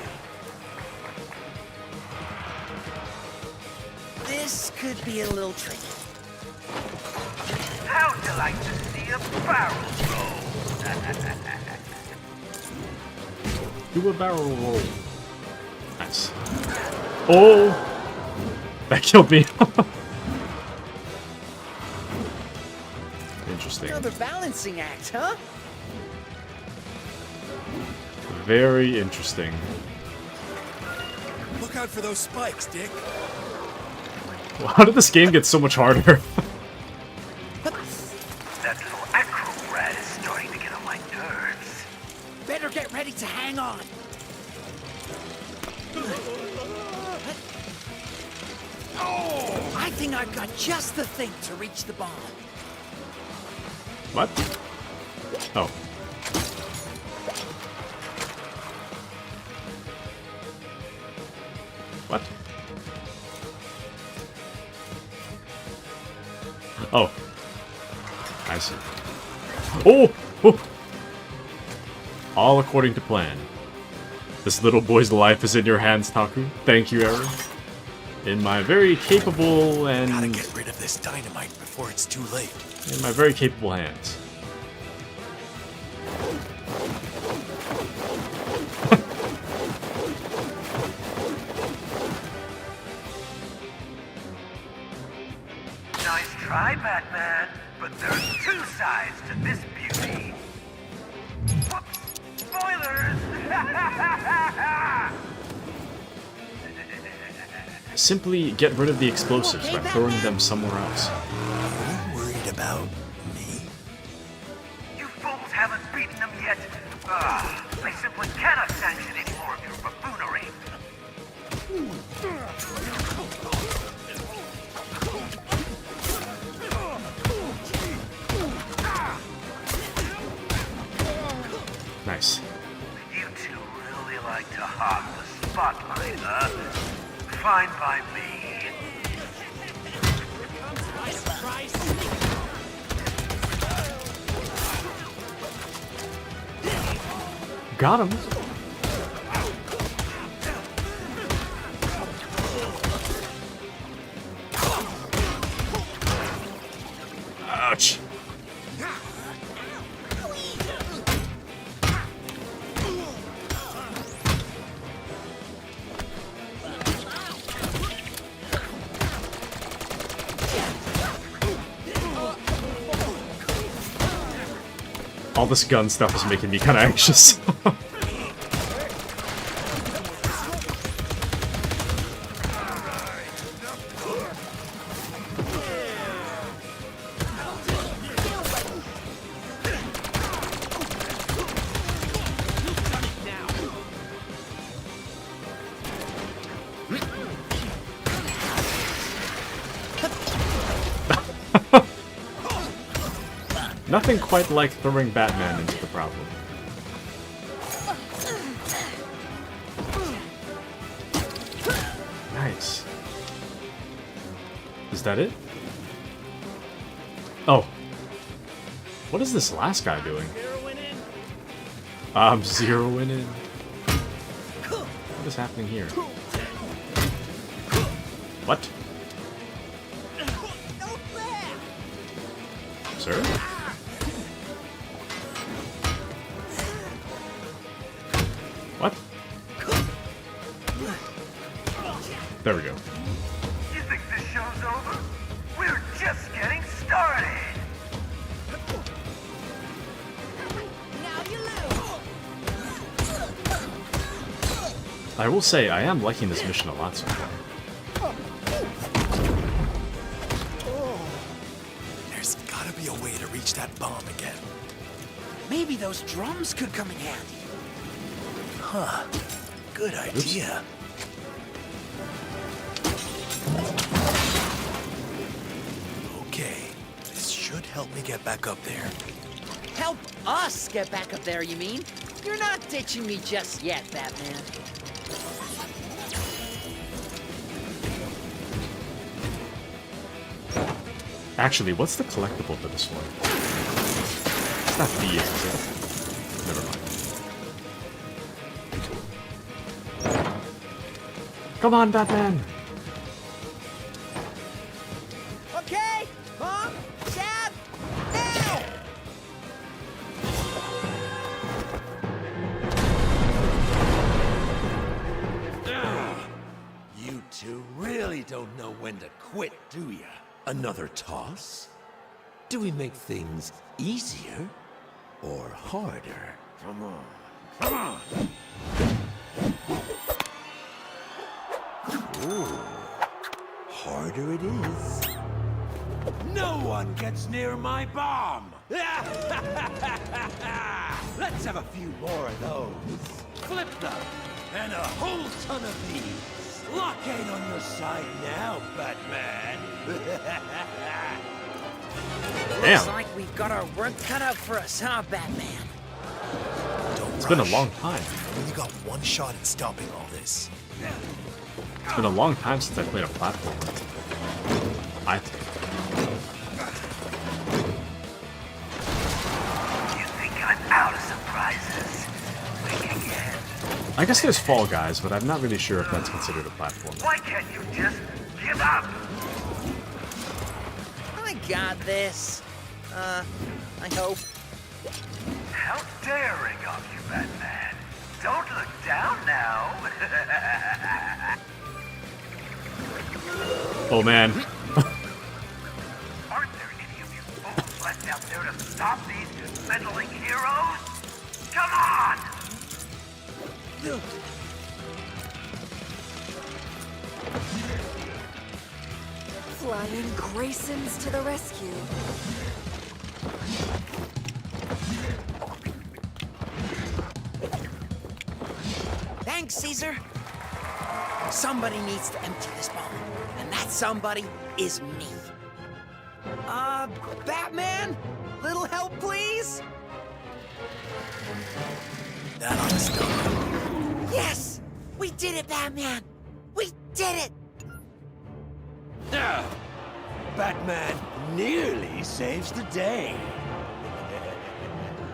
This could be a little tricky. How'd you like to see a barrel roll? Do a barrel roll. Nice. Oh! That killed me. Interesting. Another balancing act, huh? Very interesting. Look out for those spikes, Dick. How did this game get so much harder? That little acro rat is starting to get on my nerves. Better get ready to hang on. Oh, I think I've got just the thing to reach the bomb. What? Oh. What? Oh. I see. Oh! Oh! All according to plan. This little boy's life is in your hands, Taku. Thank you, Aaron. In my very capable and... Gotta get rid of this dynamite before it's too late. In my very capable hands. Nice try, Batman, but there's two sides to this beauty. Whoops! Spoilers! Simply get rid of the explosives by throwing them somewhere else. Are you worried about me? You fools haven't beaten them yet. I simply cannot sanction any more of your buffoonery. Nice. You two really like to hog the spotlight, huh? Fine by me. Got him. Ouch. All this gun stuff is making me kind of anxious. Nothing quite like throwing Batman into the problem. Nice. Is that it? Oh. What is this last guy doing? I'm zeroing in. What is happening here? What? Sir? What? There we go. You think this show's over? We're just getting started. I will say, I am liking this mission a lot so far. There's gotta be a way to reach that bomb again. Maybe those drums could come in handy. Huh. Good idea. Okay. This should help me get back up there. Help us get back up there, you mean? You're not ditching me just yet, Batman. Actually, what's the collectible for this one? It's not these, is it? Never mind. Come on, Batman! Okay, Mom, Dad, now! You two really don't know when to quit, do ya? Another toss? Do we make things easier or harder? Come on, come on! Ooh, harder? harder it is. No one gets near my bomb! Let's have a few more of those. Flip them, and a whole ton of these. Blockade on your side now, Batman. Looks like we've got our work cut out for us, huh, Batman? It's been a long time. You only got one shot at stopping all this. It's been a long time since I played a platformer. I think. You think I'm out of surprises? Think again. I guess there's Fall Guys, but I'm not really sure if that's considered a platformer. Why can't you just give up? I got this. I hope. How daring of you, Batman. Don't look down now. Oh man. Aren't there any of you fools left out there to stop these meddling heroes? Come on! Flying Graysons to the rescue. Thanks, Caesar. Somebody needs to empty this bomb, and that somebody is me. Batman? Little help, please? That ought to stop. Yes! We did it, Batman! We did it! Batman nearly saves the day.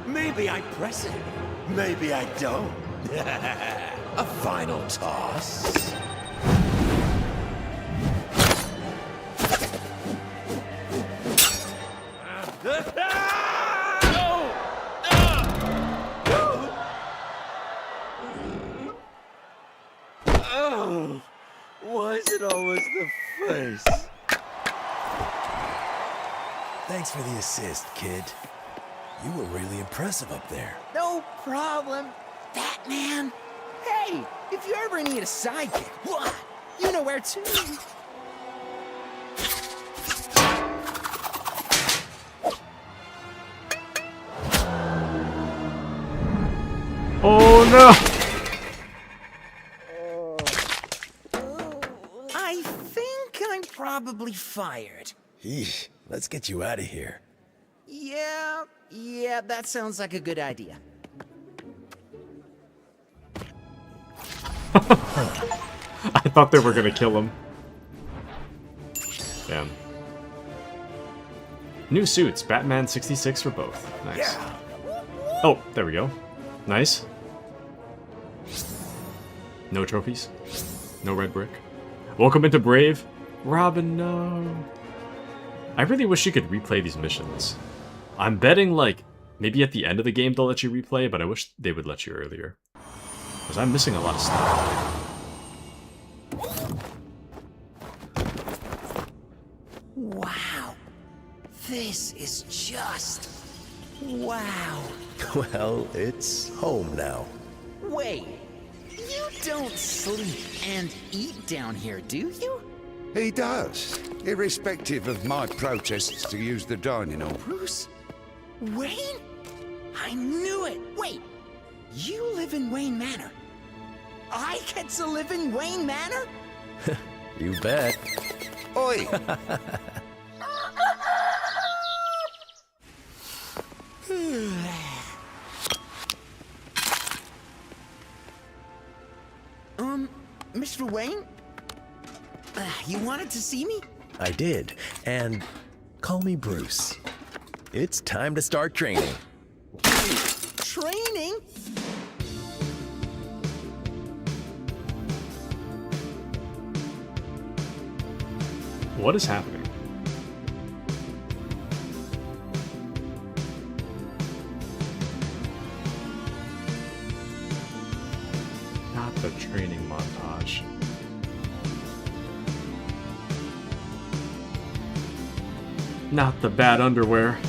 Maybe I press it. Maybe I don't. A final toss. Oh, why is it always the face? Thanks for the assist, kid. You were really impressive up there. No problem, Batman. Hey, if you ever need a sidekick, what? You know where to. Oh no! I think I'm probably fired. Eesh, let's get you out of here. Yeah, that sounds like a good idea. I thought they were gonna kill him. Damn. New suits, Batman 66 for both. Nice. Oh, there we go. Nice. No trophies. No red brick. Welcome into Brave. Robin, no. I really wish you could replay these missions. I'm betting, like, maybe at the end of the game they'll let you replay, but I wish they would let you earlier. Because I'm missing a lot of stuff. Wow. This is just... wow. Well, it's home now. Wait, you don't sleep and eat down here, do you? He does, irrespective of my protests to use the dining hall. Bruce? Wayne? I knew it! Wait, you live in Wayne Manor? I get to live in Wayne Manor? You bet. Oi! Mr. Wayne? You wanted to see me? I did, and call me Bruce. It's time to start training. Training? What is happening? Not the training montage. Not the bad underwear.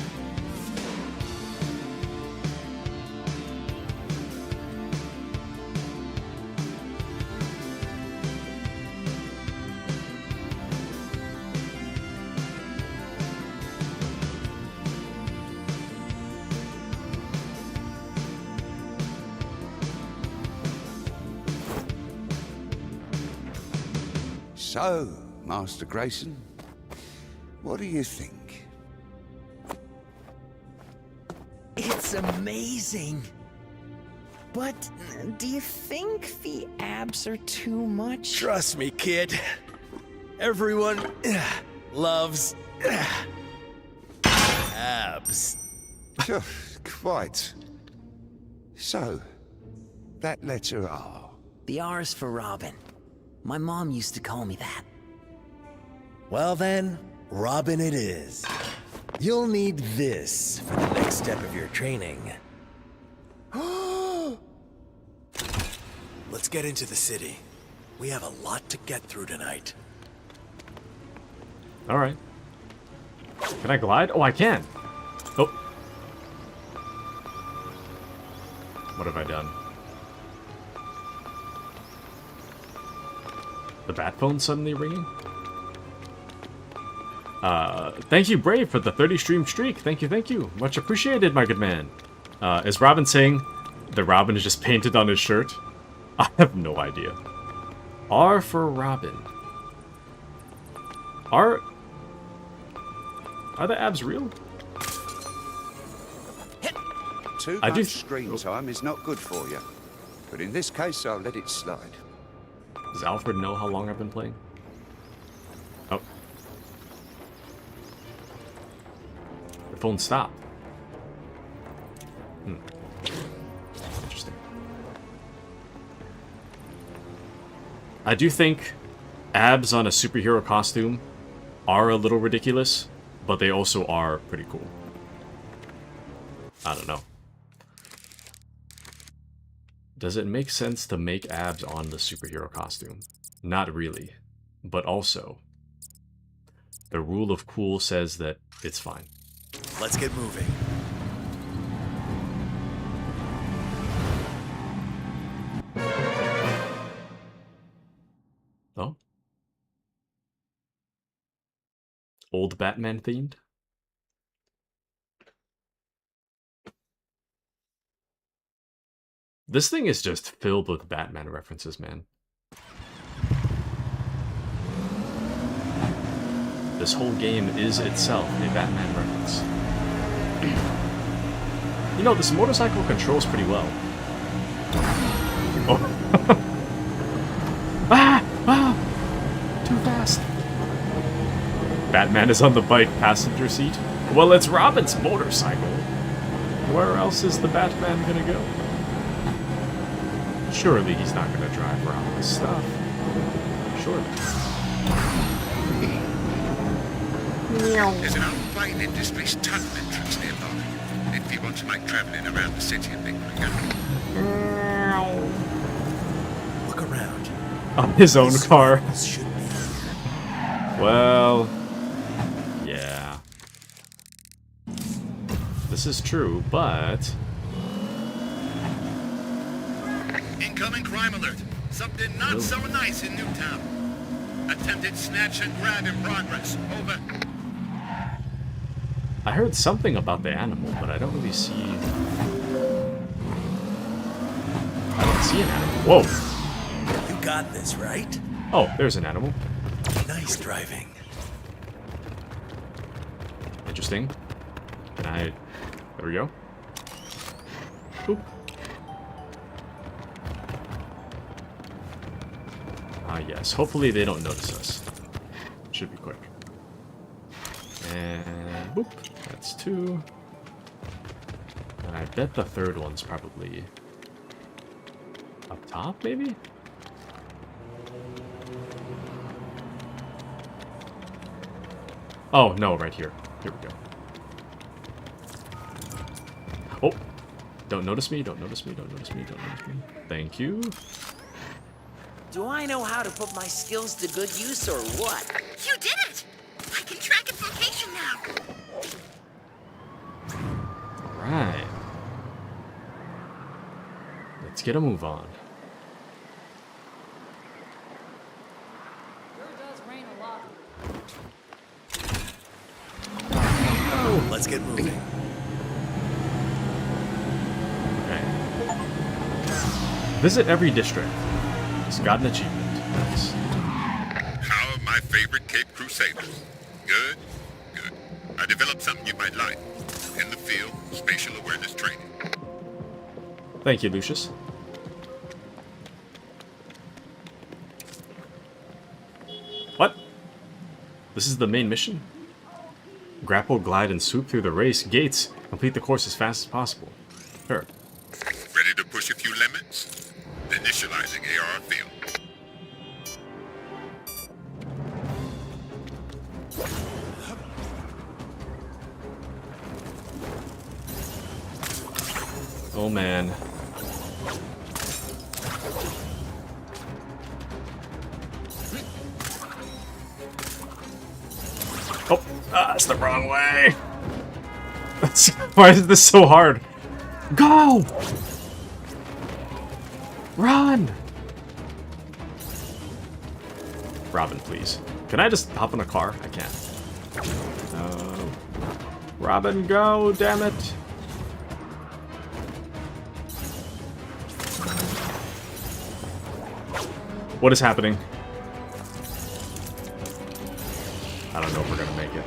So, Master Grayson, what do you think? It's amazing. But do you think the abs are too much? Trust me, kid. Everyone loves abs. Sure, quite. So, that letter R. The R's for Robin. My mom used to call me that. Well then, Robin it is. You'll need this for the next step of your training. Let's get into the city. We have a lot to get through tonight. Alright. Can I glide? Oh, I can! Oh. What have I done? The bat phone suddenly ringing? Thank you, Brave, for the 30 stream streak. Thank you, thank you. Much appreciated, my good man. Is Robin saying the Robin is just painted on his shirt? I have no idea. R for Robin. Are the abs real? Too much screen time is not good for you. But in this case, I'll let it slide. Does Alfred know how long I've been playing? Oh. The phone stopped. Interesting. I do think abs on a superhero costume are a little ridiculous, but they also are pretty cool. I don't know. Does it make sense to make abs on the superhero costume? Not really. But also, the rule of cool says that it's fine. Let's get moving. Oh? Old Batman themed? This thing is just filled with Batman references, man. This whole game is itself a Batman reference. You know, this motorcycle controls pretty well. Oh. Too fast. Batman is on the bike passenger seat. Well, it's Robin's motorcycle. Where else is the Batman gonna go? Surely he's not gonna drive around this stuff. Surely. There's an old Wayne Industries tunnel entrance nearby, if you want to make travelling around the city a bit quicker. Look around. On his own car. Well, yeah. This is true, but... Incoming crime alert. Something not so nice in Newtown. Attempted snatch and grab in progress. Over. I heard something about the animal, but I don't really see... I don't see an animal. Whoa! You got this, right? Oh, there's an animal. Nice driving. Interesting. Can I... There we go. Oop. Ah, yes. Hopefully they don't notice us. Should be quick. And... Boop. That's 2. And I bet the third one's probably... up top, maybe? Oh, no, right here. Here we go. Oh! Don't notice me, don't notice me, don't notice me, don't notice me. Thank you. Do I know how to put my skills to good use or what? You did it! I can track its location now. Right. Let's get a move on. Let's get moving. Okay. Visit every district. Just got an achievement. Nice. How favorite Cape Crusaders. Good? Good. I developed something you might like. In the field, spatial awareness training. Thank you, Lucius. What? This is the main mission? Grapple, glide, and swoop through the race gates. Complete the course as fast as possible. Sure. Ready to push a few limits? Initializing AR field. Oh man. Oh, that's the wrong way. Why is this so hard? Go! Run! Robin, please. Can I just hop in a car? I can't. No. Robin, go! Damn it! What is happening? I don't know if we're gonna make it.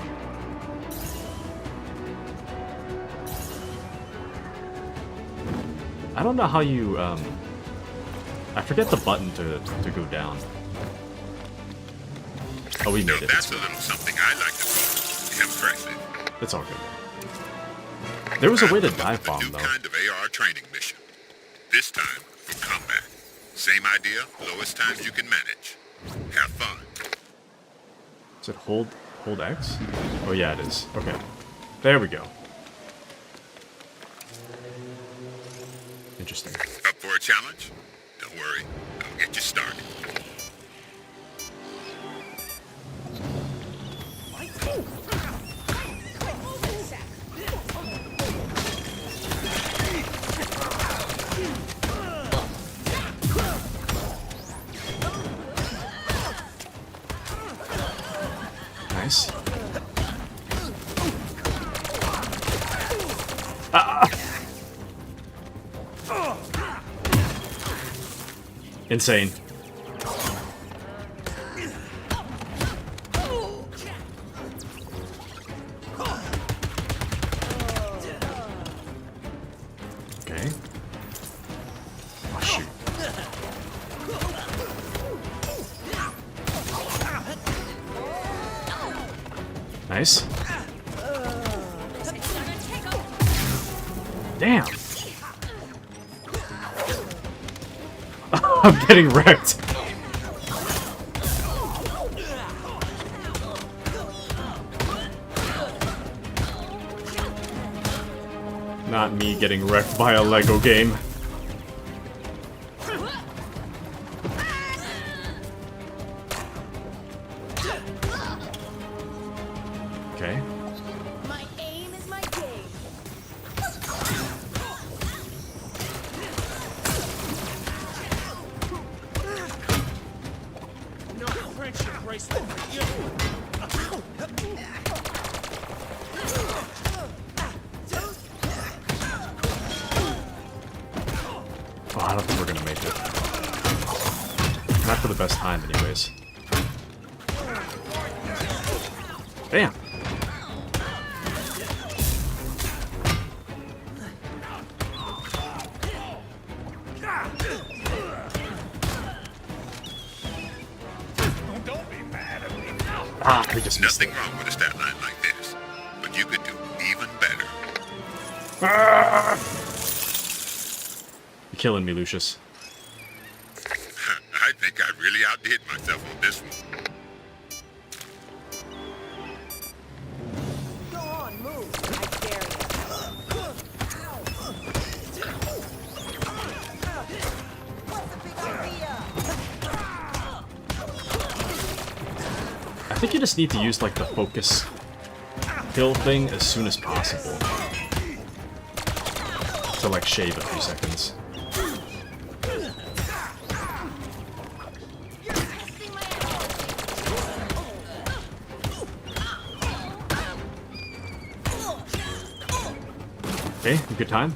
I don't know how you, I forget the button to go down. Oh, we made it. That's a little something I like to call impressive. It's all good. There was a way to dive bomb, though. Kind of AR training mission. This time for combat. Same idea, lowest times you can manage. Have fun. Is it hold X? Oh yeah, it is. Okay. There we go. Interesting. Up for a challenge? Don't worry, I'll get you started. Nice. Ah! Insane. Okay. Oh, shoot. Nice. Damn. I'm getting wrecked. Not me getting wrecked by a Lego game. Okay. My aim is my game. No friendship bracelet for you. Oh, I don't think we're gonna make it. Not for the best time, anyways. Damn. Don't be mad at me. Ah, we just missed Nothing wrong with a stat line like this, but you could do even better. Ah! You're killing me, Lucius. I think I really outdid myself on this one. Go on, move. I dare What's the big idea? I think you just need to use, like, the focus kill thing as soon as possible. To, like, shave a few seconds. Okay, good time.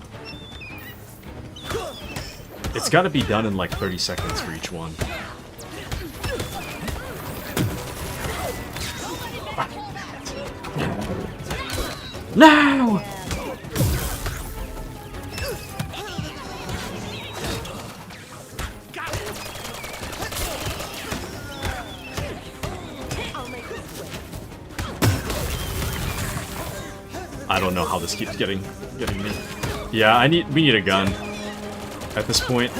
It's got to be done in like 30 seconds for each one. No! I don't know how this keeps getting me. Yeah, we need a gun at this point.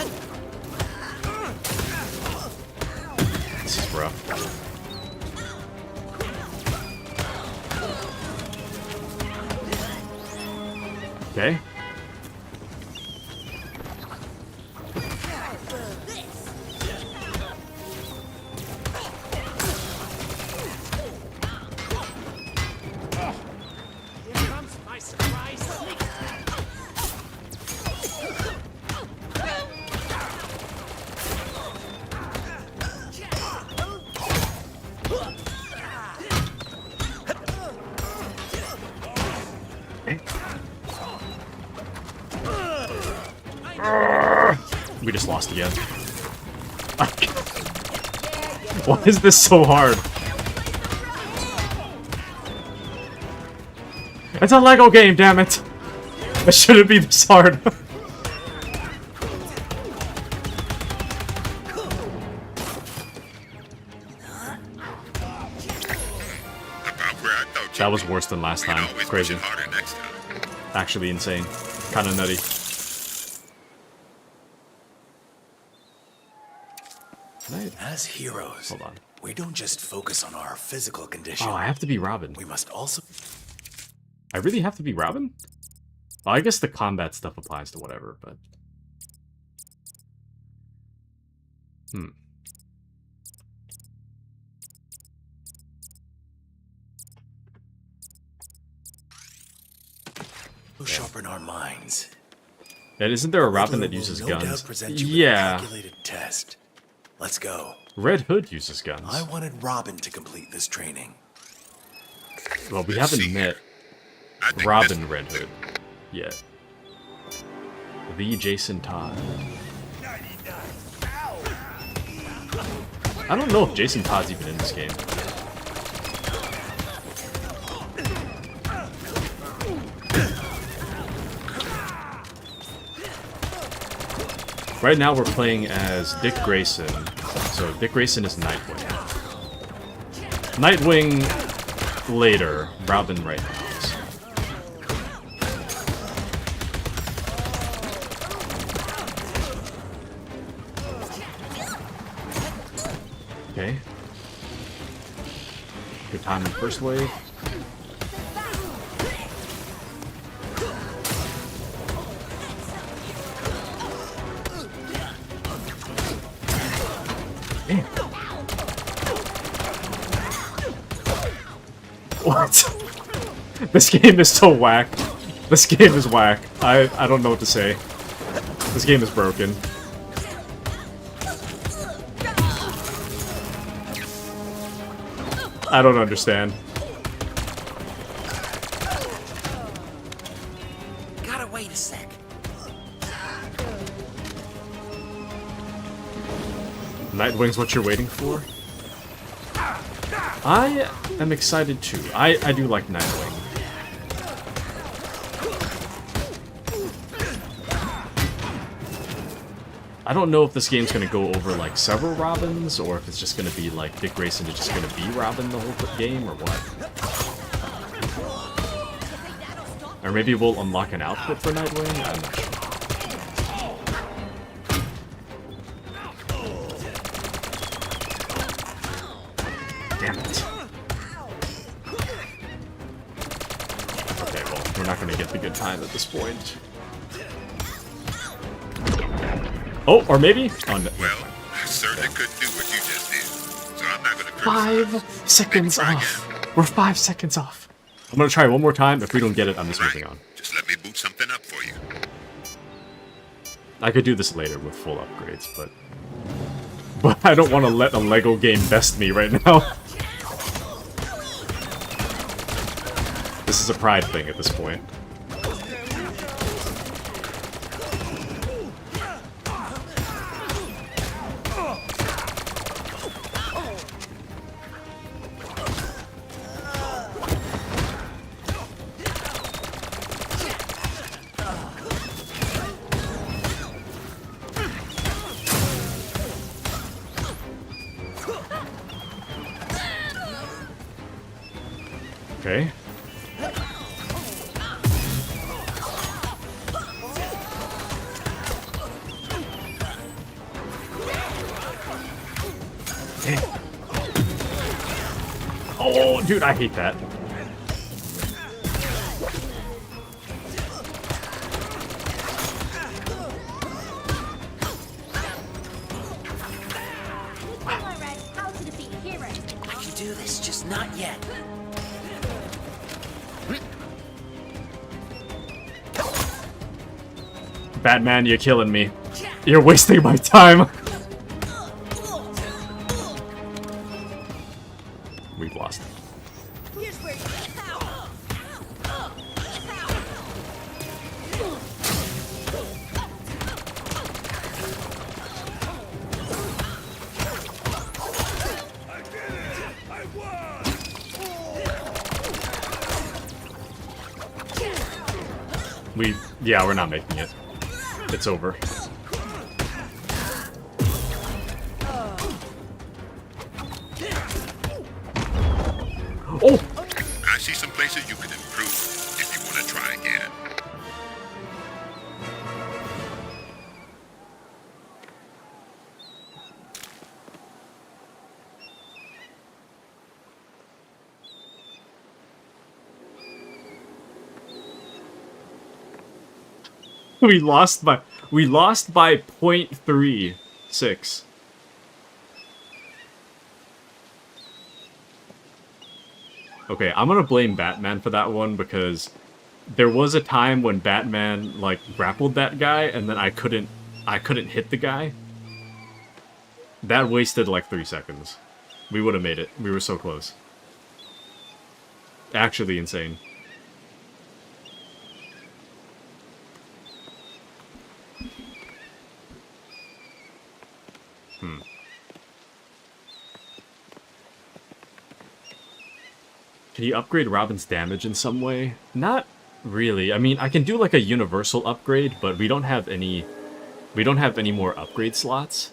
This is rough. Okay. We just lost again. Why is this so hard? It's a Lego game, damn it! It shouldn't be this hard. That was worse than last time. Crazy. Actually insane. Kinda nutty. As heroes, Hold on. we don't just focus on our physical condition. Oh, I have to be Robin. We must also... I really have to be Robin? Well, I guess the combat stuff applies to whatever, but... Sharpen our minds. And isn't there a Robin that uses guns? Yeah. Calculated test. Let's go. Red Hood uses guns. I wanted Robin to complete this training. Well, we haven't met Robin Red Hood yet. The Jason Todd. I don't know if Jason Todd's even in this game. Right now we're playing as Dick Grayson. So Dick Grayson is Nightwing. Nightwing later, Robin right now. Okay. Good time in first wave. Damn. What? This game is so whack. This game is whack. I don't know what to say. This game is broken. I don't understand. Gotta wait a sec. Nightwing's what you're waiting for? I am excited too. I do like Nightwing. I don't know if this game's gonna go over like several Robins, or if it's just gonna be like Dick Grayson is just gonna be Robin the whole game, or what. Or maybe we'll unlock an outfit for Nightwing? I'm not sure. Damn it. Okay, well, we're not gonna get the good time at this point. Oh, or maybe? Oh, no. Well, I certainly couldn't do what you just did, so I'm not gonna criticize. 5 seconds off. We're 5 seconds off. I'm gonna try one more time. If we don't get it, I'm just moving on. Just let me boot something up for you. I could do this later with full upgrades, but I don't want to let a Lego game best me right now. This is a pride thing at this point. Okay. Oh, dude, I hate that. I can do this, just not yet. Batman, you're killing me. You're wasting my time. We've lost. Yeah, we're not making it. It's over. Oh! I see some places you could improve if you want to try again. We lost by 0.36. Okay, I'm gonna blame Batman for that one because there was a time when Batman like grappled that guy and then I couldn't hit the guy. That wasted like 3 seconds. We would have made it. We were so close. Actually insane. Can you upgrade Robin's damage in some way? Not really. I mean, I can do like a universal upgrade, but we don't have any more upgrade slots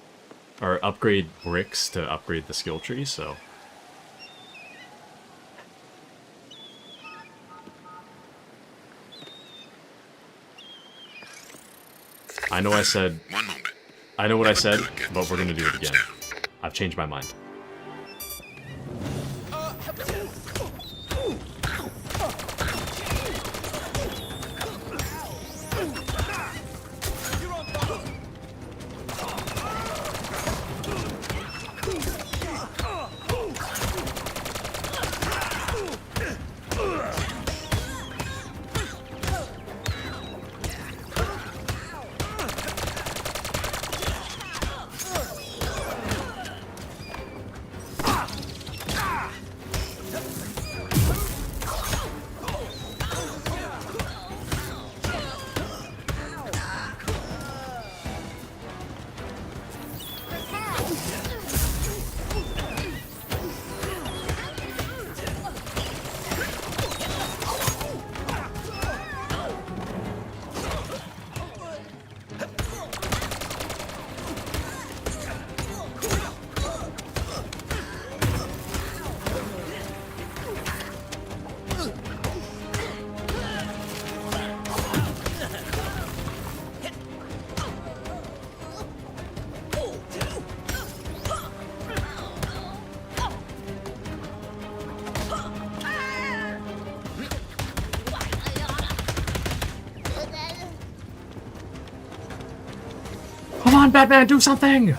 or upgrade bricks to upgrade the skill tree, so I know what I said, but we're gonna do it again. I've changed my mind. Come on, Batman, do something!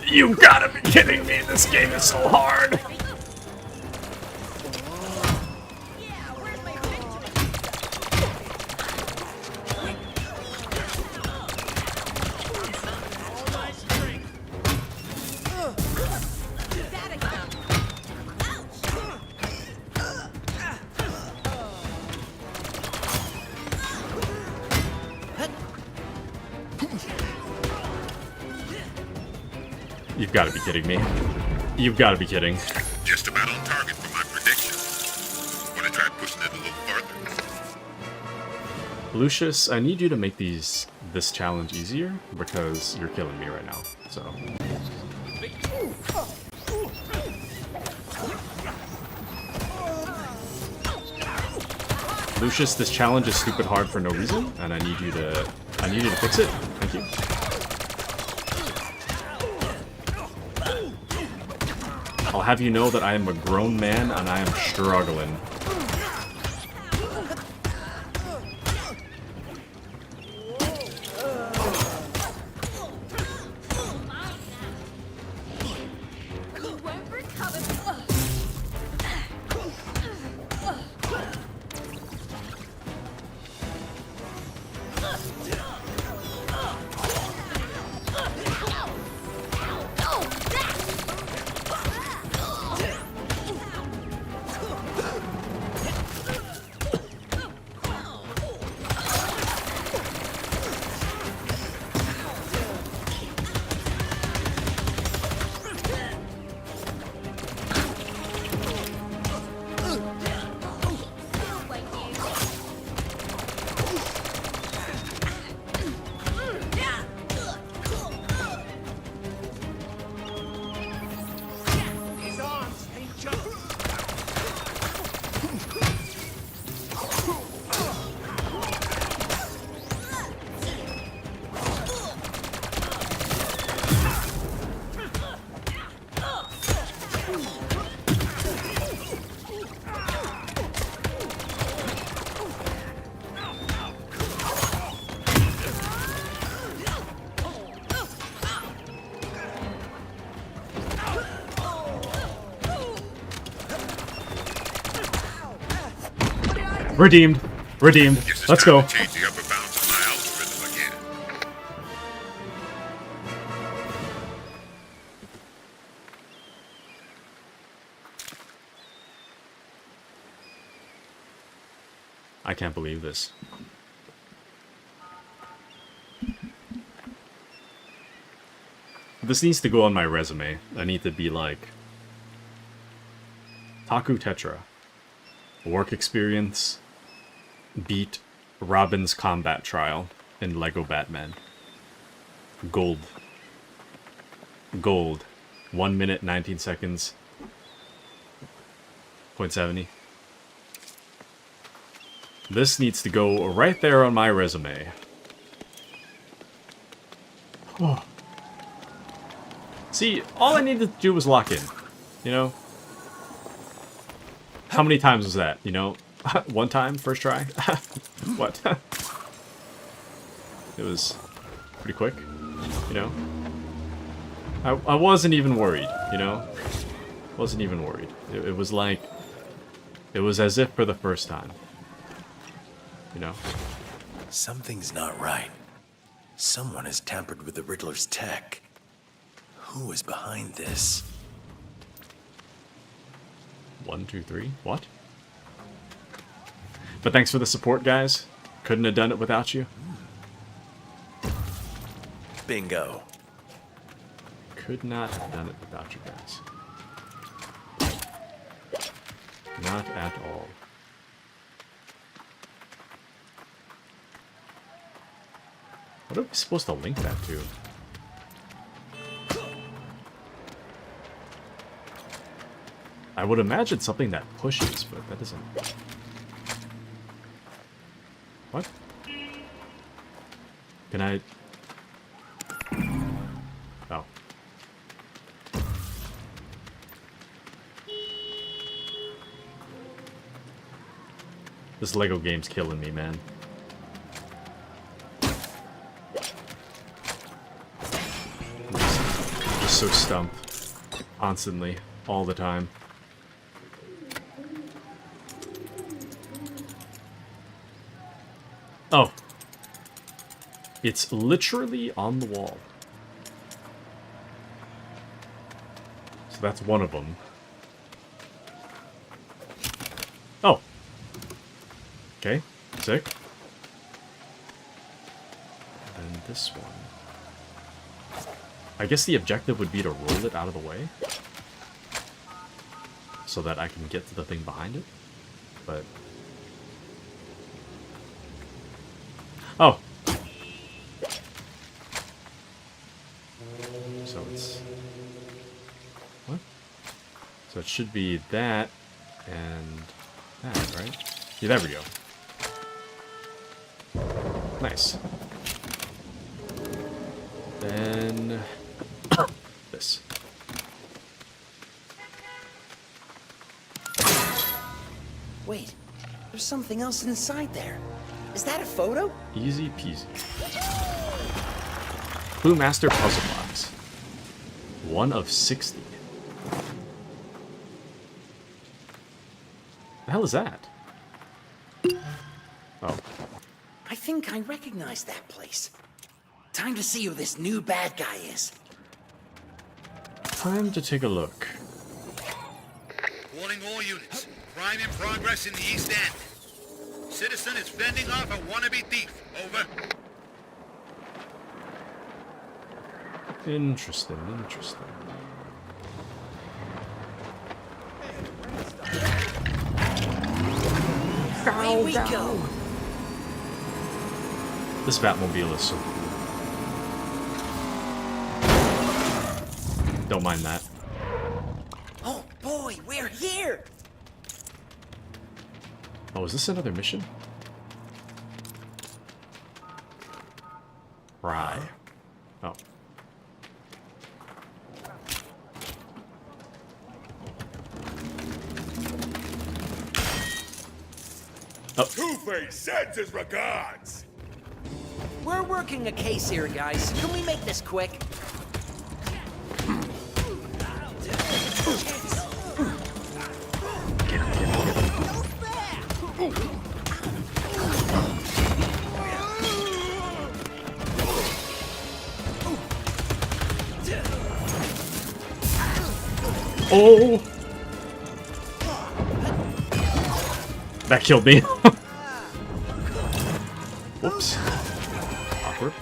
You gotta be kidding me, this game is so hard! You've got to be kidding me. You've got to be kidding. Just about on target for my prediction. Want to try pushing it a little further? Lucius, I need you to make this challenge easier because you're killing me right now. So. Lucius, this challenge is stupid hard for no reason, and I need you to fix it. Thank you. I'll have you know that I am a grown man and I am struggling. Redeemed. Redeemed. Let's go. Change the upper bounds of my algorithm again. I can't believe this. This needs to go on my resume. I need to be like Taku Tetra. Work experience. Beat Robin's combat trial in Lego Batman. Gold. Gold. 1 minute, 19 seconds. 0.70. This needs to go right there on my resume. Oh. See, all I needed to do was lock in. You know? How many times was that, you know? One time, first try? What? It was pretty quick, you know? I wasn't even worried, you know? Wasn't even worried. It was like... It was as if for the first time. You know? Something's not right. Someone has tampered with the Riddler's tech. Who is behind this? 1, 2, 3. What? But thanks for the support, guys. Couldn't have done it without you. Bingo. Could not have done it without you guys. Not at all. What are we supposed to link that to? I would imagine something that pushes, but that doesn't... What? Can I... Oh. This Lego game's killing me, man. I'm just so stumped. Constantly. All the time. Oh. It's literally on the wall. So that's one of them. Oh. Okay, sick. And this one. I guess the objective would be to roll it out of the way. So that I can get to the thing behind it. But... Oh. So it's... What? So it should be that and that, right? Yeah, there we go. Nice. Then... this. Wait, there's something else inside there. Is that a photo? Easy peasy. Clue Master Puzzle Box. 1 of 60. The hell is that? Oh. I think I recognize that place. Time to see who this new bad guy is. Time to take a look. Warning all units. Crime in progress in the East End. Citizen is fending off a wannabe thief. Over. Interesting, interesting. Away we go. This Batmobile is so cool. Don't mind that. Oh boy, we're here. Oh, is this another mission? Right. Oh. Two-Face sends his regards. We're working a case here, guys. Can we make this quick? Oh! That killed me. Whoops. Awkward.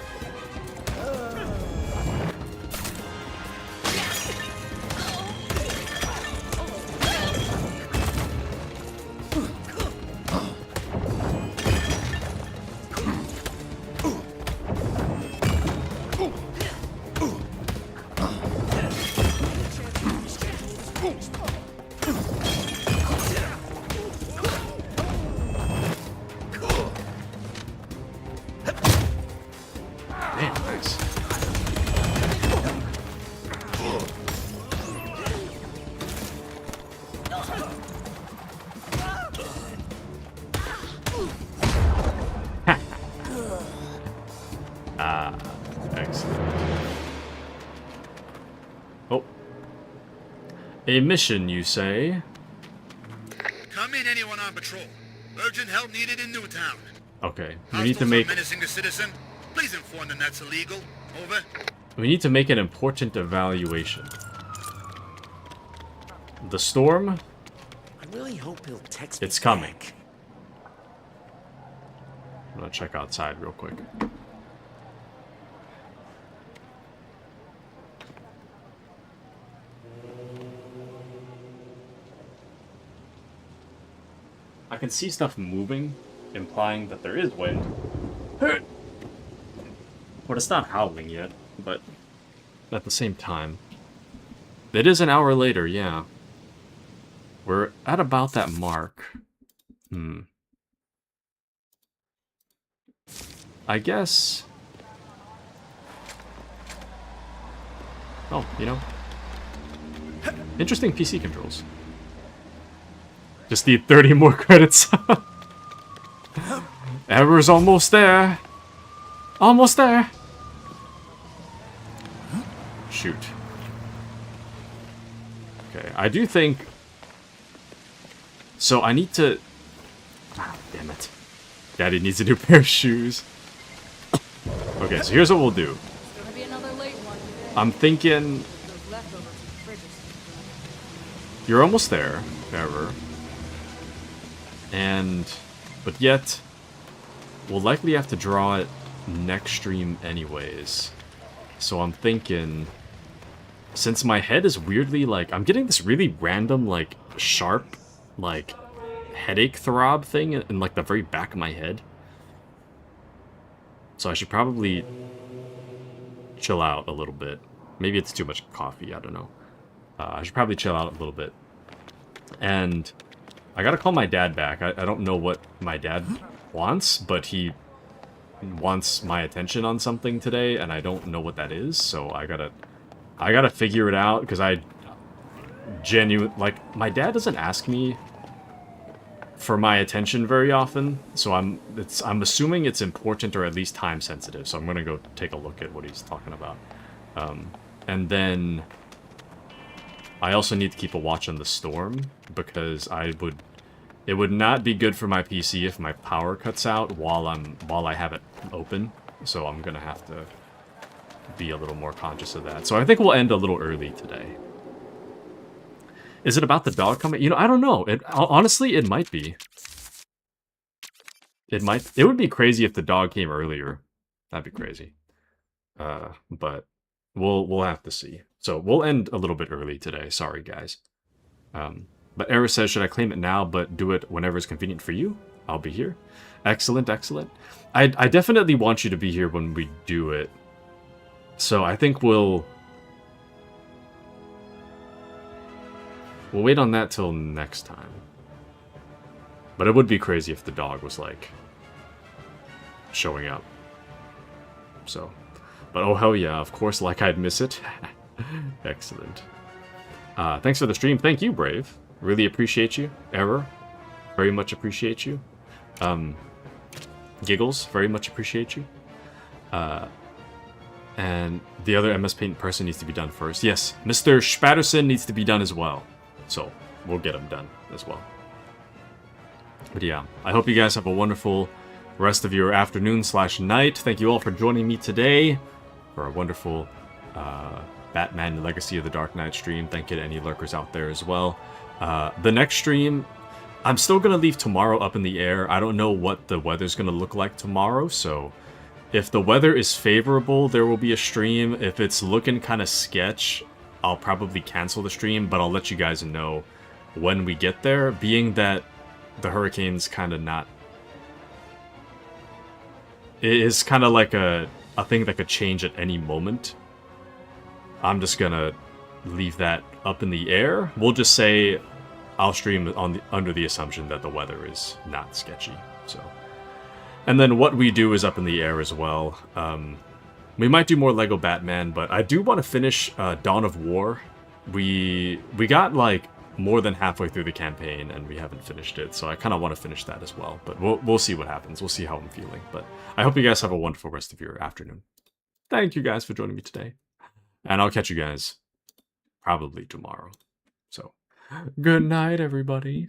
Damn, nice. Ah, excellent. Oh. A mission, you say? Come in, anyone on patrol. Urgent help needed in Newtown. Okay, we need to make... menacing a citizen. Please inform them that's illegal. Over. We need to make an important evaluation. The storm? I really hope he'll text It's me coming. back. I'm gonna check outside real quick. I can see stuff moving, implying that there is wind. But it's not howling yet, but at the same time. It is an hour later, yeah. We're at about that mark. I guess... Oh, you know. Interesting PC controls. Just need 30 more credits. Error's almost there. Almost there. Shoot. Okay, I do think... So I need to... Ah, damn it. Daddy needs a new pair of shoes. Okay, so here's what we'll do. I'm thinking... You're almost there, Error. And... But yet... We'll likely have to draw it next stream anyways. So I'm thinking... Since my head is weirdly, like... I'm getting this really random, like, sharp, like, headache throb thing in, like, the very back of my head. So I should probably chill out a little bit. Maybe it's too much coffee, I don't know. I should probably chill out a little bit. And I gotta call my dad back. I don't know what my dad wants, but he wants my attention on something today, and I don't know what that is, so I gotta figure it out, because I like, my dad doesn't ask me for my attention very often, so I'm assuming it's important or at least time sensitive, so I'm gonna go take a look at what he's talking about. And then I also need to keep a watch on the storm, because it would not be good for my PC if my power cuts out while I have it open, so I'm gonna have to be a little more conscious of that. So I think we'll end a little early today. Is it about the dog coming? You know, I don't know. Honestly, it might be. It would be crazy if the dog came earlier. That'd be crazy. But we'll have to see. So we'll end a little bit early today. Sorry, guys. But Era says, should I claim it now, but do it whenever it's convenient for you? I'll be here. Excellent, excellent. I definitely want you to be here when we do it. So I think we'll wait on that till next time. But it would be crazy if the dog was, like, showing up. So, but oh hell yeah, of course, like I'd miss it. Excellent. Thanks for the stream. Thank you, Brave. Really appreciate you. Error, very much appreciate you. Giggles, very much appreciate you. And the other MS Paint person needs to be done first. Yes, Mr. Spatterson needs to be done as well. So, we'll get him done as well. But yeah, I hope you guys have a wonderful rest of your afternoon/night. Thank you all for joining me today for a wonderful Batman Legacy of the Dark Knight stream. Thank you to any lurkers out there as well. The next stream, I'm still going to leave tomorrow up in the air. I don't know what the weather's going to look like tomorrow, so if the weather is favorable, there will be a stream. If it's looking kind of sketch, I'll probably cancel the stream, but I'll let you guys know when we get there, being that the hurricane's kind of not... It is kind of like a thing that could change at any moment. I'm just gonna leave that up in the air. We'll just say I'll stream under the assumption that the weather is not sketchy. So, and then what we do is up in the air as well. We might do more Lego Batman, but I do want to finish Dawn of War. We got like more than halfway through the campaign and we haven't finished it, so I kind of want to finish that as well. But we'll see what happens. We'll see how I'm feeling. But I hope you guys have a wonderful rest of your afternoon. Thank you guys for joining me today. And I'll catch you guys probably tomorrow. So, good night, everybody.